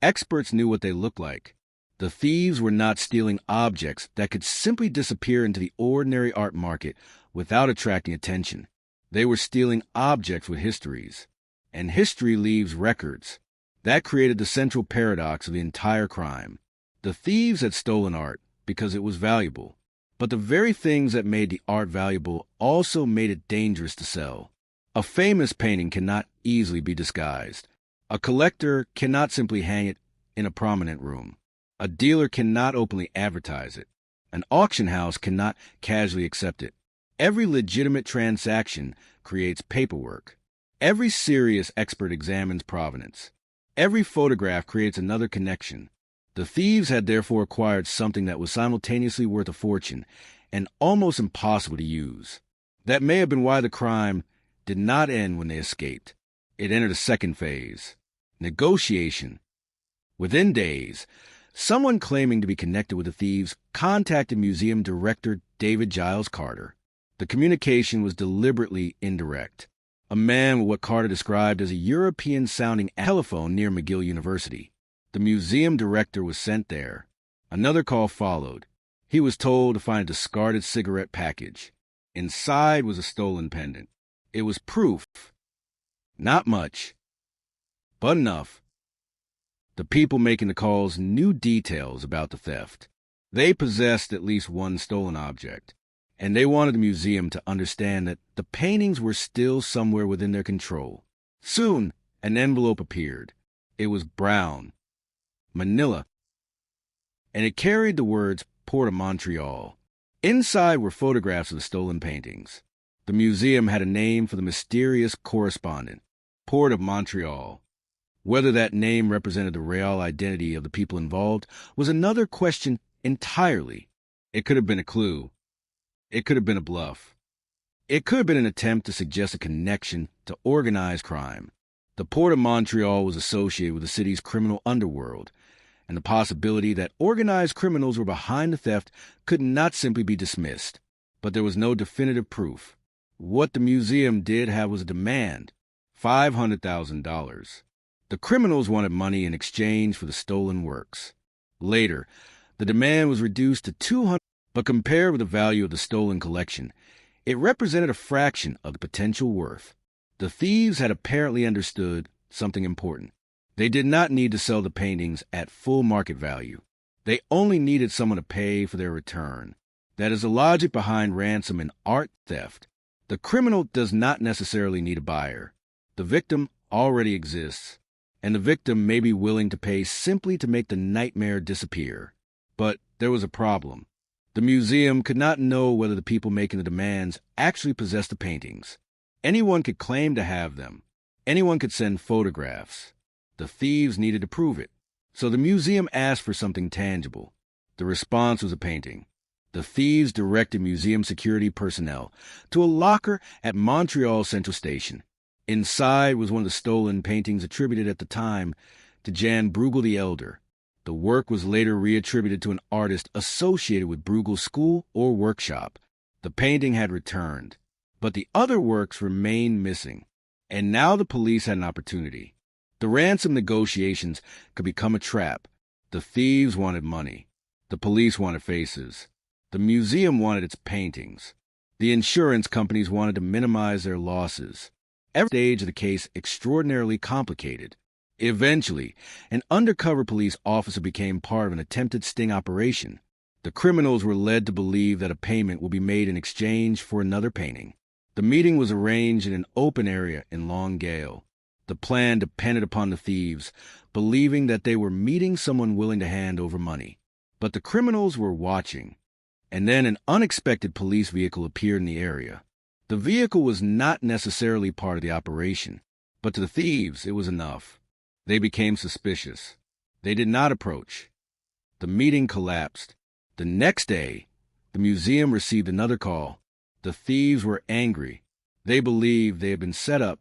Experts knew what they looked like. The thieves were not stealing objects that could simply disappear into the ordinary art market without attracting attention. They were stealing objects with histories. And history leaves records. That created the central paradox of the entire crime. The thieves had stolen art because it was valuable. But the very things that made the art valuable also made it dangerous to sell. A famous painting cannot easily be disguised. A collector cannot simply hang it in a prominent room. A dealer cannot openly advertise it. An auction house cannot casually accept it. Every legitimate transaction creates paperwork. Every serious expert examines provenance. Every photograph creates another connection. The thieves had therefore acquired something that was simultaneously worth a fortune and almost impossible to use. That may have been why the crime did not end when they escaped. It entered a second phase: negotiation. Within days, someone claiming to be connected with the thieves contacted museum director David Giles Carter. The communication was deliberately indirect. A man with what Carter described as a European-sounding telephone near McGill University. The museum director was sent there. Another call followed. He was told to find a discarded cigarette package. Inside was a stolen pendant. It was proof. Not much, but enough. The people making the calls knew details about the theft. They possessed at least one stolen object, and they wanted the museum to understand that the paintings were still somewhere within their control. Soon, an envelope appeared. It was brown, manila, and it carried the words Port of Montreal. Inside were photographs of the stolen paintings. The museum had a name for the mysterious correspondent, Port of Montreal. Whether that name represented the real identity of the people involved was another question entirely. It could have been a clue. It could have been a bluff. It could have been an attempt to suggest a connection to organized crime. The Port of Montreal was associated with the city's criminal underworld, and the possibility that organized criminals were behind the theft could not simply be dismissed. But there was no definitive proof. What the museum did have was a demand, $500,000. The criminals wanted money in exchange for the stolen works. Later, the demand was reduced to $200,000, but compared with the value of the stolen collection, it represented a fraction of the potential worth. The thieves had apparently understood something important. They did not need to sell the paintings at full market value. They only needed someone to pay for their return. That is the logic behind ransom and art theft. The criminal does not necessarily need a buyer. The victim already exists, and the victim may be willing to pay simply to make the nightmare disappear. But there was a problem. The museum could not know whether the people making the demands actually possessed the paintings. Anyone could claim to have them. Anyone could send photographs. The thieves needed to prove it. So the museum asked for something tangible. The response was a painting. The thieves directed museum security personnel to a locker at Montreal Central Station. Inside was one of the stolen paintings attributed at the time to Jan Bruegel the Elder. The work was later reattributed to an artist associated with Bruegel's school or workshop. The painting had returned, but the other works remained missing. And now the police had an opportunity. The ransom negotiations could become a trap. The thieves wanted money. The police wanted faces. The museum wanted its paintings. The insurance companies wanted to minimize their losses. Every stage of the case extraordinarily complicated. Eventually, an undercover police officer became part of an attempted sting operation. The criminals were led to believe that a payment would be made in exchange for another painting. The meeting was arranged in an open area in Longueuil. The plan depended upon the thieves, believing that they were meeting someone willing to hand over money. But the criminals were watching. And then an unexpected police vehicle appeared in the area. The vehicle was not necessarily part of the operation, but to the thieves it was enough. They became suspicious. They did not approach. The meeting collapsed. The next day, the museum received another call. The thieves were angry. They believed they had been set up,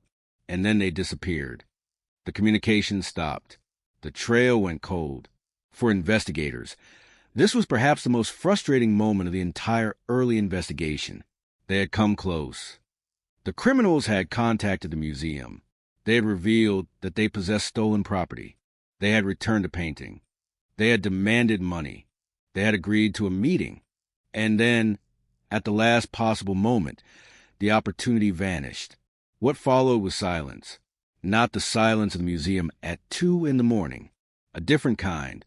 and then they disappeared. The communication stopped. The trail went cold. For investigators, this was perhaps the most frustrating moment of the entire early investigation. They had come close. The criminals had contacted the museum. They had revealed that they possessed stolen property. They had returned a painting. They had demanded money. They had agreed to a meeting. And then, at the last possible moment, the opportunity vanished. What followed was silence. Not the silence of the museum at 2 a.m. A different kind.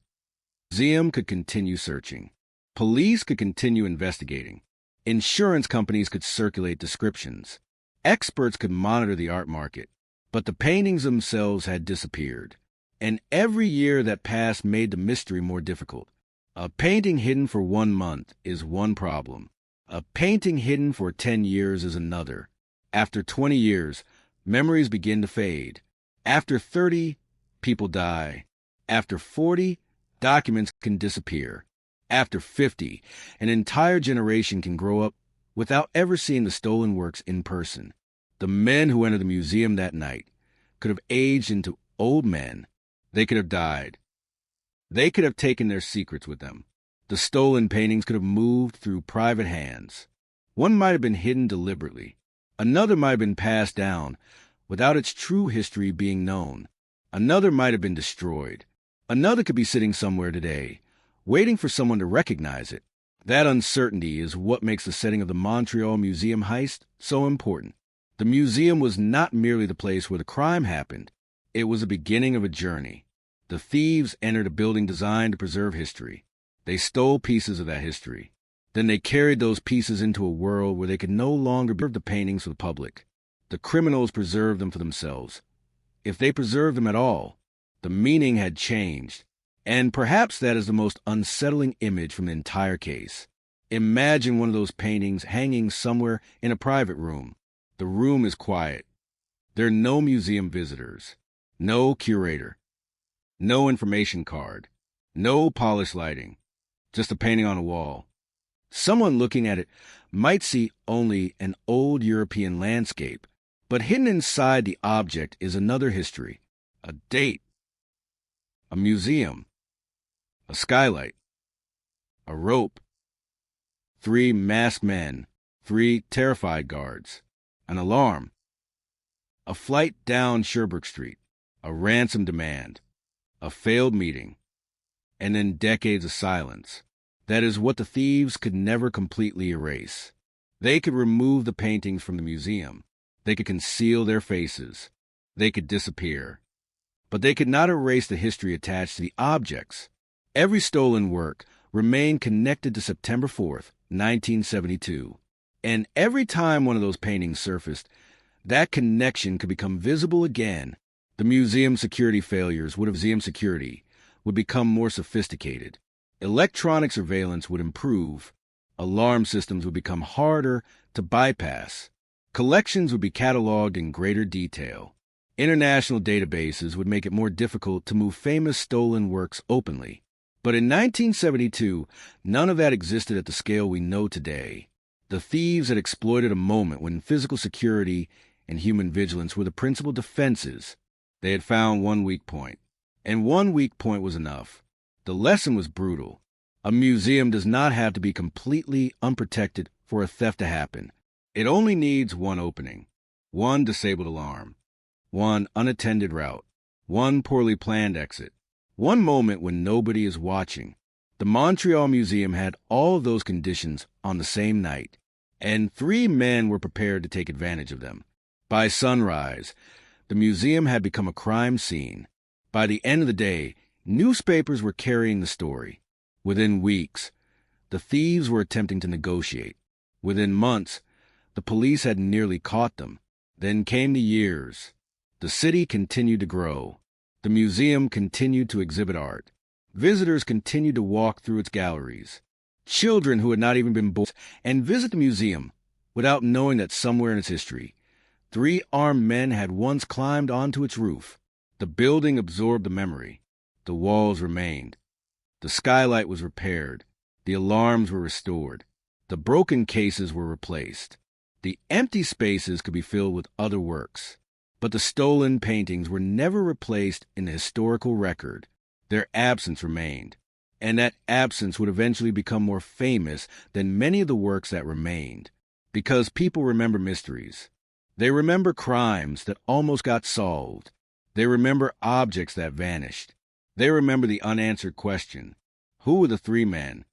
The museum could continue searching. Police could continue investigating. Insurance companies could circulate descriptions. Experts could monitor the art market. But the paintings themselves had disappeared. And every year that passed made the mystery more difficult. A painting hidden for 1 month is one problem. A painting hidden for 10 years is another. After 20 years, memories begin to fade. After 30, people die. After 40, documents can disappear. After 50, an entire generation can grow up without ever seeing the stolen works in person. The men who entered the museum that night could have aged into old men. They could have died. They could have taken their secrets with them. The stolen paintings could have moved through private hands. One might have been hidden deliberately. Another might have been passed down without its true history being known. Another might have been destroyed. Another could be sitting somewhere today, waiting for someone to recognize it. That uncertainty is what makes the setting of the Montreal Museum heist so important. The museum was not merely the place where the crime happened. It was the beginning of a journey. The thieves entered a building designed to preserve history. They stole pieces of that history. Then they carried those pieces into a world where they could no longer preserve the paintings for the public. The criminals preserved them for themselves. If they preserved them at all, the meaning had changed. And perhaps that is the most unsettling image from the entire case. Imagine one of those paintings hanging somewhere in a private room. The room is quiet. There are no museum visitors, no curator, no information card, no polished lighting, just a painting on a wall. Someone looking at it might see only an old European landscape, but hidden inside the object is another history, a date, a museum, a skylight, a rope, 3 masked men, 3 terrified guards, an alarm, a flight down Sherbrooke Street, a ransom demand, a failed meeting, and then decades of silence. That is what the thieves could never completely erase. They could remove the paintings from the museum. They could conceal their faces. They could disappear. But they could not erase the history attached to the objects. Every stolen work remained connected to September 4th, 1972. And every time one of those paintings surfaced, that connection could become visible again. The museum security failures would become more sophisticated. Electronic surveillance would improve. Alarm systems would become harder to bypass. Collections would be cataloged in greater detail. International databases would make it more difficult to move famous stolen works openly. But in 1972, none of that existed at the scale we know today. The thieves had exploited a moment when physical security and human vigilance were the principal defenses. They had found one weak point, and one weak point was enough. The lesson was brutal. A museum does not have to be completely unprotected for a theft to happen. It only needs one opening, one disabled alarm, one unattended route, one poorly planned exit, one moment when nobody is watching. The Montreal Museum had all of those conditions on the same night, and 3 men were prepared to take advantage of them. By sunrise, the museum had become a crime scene. By the end of the day, newspapers were carrying the story. Within weeks, the thieves were attempting to negotiate. Within months, the police had nearly caught them. Then came the years. The city continued to grow. The museum continued to exhibit art. Visitors continued to walk through its galleries. Children who had not even been born and visit the museum without knowing that somewhere in its history, 3 armed men had once climbed onto its roof. The building absorbed the memory. The walls remained. The skylight was repaired. The alarms were restored. The broken cases were replaced. The empty spaces could be filled with other works. But the stolen paintings were never replaced in the historical record. Their absence remained. And that absence would eventually become more famous than many of the works that remained. Because people remember mysteries. They remember crimes that almost got solved. They remember objects that vanished. They remember the unanswered question, who were the 3 men?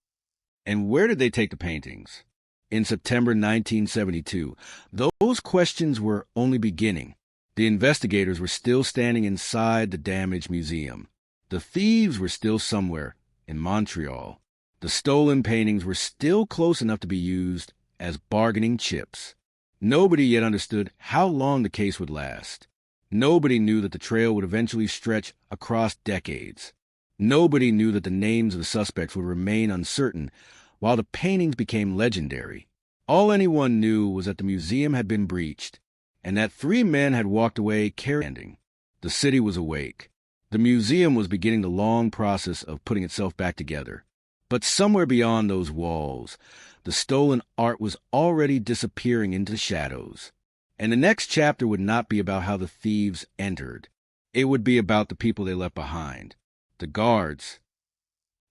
And where did they take the paintings? In September 1972, those questions were only beginning. The investigators were still standing inside the damaged museum. The thieves were still somewhere in Montreal. The stolen paintings were still close enough to be used as bargaining chips. Nobody yet understood how long the case would last. Nobody knew that the trail would eventually stretch across decades. Nobody knew that the names of the suspects would remain uncertain while the paintings became legendary. All anyone knew was that the museum had been breached and that 3 men had walked away carrying. The city was awake. The museum was beginning the long process of putting itself back together. But somewhere beyond those walls, the stolen art was already disappearing into the shadows. And the next chapter would not be about how the thieves entered. It would be about the people they left behind. The guards,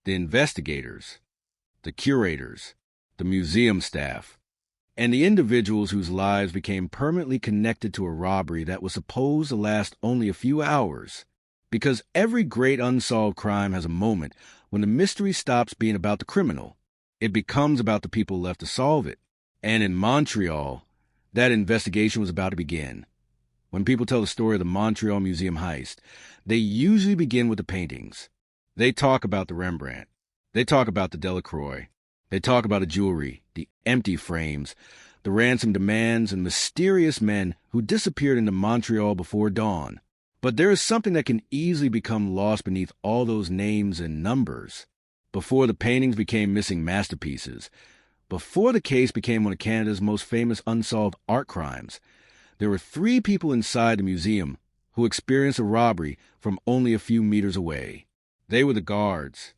the investigators, the curators, the museum staff, and the individuals whose lives became permanently connected to a robbery that was supposed to last only a few hours. Because every great unsolved crime has a moment when the mystery stops being about the criminal It becomes about the people left to solve it. And in Montreal, that investigation was about to begin. When people tell the story of the Montreal Museum heist, they usually begin with the paintings. They talk about the Rembrandt. They talk about the Delacroix. They talk about the jewelry, the empty frames, the ransom demands, and mysterious men who disappeared into Montreal before dawn. But there is something that can easily become lost beneath all those names and numbers. Before the paintings became missing masterpieces, before the case became one of Canada's most famous unsolved art crimes, there were 3 people inside the museum who experienced a robbery from only a few meters away. They were the guards.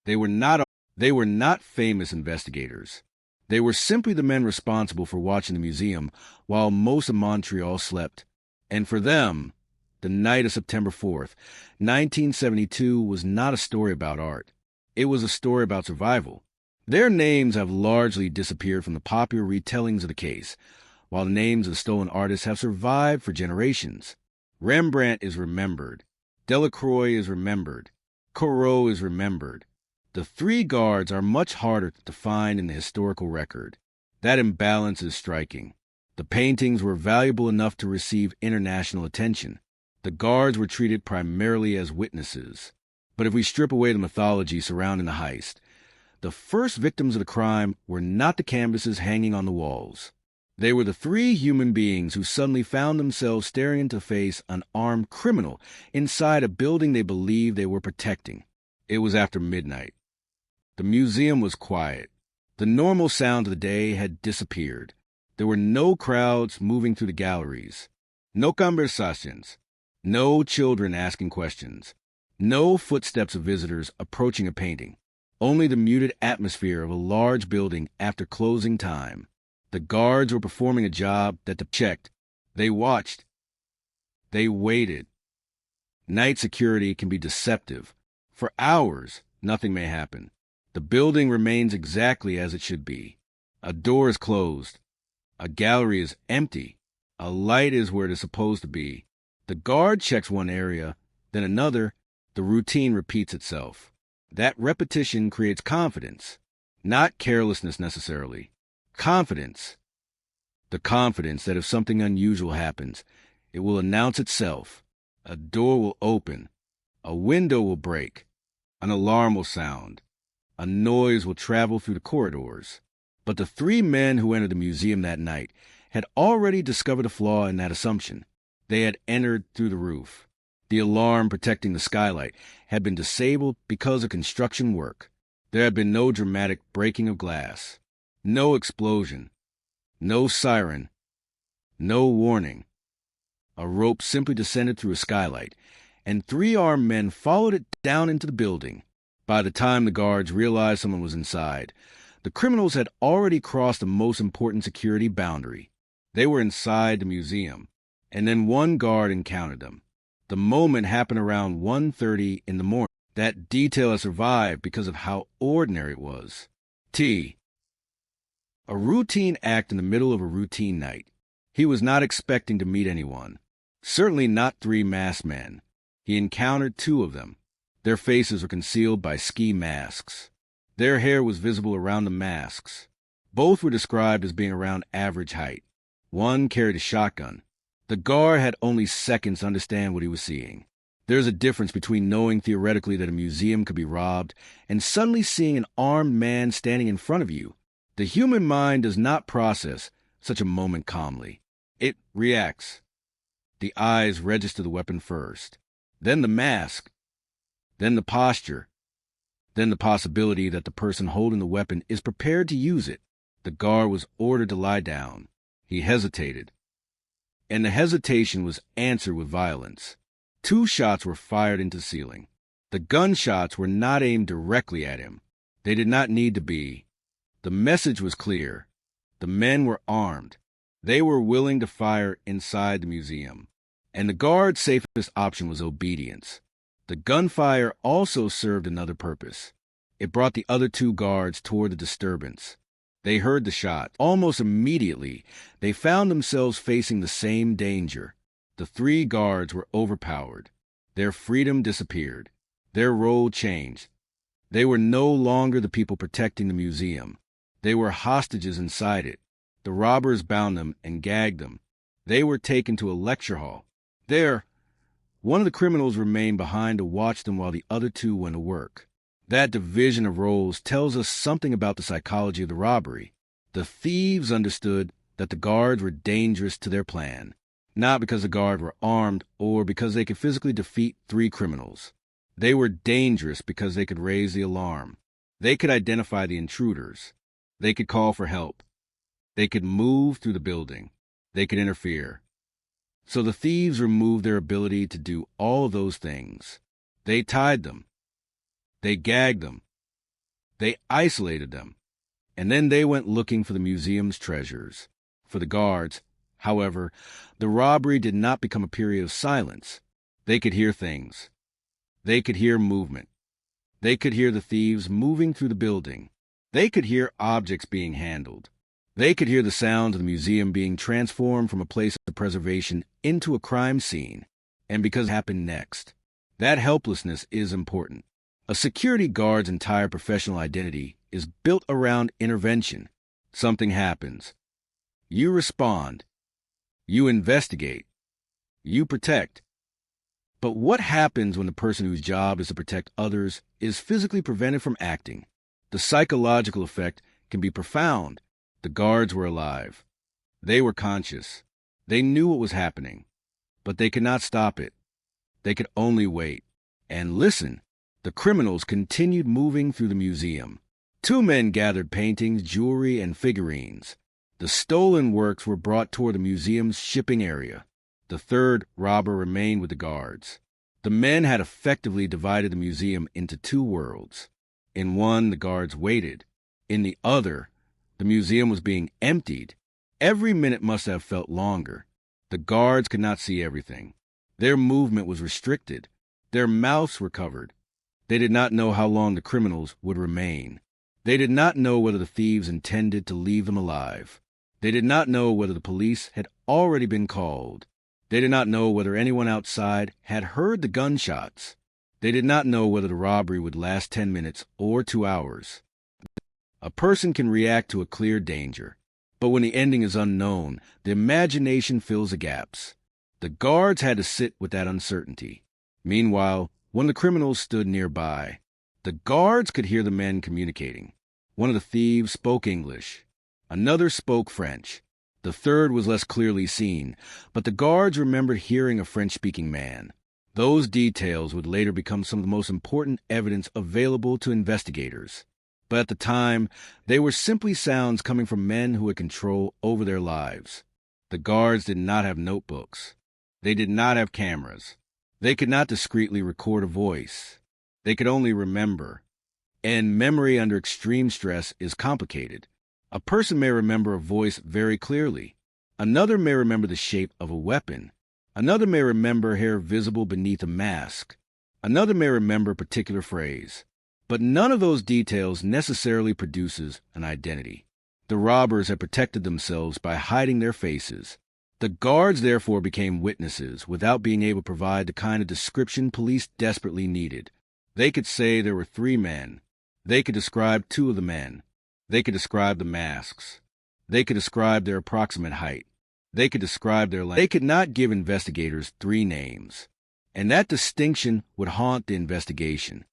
They were not famous investigators. They were simply the men responsible for watching the museum while most of Montreal slept. And for them, the night of September 4th, 1972 was not a story about art. It was a story about survival. Their names have largely disappeared from the popular retellings of the case, while the names of the stolen artists have survived for generations. Rembrandt is remembered. Delacroix is remembered. Corot is remembered. The 3 guards are much harder to find in the historical record. That imbalance is striking. The paintings were valuable enough to receive international attention. The guards were treated primarily as witnesses. But if we strip away the mythology surrounding the heist, the first victims of the crime were not the canvases hanging on the walls. They were the 3 human beings who suddenly found themselves staring into face an armed criminal inside a building they believed they were protecting. It was after midnight. The museum was quiet. The normal sound of the day had disappeared. There were no crowds moving through the galleries, no conversations, no children asking questions, no footsteps of visitors approaching a painting, only the muted atmosphere of a large building after closing time. The guards were performing a job that they checked. They watched. They waited. Night security can be deceptive. For hours, nothing may happen. The building remains exactly as it should be. A door is closed. A gallery is empty. A light is where it is supposed to be. The guard checks one area, then another. The routine repeats itself. That repetition creates confidence, not carelessness necessarily. Confidence. The confidence that if something unusual happens, it will announce itself. A door will open. A window will break. An alarm will sound. A noise will travel through the corridors. But the 3 men who entered the museum that night had already discovered a flaw in that assumption. They had entered through the roof. The alarm protecting the skylight had been disabled because of construction work. There had been no dramatic breaking of glass. No explosion. No siren. No warning. A rope simply descended through a skylight, and 3 armed men followed it down into the building. By the time the guards realized someone was inside, the criminals had already crossed the most important security boundary. They were inside the museum, and then one guard encountered them. The moment happened around 1:30 in the morning. That detail has survived because of how ordinary it was. A routine act in the middle of a routine night. He was not expecting to meet anyone. Certainly not 3 masked men. He encountered 2 of them. Their faces were concealed by ski masks. Their hair was visible around the masks. Both were described as being around average height. One carried a shotgun. The guard had only seconds to understand what he was seeing. There's a difference between knowing theoretically that a museum could be robbed and suddenly seeing an armed man standing in front of you. The human mind does not process such a moment calmly. It reacts. The eyes register the weapon first, then the mask, then the posture, then the possibility that the person holding the weapon is prepared to use it. The guard was ordered to lie down. He hesitated, and the hesitation was answered with violence. 2 shots were fired into the ceiling. The gunshots were not aimed directly at him. They did not need to be. The message was clear. The men were armed. They were willing to fire inside the museum. And the guard's safest option was obedience. The gunfire also served another purpose. It brought the other 2 guards toward the disturbance. They heard the shot. Almost immediately, they found themselves facing the same danger. The 3 guards were overpowered. Their freedom disappeared. Their role changed. They were no longer the people protecting the museum. They were hostages inside it. The robbers bound them and gagged them. They were taken to a lecture hall. There, one of the criminals remained behind to watch them while the other two went to work. That division of roles tells us something about the psychology of the robbery. The thieves understood that the guards were dangerous to their plan, not because the guards were armed or because they could physically defeat 3 criminals. They were dangerous because they could raise the alarm. They could identify the intruders. They could call for help. They could move through the building. They could interfere. So the thieves removed their ability to do all of those things. They tied them. They gagged them. They isolated them. And then they went looking for the museum's treasures. For the guards, however, the robbery did not become a period of silence. They could hear things. They could hear movement. They could hear the thieves moving through the building. They could hear objects being handled. They could hear the sounds of the museum being transformed from a place of preservation into a crime scene. And because it happened next, that helplessness is important. A security guard's entire professional identity is built around intervention. Something happens. You respond. You investigate. You protect. But what happens when the person whose job is to protect others is physically prevented from acting? The psychological effect can be profound. The guards were alive. They were conscious. They knew what was happening. But they could not stop it. They could only wait and listen. The criminals continued moving through the museum. 2 men gathered paintings, jewelry, and figurines. The stolen works were brought toward the museum's shipping area. The 3rd robber remained with the guards. The men had effectively divided the museum into 2 worlds. In one, the guards waited. In the other, the museum was being emptied. Every minute must have felt longer. The guards could not see everything. Their movement was restricted. Their mouths were covered. They did not know how long the criminals would remain. They did not know whether the thieves intended to leave them alive. They did not know whether the police had already been called. They did not know whether anyone outside had heard the gunshots. They did not know whether the robbery would last 10 minutes or 2 hours. A person can react to a clear danger, but when the ending is unknown, the imagination fills the gaps. The guards had to sit with that uncertainty. Meanwhile, one of the criminals stood nearby. The guards could hear the men communicating. One of the thieves spoke English. Another spoke French. The 3rd was less clearly seen, but the guards remembered hearing a French-speaking man. Those details would later become some of the most important evidence available to investigators. But at the time, they were simply sounds coming from men who had control over their lives. The guards did not have notebooks. They did not have cameras. They could not discreetly record a voice. They could only remember. And memory under extreme stress is complicated. A person may remember a voice very clearly. Another may remember the shape of a weapon. Another may remember hair visible beneath a mask. Another may remember a particular phrase. But none of those details necessarily produces an identity. The robbers had protected themselves by hiding their faces. The guards therefore became witnesses without being able to provide the kind of description police desperately needed. They could say there were 3 men. They could describe 2 of the men. They could describe the masks. They could describe their approximate height. They could describe their length. They could not give investigators 3 names. And that distinction would haunt the investigation,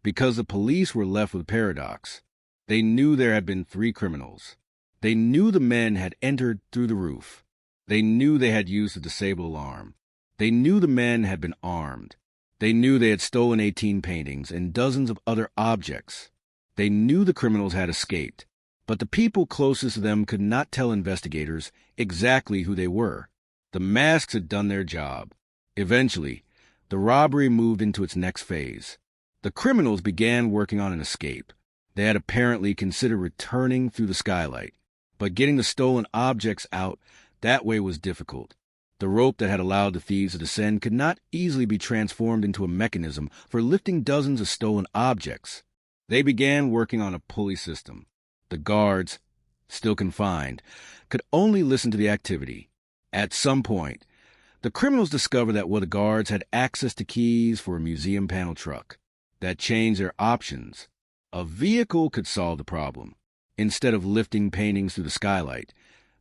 because the police were left with a paradox. They knew there had been 3 criminals. They knew the men had entered through the roof. They knew they had used the disable alarm. They knew the men had been armed. They knew they had stolen 18 paintings and dozens of other objects. They knew the criminals had escaped, but the people closest to them could not tell investigators exactly who they were. The masks had done their job. Eventually, the robbery moved into its next phase. The criminals began working on an escape. They had apparently considered returning through the skylight, but getting the stolen objects out that way was difficult. The rope that had allowed the thieves to descend could not easily be transformed into a mechanism for lifting dozens of stolen objects. They began working on a pulley system. The guards, still confined, could only listen to the activity. At some point, the criminals discovered that the guards had access to keys for a museum panel truck. That changed their options. A vehicle could solve the problem. Instead of lifting paintings through the skylight,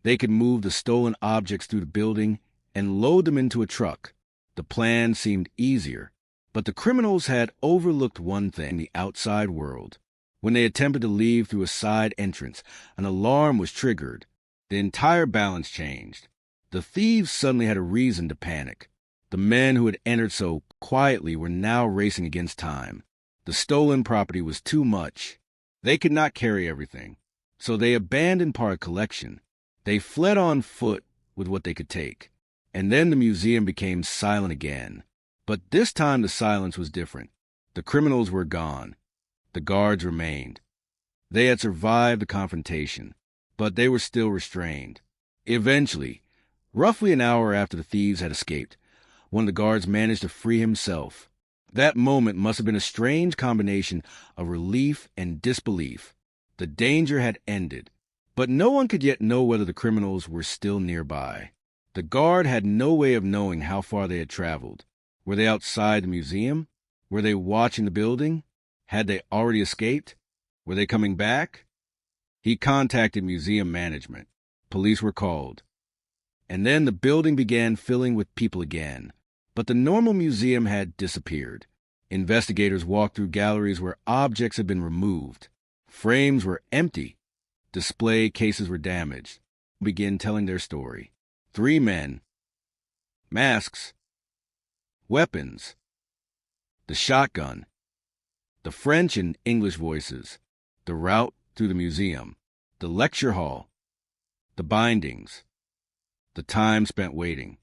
they could move the stolen objects through the building and load them into a truck. The plan seemed easier, but the criminals had overlooked one thing: the outside world. When they attempted to leave through a side entrance, an alarm was triggered. The entire balance changed. The thieves suddenly had a reason to panic. The men who had entered so quietly were now racing against time. The stolen property was too much. They could not carry everything, so they abandoned part of the collection. They fled on foot with what they could take. And then the museum became silent again. But this time the silence was different. The criminals were gone. The guards remained. They had survived the confrontation, but they were still restrained. Eventually, roughly an hour after the thieves had escaped, one of the guards managed to free himself. That moment must have been a strange combination of relief and disbelief. The danger had ended, but no one could yet know whether the criminals were still nearby. The guard had no way of knowing how far they had traveled. Were they outside the museum? Were they watching the building? Had they already escaped? Were they coming back? He contacted museum management. Police were called. And then the building began filling with people again. But the normal museum had disappeared. Investigators walked through galleries where objects had been removed. Frames were empty. Display cases were damaged. Began telling their story. 3 men. Masks. Weapons. The shotgun. The French and English voices. The route through the museum. The lecture hall. The bindings. The time spent waiting.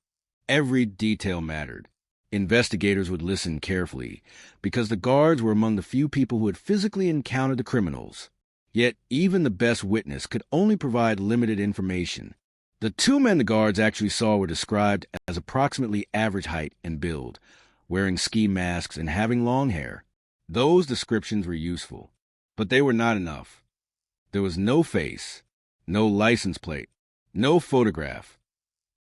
Every detail mattered. Investigators would listen carefully, because the guards were among the few people who had physically encountered the criminals. Yet even the best witness could only provide limited information. The 2 men the guards actually saw were described as approximately average height and build, wearing ski masks and having long hair. Those descriptions were useful, but they were not enough. There was no face, no license plate, no photograph,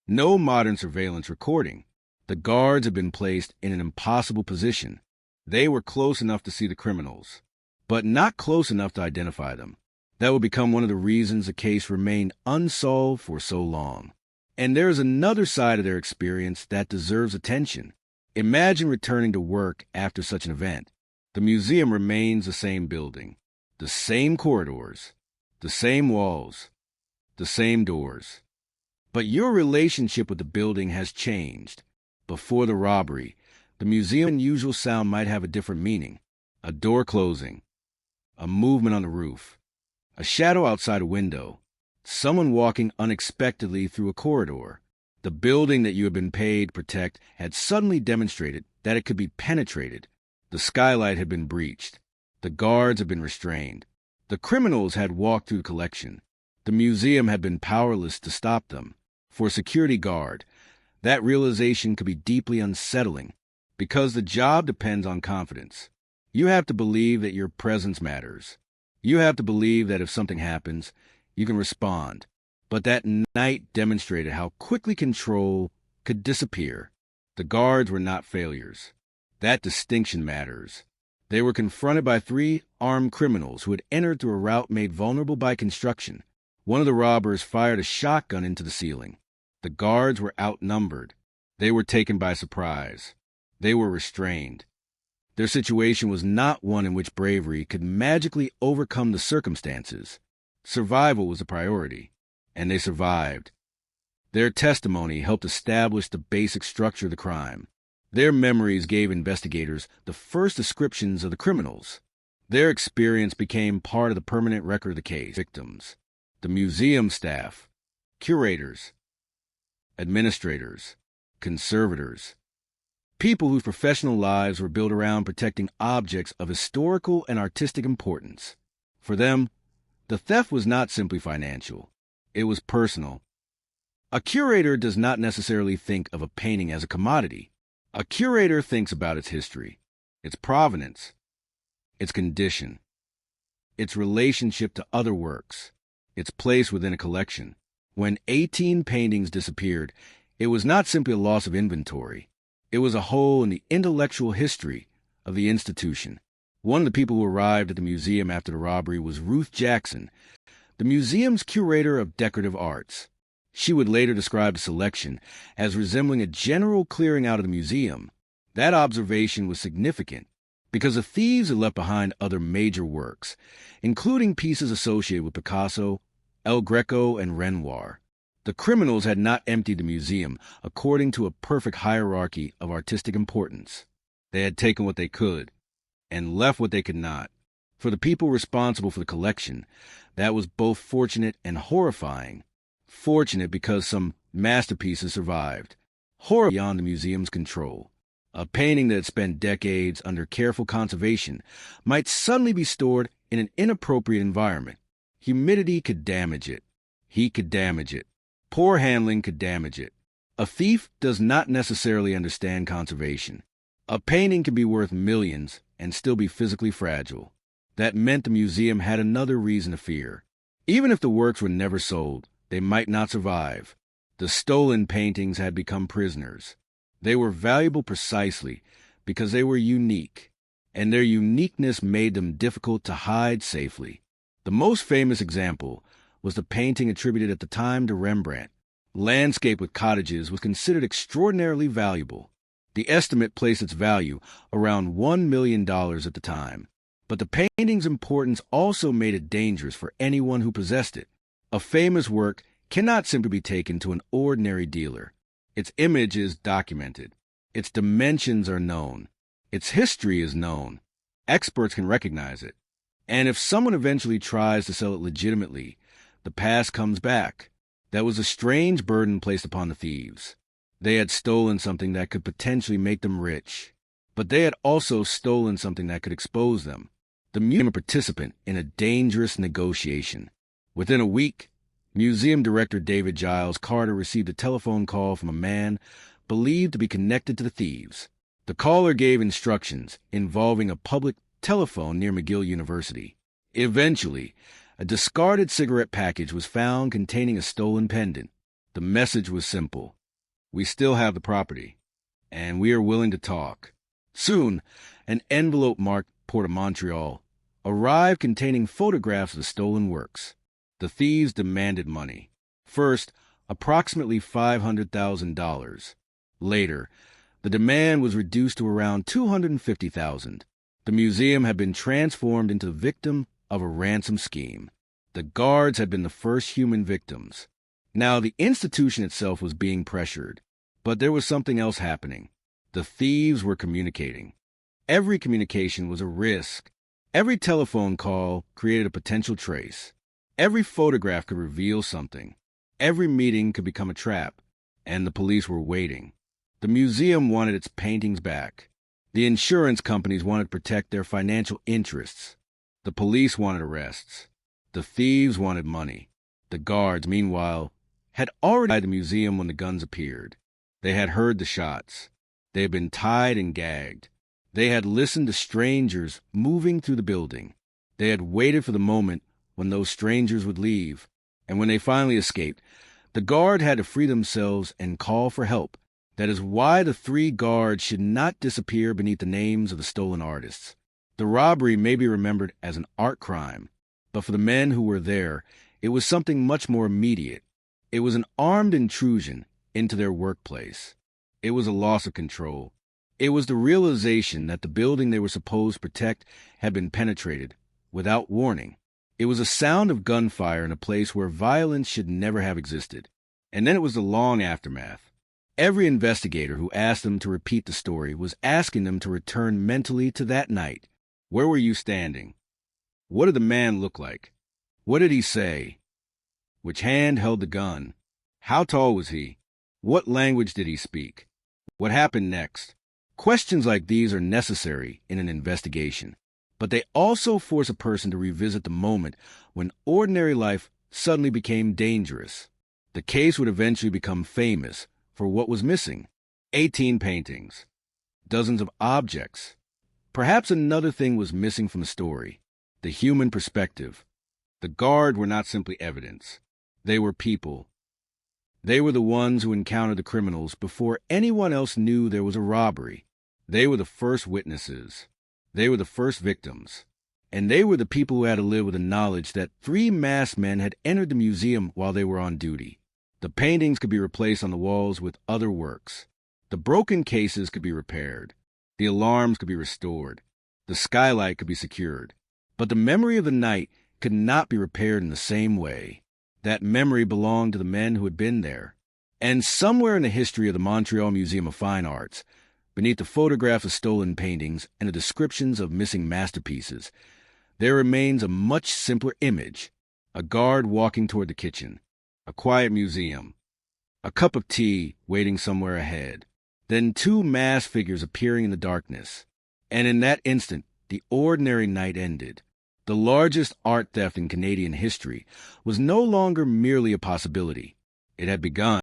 no modern surveillance recording. The guards had been placed in an impossible position. They were close enough to see the criminals, but not close enough to identify them. That would become one of the reasons the case remained unsolved for so long. And there is another side of their experience that deserves attention. Imagine returning to work after such an event. The museum remains the same building, the same corridors, the same walls, the same doors. But your relationship with the building has changed. Before the robbery, the museum's usual sound might have a different meaning. A door closing, a movement on the roof, a shadow outside a window, someone walking unexpectedly through a corridor. The building that you had been paid to protect had suddenly demonstrated that it could be penetrated. The skylight had been breached. The guards had been restrained. The criminals had walked through the collection. The museum had been powerless to stop them. For a security guard, that realization could be deeply unsettling, because the job depends on confidence. You have to believe that your presence matters. You have to believe that if something happens, you can respond. But that night demonstrated how quickly control could disappear. The guards were not failures. That distinction matters. They were confronted by 3 armed criminals who had entered through a route made vulnerable by construction. One of the robbers fired a shotgun into the ceiling. The guards were outnumbered. They were taken by surprise. They were restrained. Their situation was not one in which bravery could magically overcome the circumstances. Survival was a priority, and they survived. Their testimony helped establish the basic structure of the crime. Their memories gave investigators the first descriptions of the criminals. Their experience became part of the permanent record of the case. Victims, the museum staff, curators, administrators, conservators, people whose professional lives were built around protecting objects of historical and artistic importance. For them, the theft was not simply financial. It was personal. A curator does not necessarily think of a painting as a commodity. A curator thinks about its history, its provenance, its condition, its relationship to other works, its place within a collection. When 18 paintings disappeared, it was not simply a loss of inventory. It was a hole in the intellectual history of the institution. One of the people who arrived at the museum after the robbery was Ruth Jackson, the museum's curator of decorative arts. She would later describe the selection as resembling a general clearing out of the museum. That observation was significant because the thieves had left behind other major works, including pieces associated with Picasso, El Greco, and Renoir. The criminals had not emptied the museum according to a perfect hierarchy of artistic importance. They had taken what they could and left what they could not. For the people responsible for the collection, that was both fortunate and horrifying. Fortunate because some masterpieces survived. Horror beyond the museum's control. A painting that had spent decades under careful conservation might suddenly be stored in an inappropriate environment. Humidity could damage it. Heat could damage it. Poor handling could damage it. A thief does not necessarily understand conservation. A painting can be worth millions and still be physically fragile. That meant the museum had another reason to fear. Even if the works were never sold, they might not survive. The stolen paintings had become prisoners. They were valuable precisely because they were unique, and their uniqueness made them difficult to hide safely. The most famous example was the painting attributed at the time to Rembrandt. Landscape with cottages was considered extraordinarily valuable. The estimate placed its value around $1 million at the time. But the painting's importance also made it dangerous for anyone who possessed it. A famous work cannot simply be taken to an ordinary dealer. Its image is documented. Its dimensions are known. Its history is known. Experts can recognize it. And if someone eventually tries to sell it legitimately, the past comes back. That was a strange burden placed upon the thieves. They had stolen something that could potentially make them rich, but they had also stolen something that could expose them. The museum was a participant in a dangerous negotiation. Within a week, museum director David Giles Carter received a telephone call from a man believed to be connected to the thieves. The caller gave instructions involving a public telephone near McGill University. Eventually, a discarded cigarette package was found containing a stolen pendant. The message was simple. We still have the property, and we are willing to talk. Soon, an envelope marked Port of Montreal arrived containing photographs of the stolen works. The thieves demanded money. First, approximately $500,000. Later, the demand was reduced to around $250,000. The museum had been transformed into the victim of a ransom scheme. The guards had been the first human victims. Now, the institution itself was being pressured, but there was something else happening. The thieves were communicating. Every communication was a risk. Every telephone call created a potential trace. Every photograph could reveal something. Every meeting could become a trap, and the police were waiting. The museum wanted its paintings back. The insurance companies wanted to protect their financial interests. The police wanted arrests. The thieves wanted money. The guards, meanwhile, had already at the museum when the guns appeared. They had heard the shots. They had been tied and gagged. They had listened to strangers moving through the building. They had waited for the moment when those strangers would leave. And when they finally escaped, the guard had to free themselves and call for help. That is why the three guards should not disappear beneath the names of the stolen artists. The robbery may be remembered as an art crime, but for the men who were there, it was something much more immediate. It was an armed intrusion into their workplace. It was a loss of control. It was the realization that the building they were supposed to protect had been penetrated without warning. It was a sound of gunfire in a place where violence should never have existed. And then it was the long aftermath. Every investigator who asked them to repeat the story was asking them to return mentally to that night. Where were you standing? What did the man look like? What did he say? Which hand held the gun? How tall was he? What language did he speak? What happened next? Questions like these are necessary in an investigation, but they also force a person to revisit the moment when ordinary life suddenly became dangerous. The case would eventually become famous for what was missing: 18 paintings, dozens of objects. Perhaps another thing was missing from the story: the human perspective. The guard were not simply evidence. They were people. They were the ones who encountered the criminals before anyone else knew there was a robbery. They were the first witnesses. They were the first victims. And they were the people who had to live with the knowledge that 3 masked men had entered the museum while they were on duty. The paintings could be replaced on the walls with other works. The broken cases could be repaired. The alarms could be restored. The skylight could be secured. But the memory of the night could not be repaired in the same way. That memory belonged to the men who had been there. And somewhere in the history of the Montreal Museum of Fine Arts, beneath the photographs of stolen paintings and the descriptions of missing masterpieces, there remains a much simpler image: a guard walking toward the kitchen, a quiet museum, a cup of tea waiting somewhere ahead, then 2 masked figures appearing in the darkness. And in that instant, the ordinary night ended. The largest art theft in Canadian history was no longer merely a possibility. It had begun,